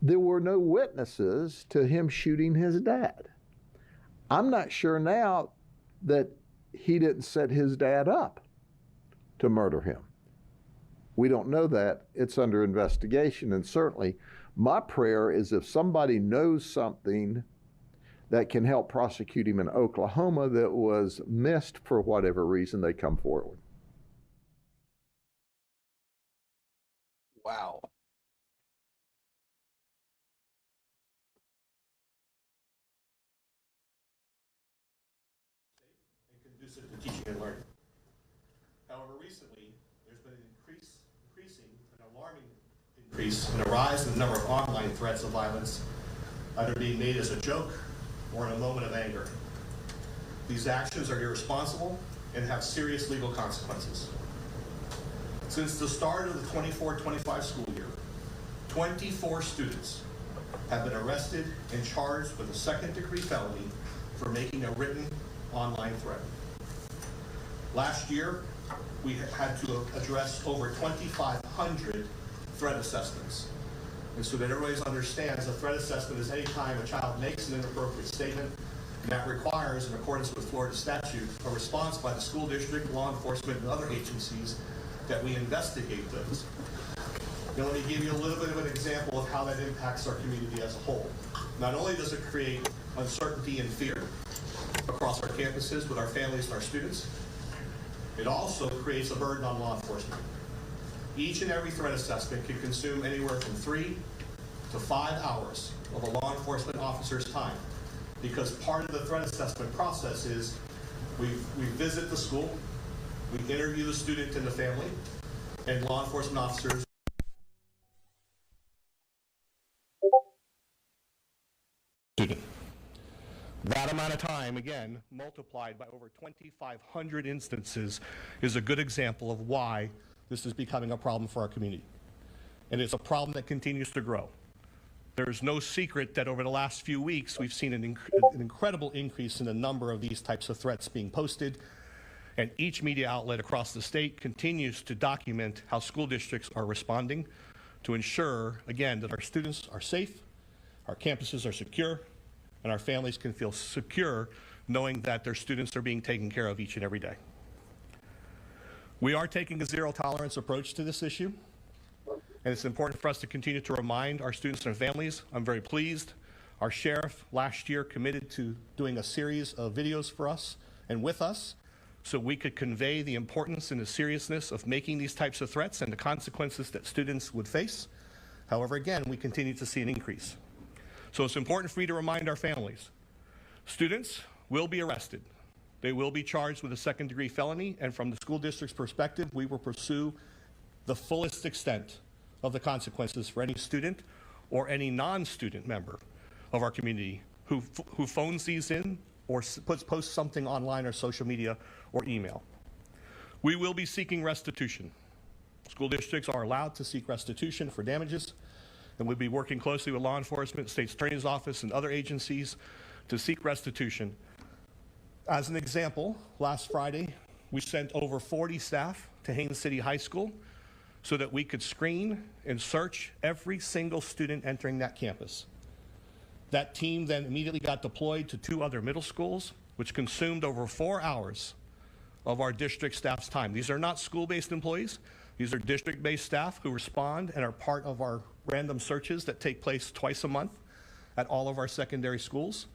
there were no witnesses to him shooting his dad. I'm not sure now that he didn't set his dad up to murder him. We don't know that. It's under investigation, and certainly my prayer is if somebody knows something that can help prosecute him in Oklahoma that was missed for whatever reason, they come forward. Wow. Conducive to teaching and learning. However, recently, there's been an alarming increase in a rise in the number of online threats of violence, either being made as a joke or in a moment of anger. These actions are irresponsible and have serious legal consequences. Since the start of the 24-25 school year, 24 students have been arrested and charged with a second-degree felony for making a written online threat. Last year, we had to address over 2,500 threat assessments. And so that everybody understands, a threat assessment is any time a child makes an inappropriate statement, and that requires, in accordance with Florida statute, a response by the school district, law enforcement, and other agencies that we investigate those. Now let me give you a little bit of an example of how that impacts our community as a whole. Not only does it create uncertainty and fear across our campuses with our families and our students, it also creates a burden on law enforcement. Each and every threat assessment can consume anywhere from 3 to 5 hours of a law enforcement officer's time, because part of the threat assessment process is we visit the school, we interview the student and the family, and law enforcement officers student. That amount of time, again, multiplied by over 2,500 instances, is a good example of why this is becoming a problem for our community. And it's a problem that continues to grow. There's no secret that over the last few weeks, we've seen an incredible increase in the number of these types of threats being posted. And each media outlet across the state continues to document how school districts are responding to ensure, again, that our students are safe, our campuses are secure, and our families can feel secure knowing that their students are being taken care of each and every day. We are taking a zero-tolerance approach to this issue, and it's important for us to continue to remind our students and families. I'm very pleased. Our sheriff last year committed to doing a series of videos for us and with us so we could convey the importance and the seriousness of making these types of threats and the consequences that students would face. However, again, we continue to see an increase. So it's important for me to remind our families. Students will be arrested. They will be charged with a second-degree felony, and from the school district's perspective, we will pursue the fullest extent of the consequences for any student or any non-student member of our community who phones these in or posts something online or social media or email. We will be seeking restitution. School districts are allowed to seek restitution for damages, and we'll be working closely with law enforcement, state's attorney's office, and other agencies to seek restitution. As an example, last Friday, we sent over 40 staff to Haines City High School so that we could screen and search every single student entering that campus. That team then immediately got deployed to 2 other middle schools, which consumed over 4 hours of our district staff's time. These are not school-based employees. These are district-based staff who respond and are part of our random searches that take place twice a month at all of our secondary schools.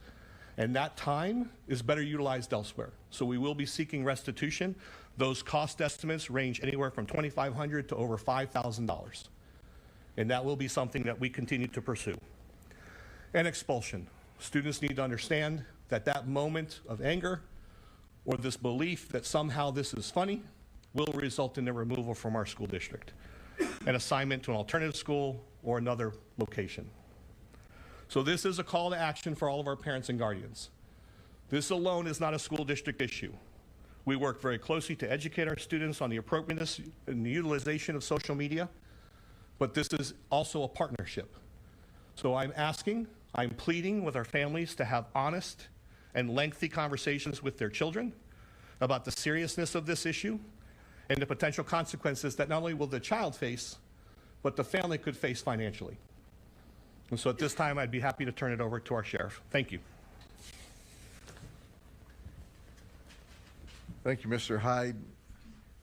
And that time is better utilized elsewhere. So we will be seeking restitution. Those cost estimates range anywhere from $2,500 to over $5,000. And that will be something that we continue to pursue. And expulsion. Students need to understand that that moment of anger or this belief that somehow this is funny will result in their removal from our school district, an assignment to an alternative school or another location. So this is a call to action for all of our parents and guardians. This alone is not a school district issue. We work very closely to educate our students on the appropriateness and the utilization of social media, but this is also a partnership. So I'm pleading with our families to have honest and lengthy conversations with their children about the seriousness of this issue and the potential consequences that not only will the child face, but the family could face financially. And so at this time, I'd be happy to turn it over to our sheriff. Thank you. Thank you, Mr. Hyde.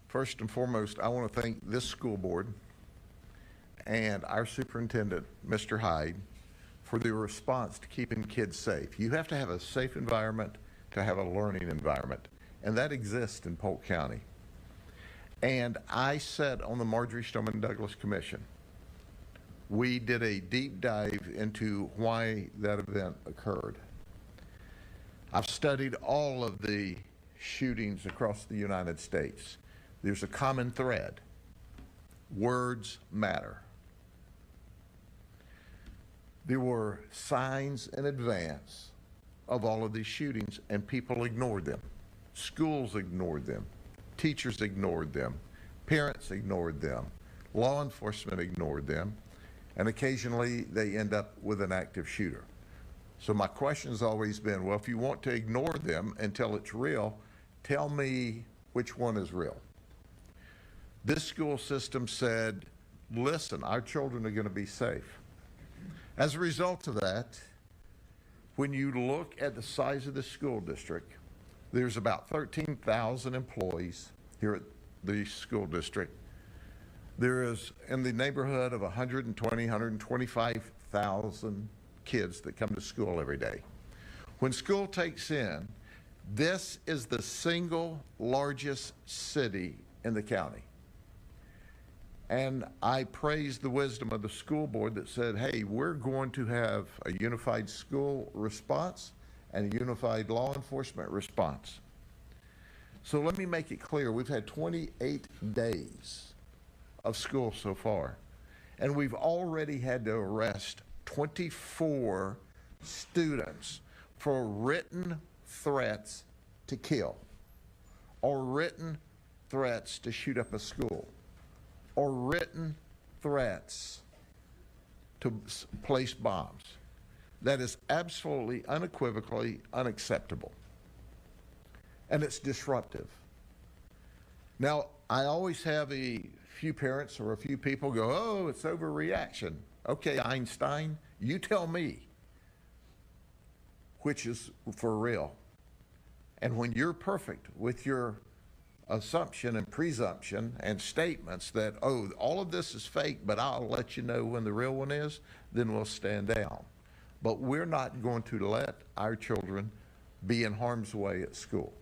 First and foremost, I want to thank this school board and our superintendent, Mr. Hyde, for their response to keeping kids safe. You have to have a safe environment to have a learning environment, and that exists in Polk County. And I sat on the Marjorie Stoneman Douglas Commission. We did a deep dive into why that event occurred. I've studied all of the shootings across the United States. There's a common thread. Words matter. There were signs in advance of all of these shootings, and people ignored them. Schools ignored them. Teachers ignored them. Parents ignored them. Law enforcement ignored them. And occasionally they end up with an active shooter. So my question has always been, well, if you want to ignore them until it's real, tell me which one is real. This school system said, listen, our children are going to be safe. As a result of that, when you look at the size of the school district, there's about 13,000 employees here at the school district. There is in the neighborhood of 125,000 kids that come to school every day. When school takes in, this is the single largest city in the county. And I praise the wisdom of the school board that said, hey, we're going to have a unified school response and a unified law enforcement response. So let me make it clear, we've had 28 days of school so far, and we've already had to arrest 24 students for written threats to kill, or written threats to shoot up a school, or written threats to place bombs. That is absolutely, unequivocally unacceptable. And it's disruptive. Now, I always have a few parents or a few people go, oh, it's overreaction. Okay, Einstein, you tell me which is for real. And when you're perfect with your assumption and presumption and statements that, oh, all of this is fake, but I'll let you know when the real one is, then we'll stand down. But we're not going to let our children be in harm's way at school.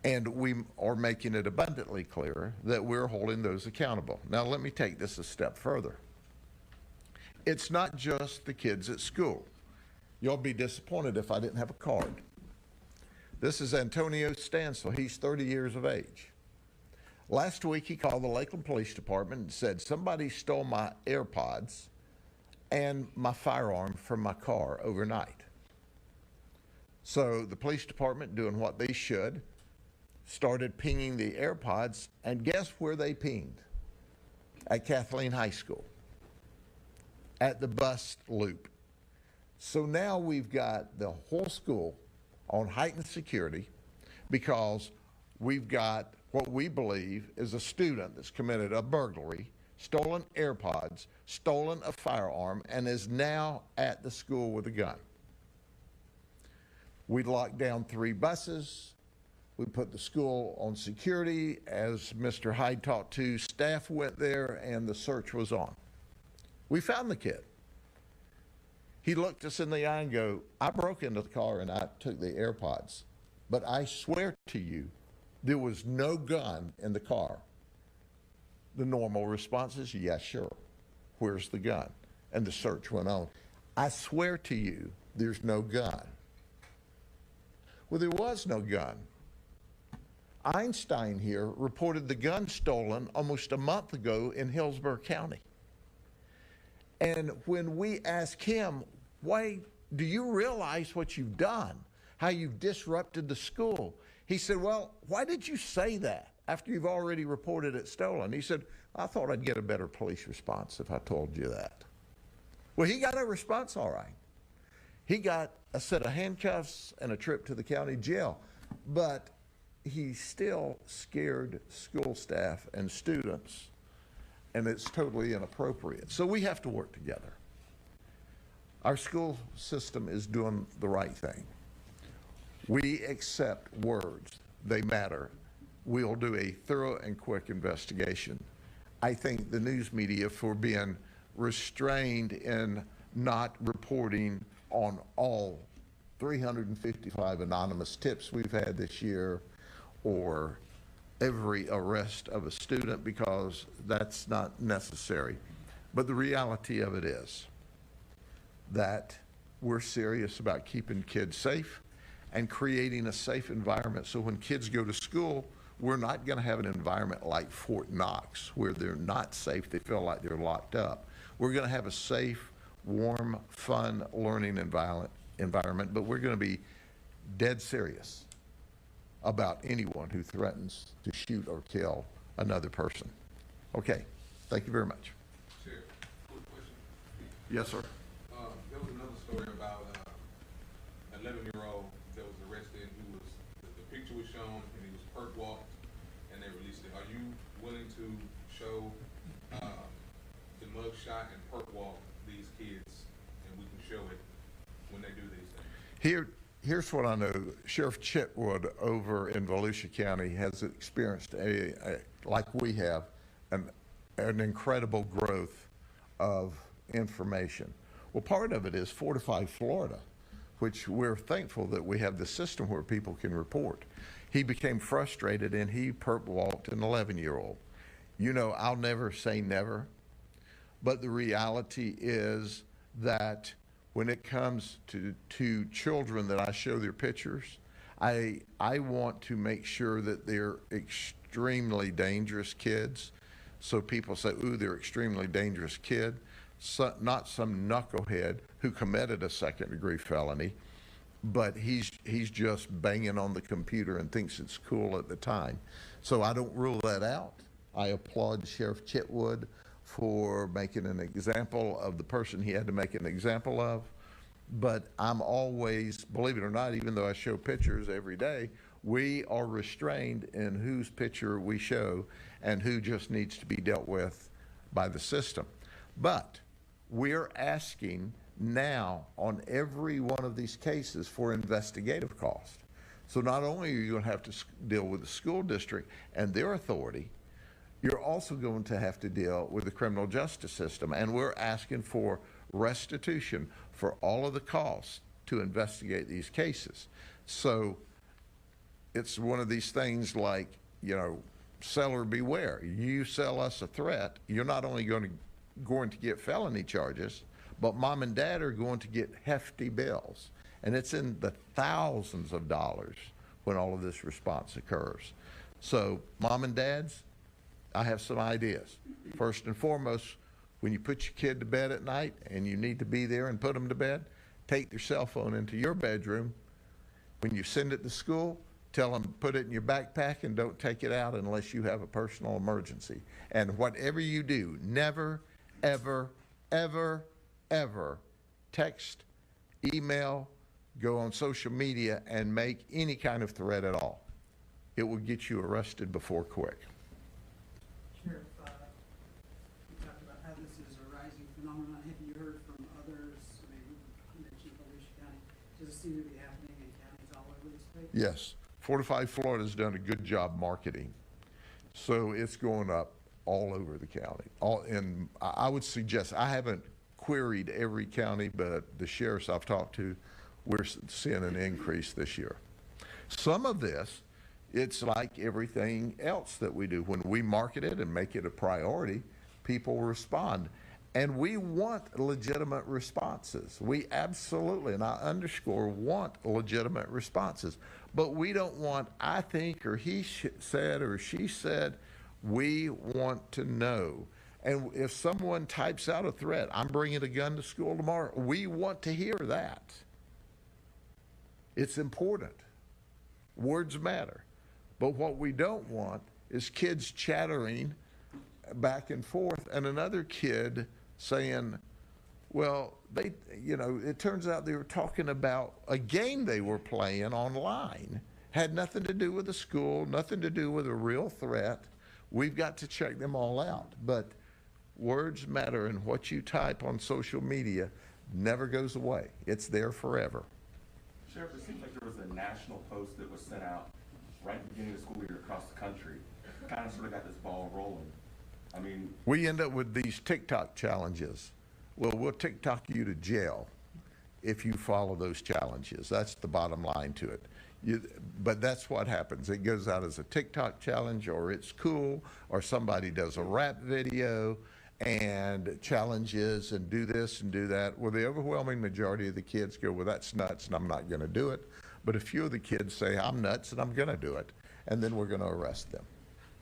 And we are making it abundantly clear that we're holding those accountable. Now, let me take this a step further. it's not just the kids at school. You'll be disappointed if I didn't have a card. This is Antonio Stansel. He's 30 years of age. Last week, he called the Lakeland Police Department and said, somebody stole my AirPods and my firearm from my car overnight. So the police department, doing what they should, started pinging the AirPods, and guess where they pinged? At Kathleen High School, at the bus loop. So now we've got the whole school on heightened security because we've got what we believe is a student that's committed a burglary, stolen AirPods, stolen a firearm, and is now at the school with a gun. We locked down 3 buses. We put the school on security. As Mr. Hyde talked to, staff went there and the search was on. We found the kid. He looked us in the eye and go, I broke into the car and I took the AirPods, but I swear to you, there was no gun in the car. The normal response is, yes, sure. Where's the gun? And the search went on. I swear to you, there's no gun. Well, there was no gun. Einstein here reported the gun stolen almost a month ago in Hillsborough County. And when we asked him, why do you realize what you've done? How you've disrupted the school? He said, well, why did you say that after you've already reported it stolen? He said, I thought I'd get a better police response if I told you that. Well, he got a response all right. He got a set of handcuffs and a trip to the county jail, but he still scared school staff and students, and it's totally inappropriate. So we have to work together. Our school system is doing the right thing. We accept words. They matter. We'll do a thorough and quick investigation. I think the news media, for being restrained in not reporting on all 355 anonymous tips we've had this year, or every arrest of a student, because that's not necessary. But the reality of it is that we're serious about keeping kids safe and creating a safe environment. So when kids go to school, we're not going to have an environment like Fort Knox where they're not safe, they feel like they're locked up. We're going to have a safe, warm, fun learning environment, but we're going to be dead serious about anyone who threatens to shoot or kill another person. Okay, thank you very much. Chair, quick question. Yes, sir. There was another story about an 11-year-old that was arrested. The picture was shown and he was perp walked and they released it. Are you willing to show the mug shot and perp walk these kids, and we can show it when they do these things? Here's what I know. Sheriff Chitwood over in Volusia County has experienced like we have, an incredible growth of information. Well, part of it is Fortify Florida, which we're thankful that we have the system where people can report. He became frustrated and he perp walked an 11-year-old. You know, I'll never say never, but the reality is that when it comes to children that I show their pictures, I want to make sure that they're extremely dangerous kids. So people say, ooh, they're extremely dangerous kid. So, not some knucklehead who committed a second-degree felony, but he's just banging on the computer and thinks it's cool at the time. So I don't rule that out. I applaud Sheriff Chitwood for making an example of the person he had to make an example of. But I'm always, believe it or not, even though I show pictures every day, we are restrained in whose picture we show and who just needs to be dealt with by the system. But we're asking now on every one of these cases for investigative cost. So not only are you going to have to deal with the school district and their authority, you're also going to have to deal with the criminal justice system. And we're asking for restitution for all of the costs to investigate these cases. So it's one of these things like, you know, seller beware. You sell us a threat, you're not only going to get felony charges, but mom and dad are going to get hefty bills. And it's in the thousands of dollars when all of this response occurs. So mom and dads, I have some ideas. First and foremost, when you put your kid to bed at night and you need to be there and put them to bed, take their cell phone into your bedroom. When you send it to school, tell them put it in your backpack and don't take it out unless you have a personal emergency. And whatever you do, never, ever, ever, ever text, email, go on social media and make any kind of threat at all. It will get you arrested before quick. Sheriff, you talked about how this is a rising phenomenon. Have you heard from others? I mean, you mentioned Volusia County. Does it seem to be happening in counties all over the state? Yes. Fortified Florida's done a good job marketing. So it's going up all over the county. And I would suggest, I haven't queried every county, but the sheriffs I've talked to, we're seeing an increase this year. Some of this, it's like everything else that we do. When we market it and make it a priority, people respond. And we want legitimate responses. We absolutely, and I underscore, want legitimate responses. But we don't want, I think, or he said, or she said. We want to know. And if someone types out a threat, I'm bringing a gun to school tomorrow, we want to hear that. It's important. Words matter. But what we don't want is kids chattering back and forth and another kid saying, well, it turns out they were talking about a game they were playing online. Had nothing to do with the school, nothing to do with a real threat. We've got to check them all out. But words matter, and what you type on social media never goes away. It's there forever. Sheriff, it seems like there was a national post that was sent out right at the beginning of the school year across the country. Kind of sort of got this ball rolling. I mean, we end up with these TikTok challenges. Well, we'll TikTok you to jail if you follow those challenges. That's the bottom line to it. But that's what happens. It goes out as a TikTok challenge, or it's cool, or somebody does a rap video and challenges and do this and do that. Well, the overwhelming majority of the kids go, well, that's nuts and I'm not going to do it. But a few of the kids say, I'm nuts and I'm going to do it. And then we're going to arrest them.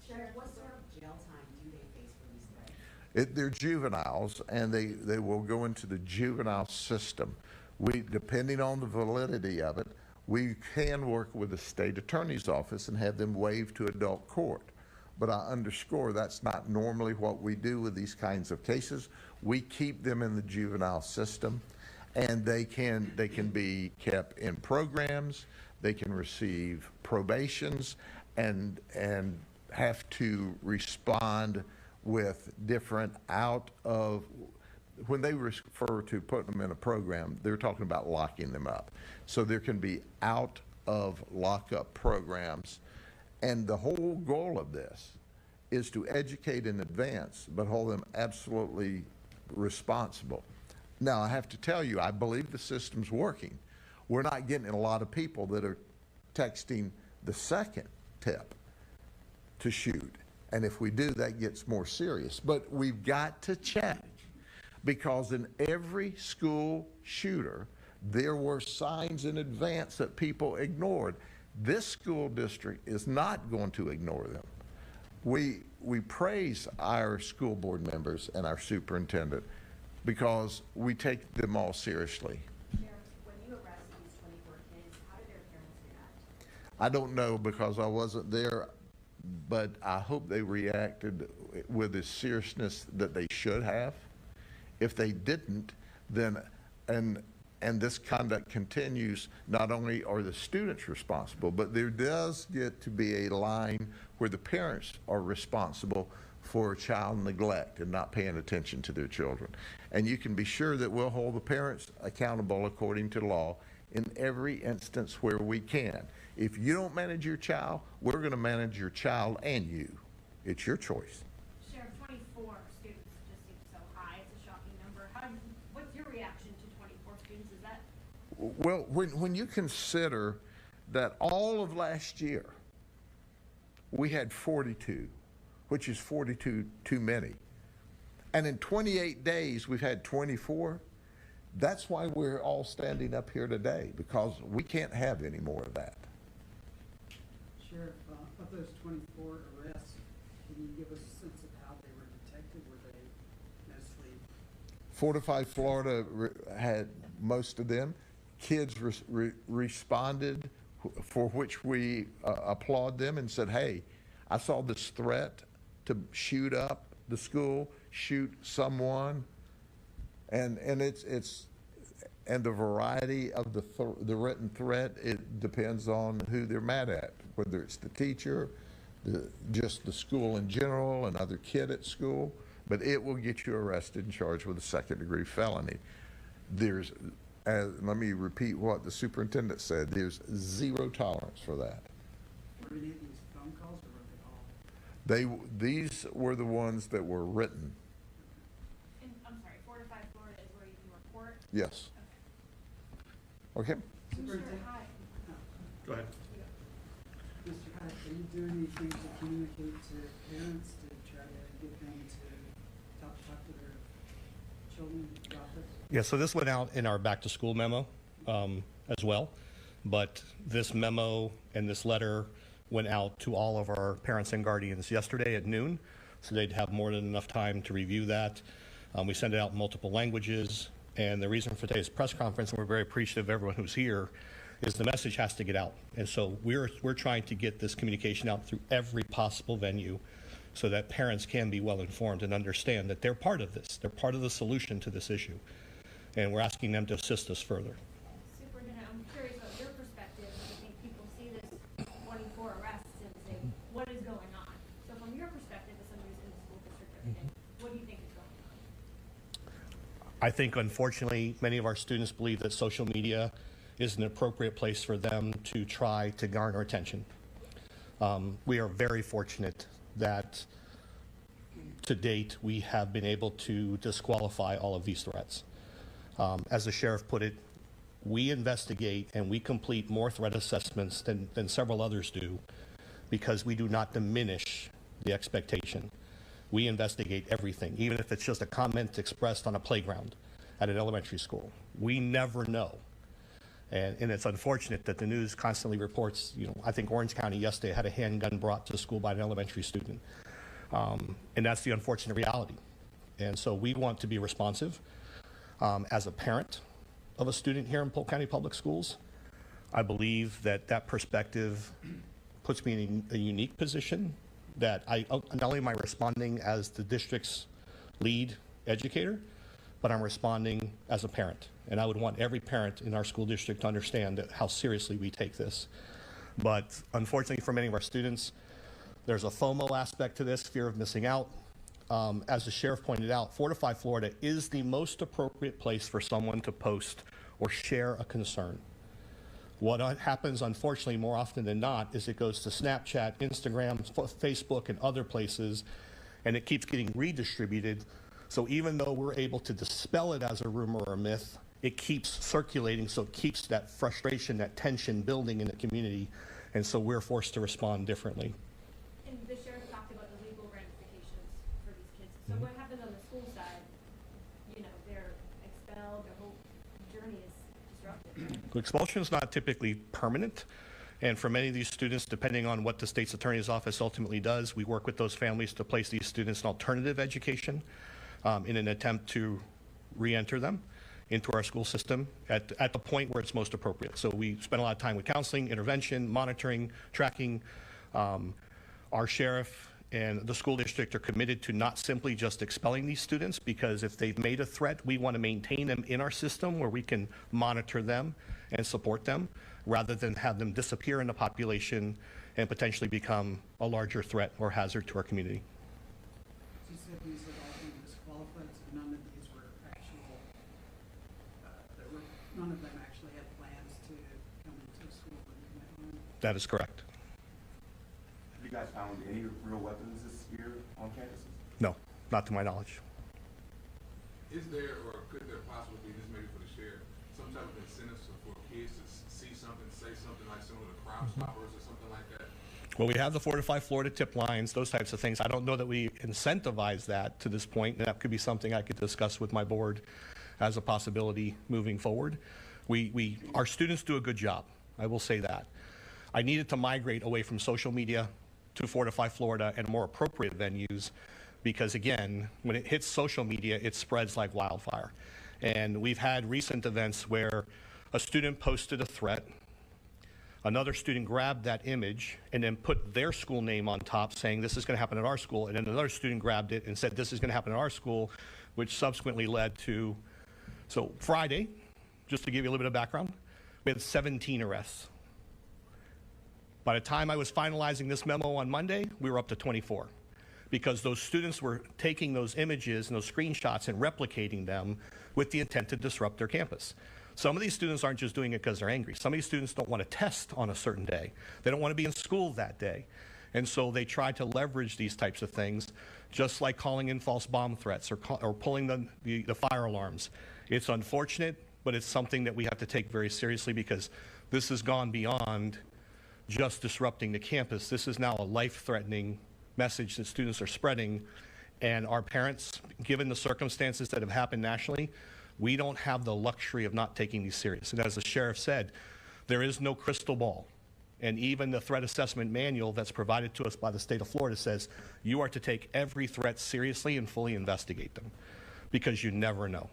Sheriff, what sort of jail time do they face for these threats? They're juveniles, and they will go into the juvenile system. Depending on the validity of it, we can work with the state attorney's office and have them waived to adult court. But I underscore that's not normally what we do with these kinds of cases. We keep them in the juvenile system, and they can be kept in programs. They can receive probations and have to respond with different when they refer to putting them in a program, they're talking about locking them up. So there can be out of lockup programs. And the whole goal of this is to educate in advance, but hold them absolutely responsible. Now, I have to tell you, I believe the system's working. We're not getting a lot of people that are texting the second tip to shoot. And if we do, that gets more serious. But we've got to check, because in every school shooter, there were signs in advance that people ignored. This school district is not going to ignore them. We praise our school board members and our superintendent because we take them all seriously. Sheriff, when you arrested these 24 kids, how did their parents react? I don't know because I wasn't there, but I hope they reacted with the seriousness that they should have. If they didn't, then, and this conduct continues, not only are the students responsible, but there does get to be a line where the parents are responsible for child neglect and not paying attention to their children. And you can be sure that we'll hold the parents accountable according to law in every instance where we can. If you don't manage your child, we're going to manage your child and you. It's your choice. Sheriff, 24 students just seems so high. It's a shocking number. What's your reaction to 24 students? Is that? Well, when you consider that all of last year, we had 42, which is 42 too many. And in 28 days, we've had 24. That's why we're all standing up here today, because we can't have any more of that. Sheriff, of those 24 arrests, can you give us a sense of how they were detected? Were they mostly? Fortified Florida had most of them. Kids responded, for which we applaud them and said, hey, I saw this threat to shoot up the school, shoot someone, and the variety of the written threat, it depends on who they're mad at, whether it's the teacher, just the school in general, another kid at school, but it will get you arrested and charged with a second-degree felony. Let me repeat what the superintendent said. There's zero tolerance for that. Were any of these phone calls, or were they all? These were the ones that were written. And, I'm sorry, Fortified Florida is where you can report? Yes. Okay. Superintendent? Go ahead. Mr. Hyde, are you doing anything to communicate to parents to try to get them to talk to their children about this? Yeah, so this went out in our back to school memo as well, but this memo and this letter went out to all of our parents and guardians yesterday at noon, so they'd have more than enough time to review that. We sent it out in multiple languages, and the reason for today's press conference, and we're very appreciative of everyone who's here, is the message has to get out. And so we're trying to get this communication out through every possible venue so that parents can be well informed and understand that they're part of this. They're part of the solution to this issue. And we're asking them to assist us further. Superintendent, I'm curious about your perspective. I think people see this 24 arrests and say, what is going on? So from your perspective, as somebody who's in the school district every day, what do you think is going on? I think, unfortunately, many of our students believe that social media is an appropriate place for them to try to garner attention. We are very fortunate that to date we have been able to disqualify all of these threats. As the sheriff put it, we investigate and we complete more threat assessments than several others do because we do not diminish the expectation. We investigate everything, even if it's just a comment expressed on a playground at an elementary school. We never know. And it's unfortunate that the news constantly reports, I think Orange County yesterday had a handgun brought to school by an elementary student. And that's the unfortunate reality. And so we want to be responsive. As a parent of a student here in Polk County Public Schools, I believe that perspective puts me in a unique position that not only am I responding as the district's lead educator, but I'm responding as a parent. And I would want every parent in our school district to understand how seriously we take this. But unfortunately for many of our students, there's a FOMO aspect to this, fear of missing out. As the sheriff pointed out, Fortified Florida is the most appropriate place for someone to post or share a concern. What happens, unfortunately, more often than not, is it goes to Snapchat, Instagram, Facebook, and other places, and it keeps getting redistributed. So even though we're able to dispel it as a rumor or a myth, it keeps circulating, so it keeps that frustration, that tension building in the community, and so we're forced to respond differently. And the sheriff talked about the legal ramifications for these kids. So what happens on the school side? They're expelled, their whole journey is disrupted. Expulsion is not typically permanent, and for many of these students, depending on what the state's attorney's office ultimately does, we work with those families to place these students in alternative education in an attempt to re-enter them into our school system at the point where it's most appropriate. So we spend a lot of time with counseling, intervention, monitoring, tracking. Our sheriff and the school district are committed to not simply just expelling these students, because if they've made a threat, we want to maintain them in our system where we can monitor them and support them, rather than have them disappear in the population and potentially become a larger threat or hazard to our community. You said these had all been disqualified, so none of these were actual, none of them actually had plans to come into the school and commit harm? That is correct. Have you guys found any real weapons this year on campuses? No, not to my knowledge. Is there, or could there possibly be, this maybe for the sheriff, some type of incentives for kids to see something, say something like some of the Crime Stoppers or something like that? Well, we have the Fortified Florida tip lines, those types of things. I don't know that we incentivize that to this point, and that could be something I could discuss with my board as a possibility moving forward. Our students do a good job, I will say that. I needed to migrate away from social media to Fortify Florida and more appropriate venues because, again, when it hits social media, it spreads like wildfire. And we've had recent events where a student posted a threat, another student grabbed that image and then put their school name on top saying this is going to happen at our school, and then another student grabbed it and said this is going to happen at our school, which subsequently led to, so Friday, just to give you a little bit of background, we had 17 arrests. By the time I was finalizing this memo on Monday, we were up to 24 because those students were taking those images and those screenshots and replicating them with the intent to disrupt their campus. Some of these students aren't just doing it because they're angry. Some of these students don't want to test on a certain day. They don't want to be in school that day. And so they try to leverage these types of things, just like calling in false bomb threats or pulling the fire alarms. It's unfortunate, but it's something that we have to take very seriously because this has gone beyond just disrupting the campus. This is now a life-threatening message that students are spreading, and our parents, given the circumstances that have happened nationally, we don't have the luxury of not taking these serious. And as the sheriff said, there is no crystal ball. And even the threat assessment manual that's provided to us by the state of Florida says you are to take every threat seriously and fully investigate them because you never know.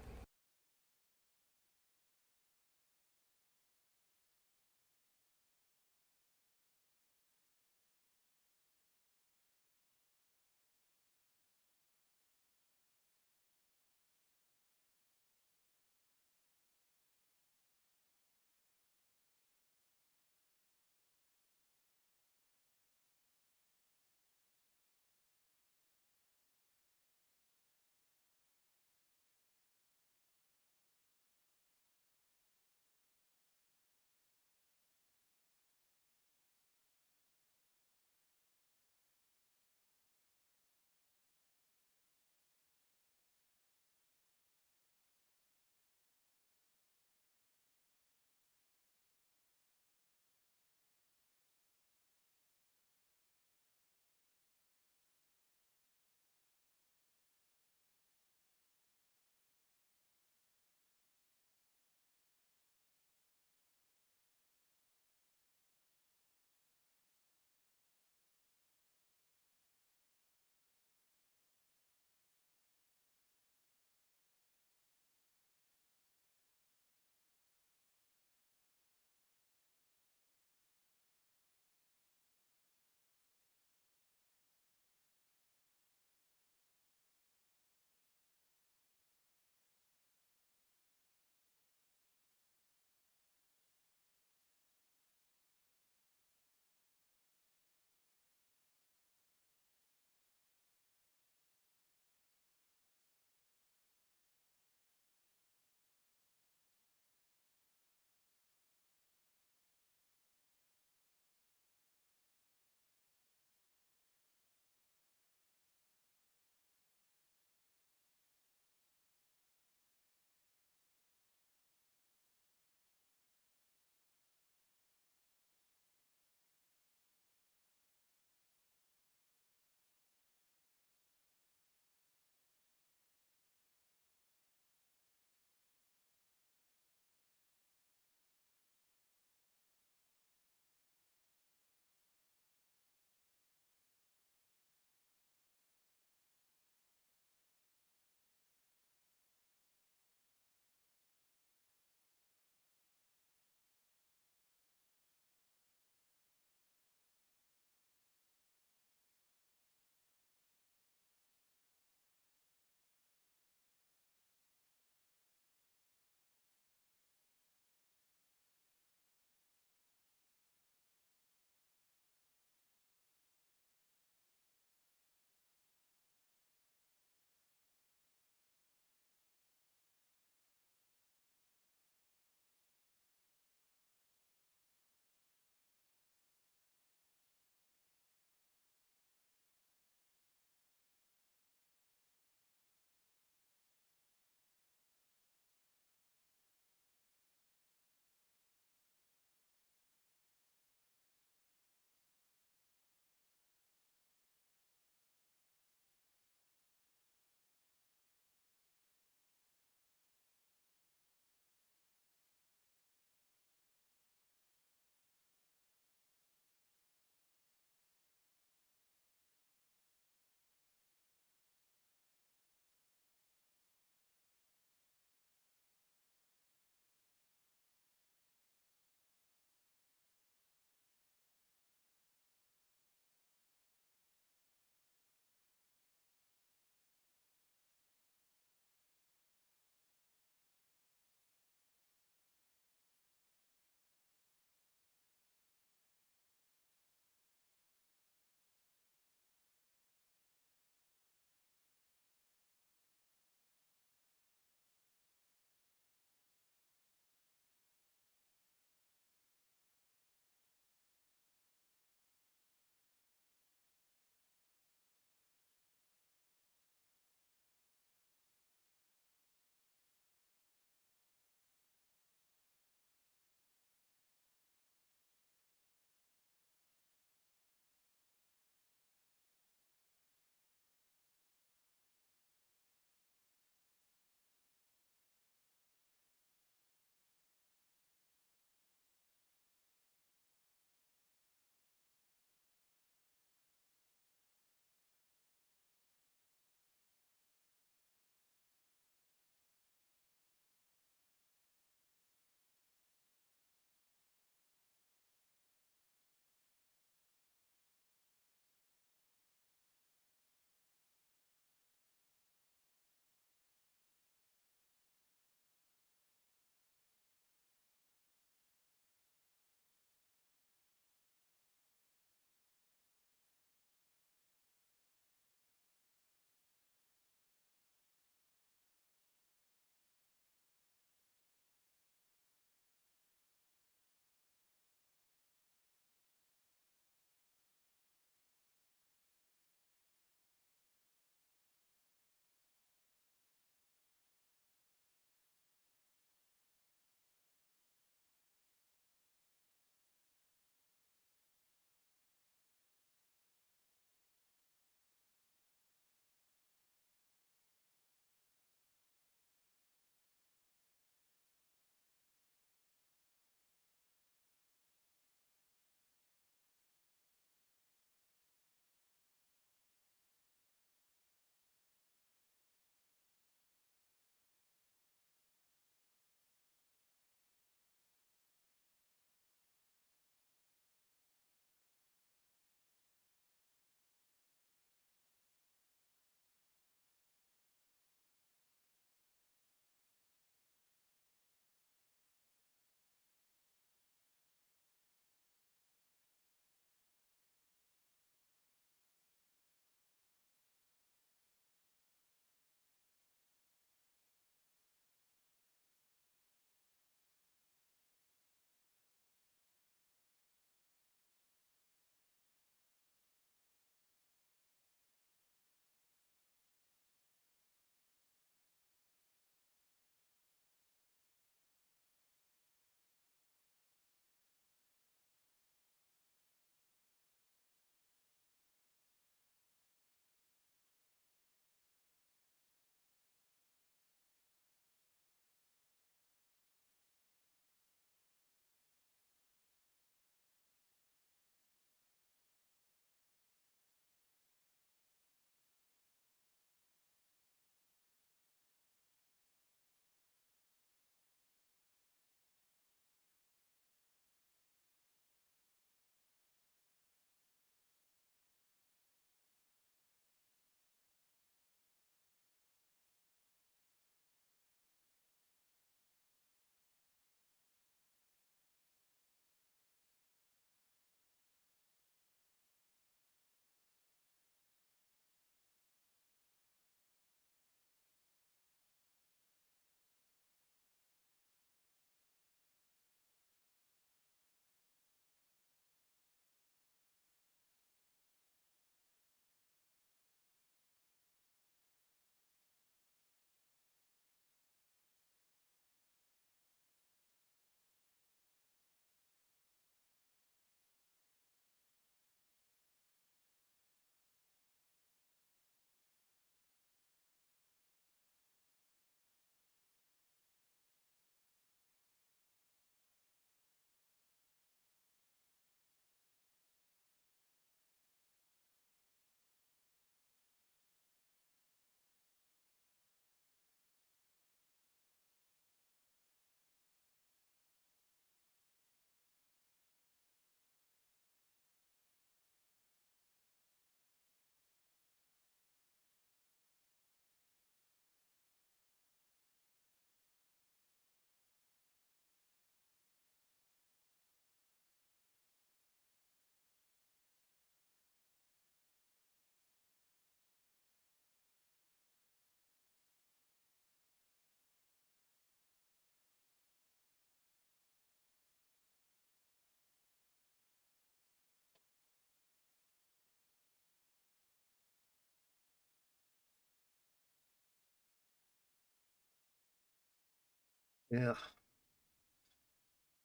Yeah.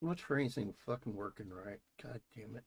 Much for anything fucking working right. God damn it.